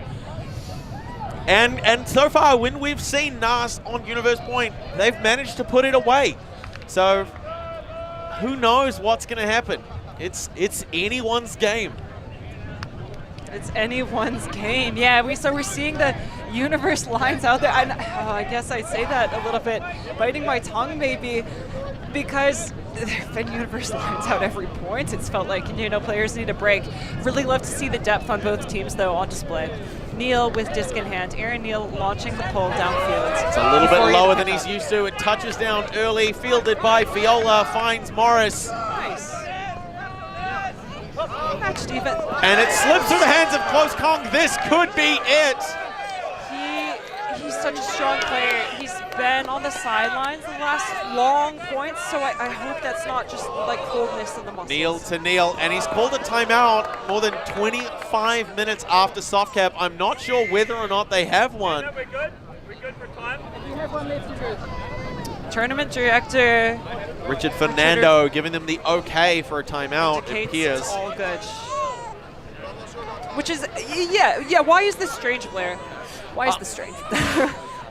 B: And so far, when we've seen NAS on universe point, they've managed to put it away. So, who knows what's going to happen? It's anyone's game.
C: It's anyone's game. Yeah, we're seeing the universe lines out there. I guess I say that a little bit, biting my tongue maybe, because there've been universe lines out every point. It's felt like, players need a break. Really love to see the depth on both teams, though, on display. Neal with disc in hand. Aaron Neal launching the pull downfield.
B: It's a little bit lower than he's used to. It touches down early, fielded by Fiola, finds Morris.
C: Nice. Match defense.
B: And it slips through the hands of Close Kong. This could be it.
C: He's such a strong player. He's been on the sidelines the last long points, so I hope that's not just like coldness in the muscles.
B: Neil to Neil, and he's called a timeout more than 25 minutes after soft cap. I'm not sure whether or not they have one.
G: We're good. We're good for time.
F: If you have one left, you're good.
C: Tournament director
B: Richard Fernando giving them the okay for a timeout, it
C: indicates
B: appears.
C: it's all good. Which is, yeah, why is this strange, Blair? Why is this strange?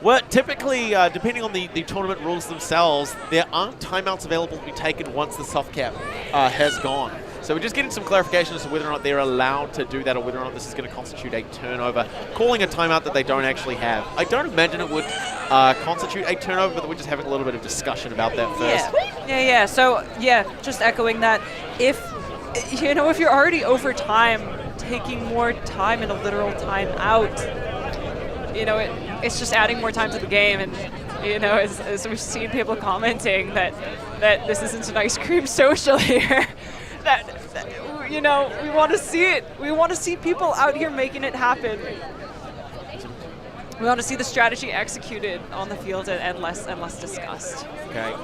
B: Well, typically, depending on the tournament rules themselves, there aren't timeouts available to be taken once the soft cap has gone. So we're just getting some clarification as to whether or not they're allowed to do that, or whether or not this is going to constitute a turnover, calling a timeout that they don't actually have. I don't imagine it would constitute a turnover, but we're just having a little bit of discussion about that first.
C: Yeah. So, just echoing that, if you're already over time, taking more time in a literal timeout, it's just adding more time to the game. And, as we've seen people commenting that this isn't an ice cream social here, that we want to see it. We want to see people out here making it happen. We want to see the strategy executed on the field and less discussed.
B: Okay.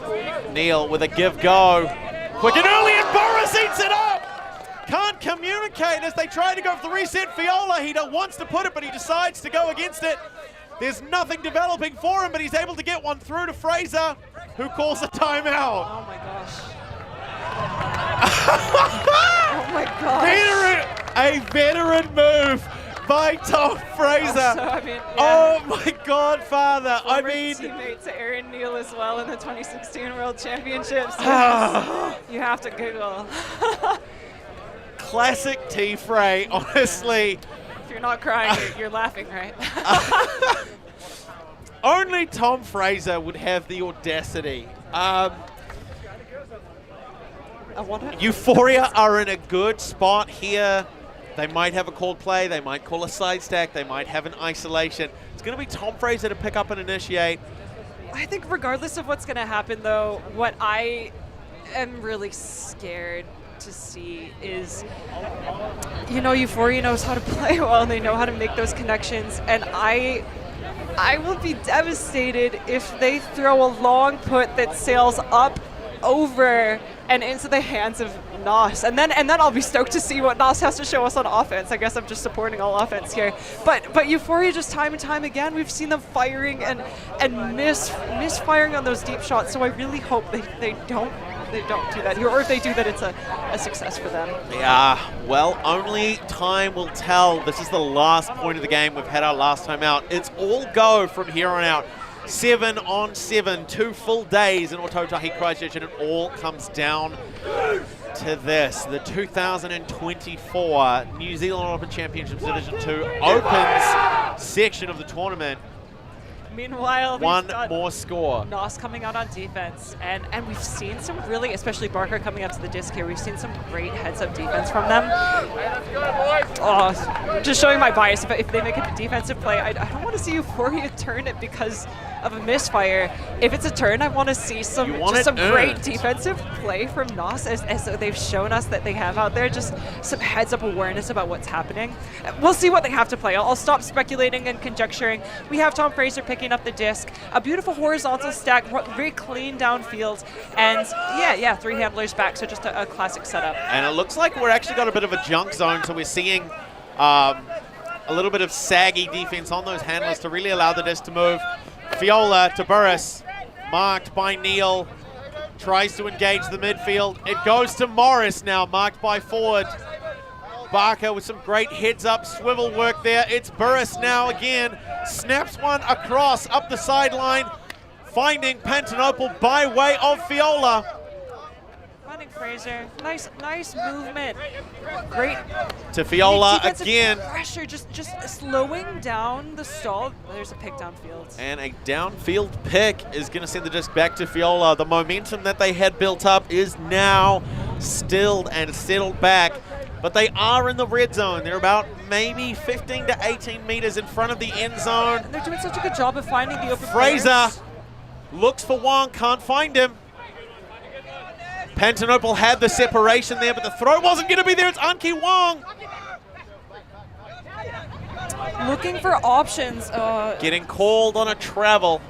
B: Neil with a give-go. Quick and early, and Boris eats it up! Can't communicate as they try to go for the reset. Fowler, he wants to put it, but he decides to go against it. There's nothing developing for him, but he's able to get one through to Fraser, who calls a timeout.
C: Oh my gosh. Oh my gosh.
B: A veteran move by Tom Fraser.
C: Also,
B: Oh my God, Father.
C: Former teammate to Aaron Neal as well in the 2016 World Championships. You have to Google.
B: Classic T-Fray, honestly.
C: If you're not crying, you're laughing, right?
B: Only Tom Fraser would have the audacity. Euphoria are in a good spot here. They might have a called play. They might call a side stack. They might have an isolation. It's going to be Tom Fraser to pick up and initiate.
C: I think regardless of what's going to happen, though, what I am really scared to see is, Euphoria knows how to play well, and they know how to make those connections, and I will be devastated if they throw a long put that sails up, over, and into the hands of NAS, and then I'll be stoked to see what NAS has to show us on offense. I guess I'm just supporting all offense here, but Euphoria, just time and time again, we've seen them firing and misfiring on those deep shots. So I really hope they don't do that here, or if they do that, it's a success for them.
B: Yeah, well, only time will tell. This is the last point of the game. We've had our last time out. It's all go from here on out. 7 on 7, 2 full days in Ōtautahi Christchurch, and it all comes down to this. The 2024 New Zealand Open Championships Division 2 Opens section of the tournament.
C: Meanwhile,
B: one more score.
C: NAS coming out on defense, and we've seen some really, especially Barker coming up to the disc here, we've seen some great heads-up defense from them. Oh, just showing my bias. If they make a defensive play, I don't want to see Euphoria turn it because of a misfire. If it's a turn, I want to see some great defensive play from NAS, as they've shown us that they have out there. Just some heads-up awareness about what's happening. We'll see what they have to play. I'll stop speculating and conjecturing. We have Tom Fraser picking up the disc, a beautiful horizontal stack, very clean downfield, and yeah, 3 handlers back, so just a classic setup.
B: And it looks like we're actually got a bit of a junk zone, so we're seeing a little bit of saggy defense on those handlers to really allow the disc to move. Fowler to Burris, marked by Neil, tries to engage the midfield. It goes to Morris now, marked by forward. Barker with some great heads-up swivel work there. It's Burris now again. Snaps one across up the sideline, finding Pantanople by way of Fowler.
C: Finding Fraser. Nice movement. Great.
B: To Fowler again.
C: Pressure, just slowing down the stall. There's a pick downfield.
B: And a downfield pick is going to send the disc back to Fowler. The momentum that they had built up is now stilled and settled back. But they are in the red zone. They're about maybe 15 to 18 meters in front of the end zone.
C: And they're doing such a good job of finding the open
B: Fraser
C: players.
B: looks for Wong, can't find him. Pantanople had the separation there, but the throw wasn't going to be there. It's Anki Wong.
C: looking for options.
B: Getting called on a travel.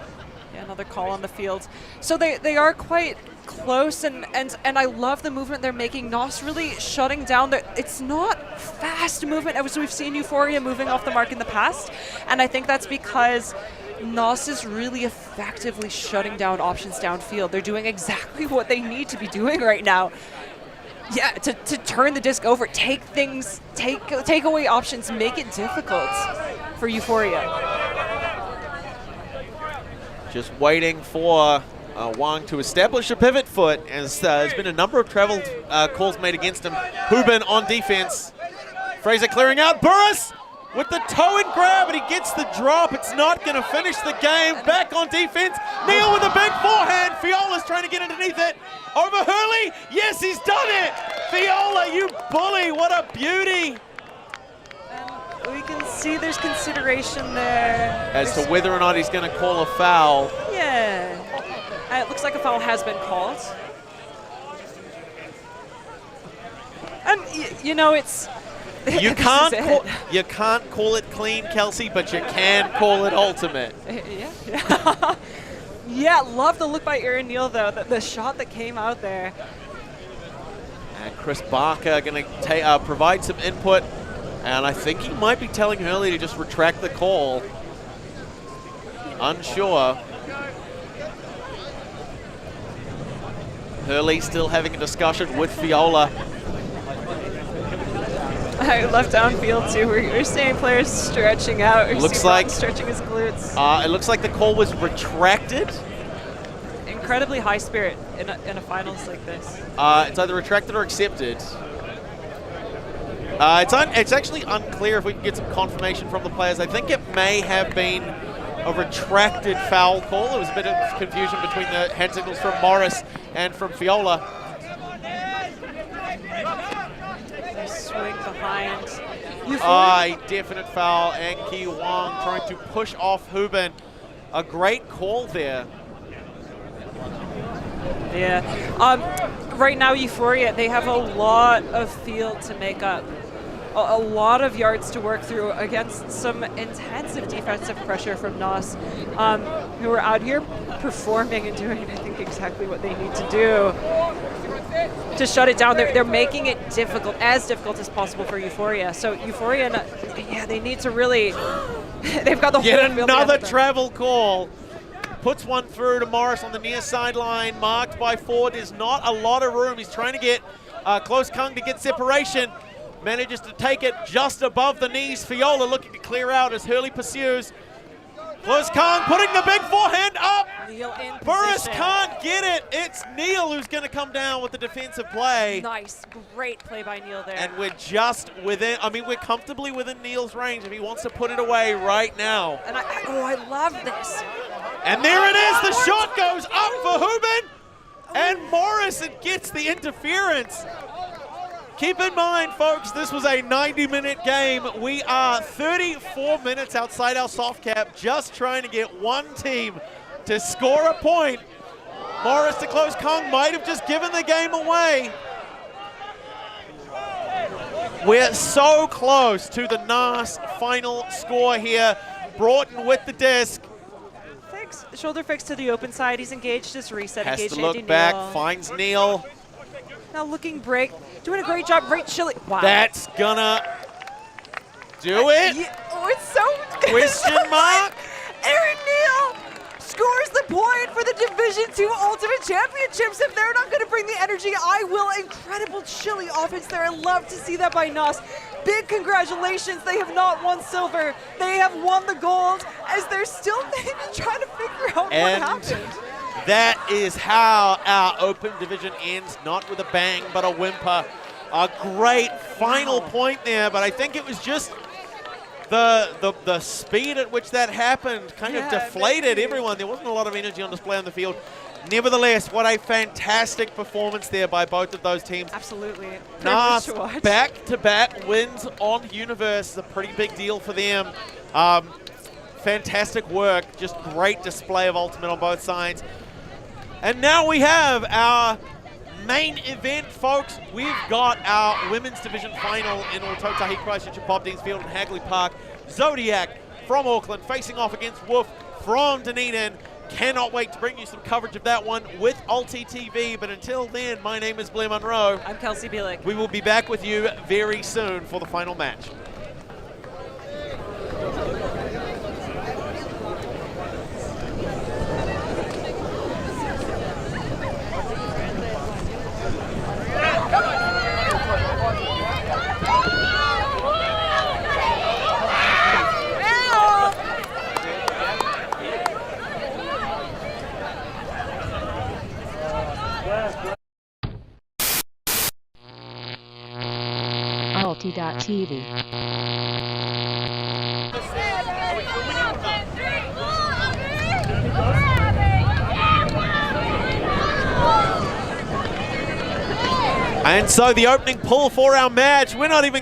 C: Yeah, another call on the field. So they are quite close, and I love the movement they're making. NAS really shutting down. It's not fast movement as we've seen Euphoria moving off the mark in the past, and I think that's because NAS is really effectively shutting down options downfield. They're doing exactly what they need to be doing right now. Yeah, to turn the disc over, take away options, make it difficult for Euphoria.
B: Just waiting for Wang to establish a pivot foot, as there's been a number of travel calls made against him. Hubin on defense. Fraser clearing out. Burris with the toe and grab, and he gets the drop. It's not going to finish the game. Back on defense. Neil with a big forehand. Fiola's trying to get underneath it. Over Hurley. Yes, he's done it. Fiola, you bully. What a beauty.
C: And we can see there's consideration there.
B: As to whether or not he's going to call a foul.
C: Yeah. It looks like a foul has been called. And, you know, it's...
B: You can't call it clean, Kelsey, but you can call it ultimate.
C: Yeah. Yeah, love the look by Aaron Neal, though. The shot that came out there.
B: And Chris Barker going to provide some input. And I think he might be telling Hurley to just retract the call. Unsure. Hurley still having a discussion with Fiola.
C: I love downfield too, where you're seeing players stretching out.
B: Looks like
C: stretching his glutes.
B: It looks like the call was retracted.
C: Incredibly high spirit in a finals like this.
B: It's either retracted or accepted. It's actually unclear if we can get some confirmation from the players. I think it may have been a retracted foul call. There was a bit of confusion between the hand signals from Morris and from Fiola.
C: Swing behind.
B: A definite foul. Anki Wang trying to push off Hubin. A great call there.
C: Yeah. Right now, Euphoria, they have a lot of field to make up. A lot of yards to work through against some intensive defensive pressure from NAS, who are out here performing and doing, I think, exactly what they need to do to shut it down. They're making it difficult, as difficult as possible for Euphoria. So Euphoria, yeah, they need to really, they've got the whole
B: Yet
C: field
B: another
C: against them.
B: travel call. Puts one through to Morris on the near sideline, marked by 4. There's not a lot of room. He's trying to get Close Kung to get separation. Manages to take it just above the knees. Fiola looking to clear out as Hurley pursues. Close Kung putting the big forehand up.
C: Neil in
B: Burris
C: position.
B: can't get it. It's Neil who's going to come down with the defensive play.
C: Nice, great play by Neil there.
B: And we're just within, we're comfortably within Neil's range if he wants to put it away right now.
C: And I love this.
B: And there it is. The shot goes up for Hubin. And Morrison gets the interference. Keep in mind, folks, this was a 90-minute game. We are 34 minutes outside our soft cap, just trying to get one team to score a point. Morris to Close Kong might have just given the game away. We're so close to the NAS final score here. Broughton with the disc.
C: Fix, shoulder fix to the open side. He's engaged his reset.
B: Has
C: engaged
B: to look
C: Andy
B: back,
C: Neal.
B: finds Neil.
C: Now looking break, doing a great job. Great chili. Wow.
B: That's gonna do it.
C: Oh, it's so.
B: Question mark.
C: Aaron Neal scores the point for the Division II Ultimate Championships. If they're not going to bring the energy, I will. Incredible chili offense there. I love to see that by NAS. Big congratulations. They have not won silver. They have won the gold, as they're still maybe trying to figure out what happened.
B: That is how our Open Division ends, not with a bang, but a whimper. A great final point there, but I think it was just the speed at which that happened kind of deflated everyone. There wasn't a lot of energy on display on the field. Nevertheless, what a fantastic performance there by both of those teams.
C: Absolutely.
B: NAS back-to-back wins on Universe. A pretty big deal for them. Fantastic work. Just great display of Ultimate on both sides. And now we have our main event, folks. We've got our Women's Division Final in ULTI.TV Christchurch at Bob Deans Field in Hagley Park. Zodiac from Auckland facing off against Wolf from Dunedin. Cannot wait to bring you some coverage of that one with ULTI.TV. But until then, my name is Blair Monroe.
C: I'm Kelsey Bielik.
B: We will be back with you very soon for the final match.
H: ULTI.TV.
B: And so the opening pull for our match, we're not even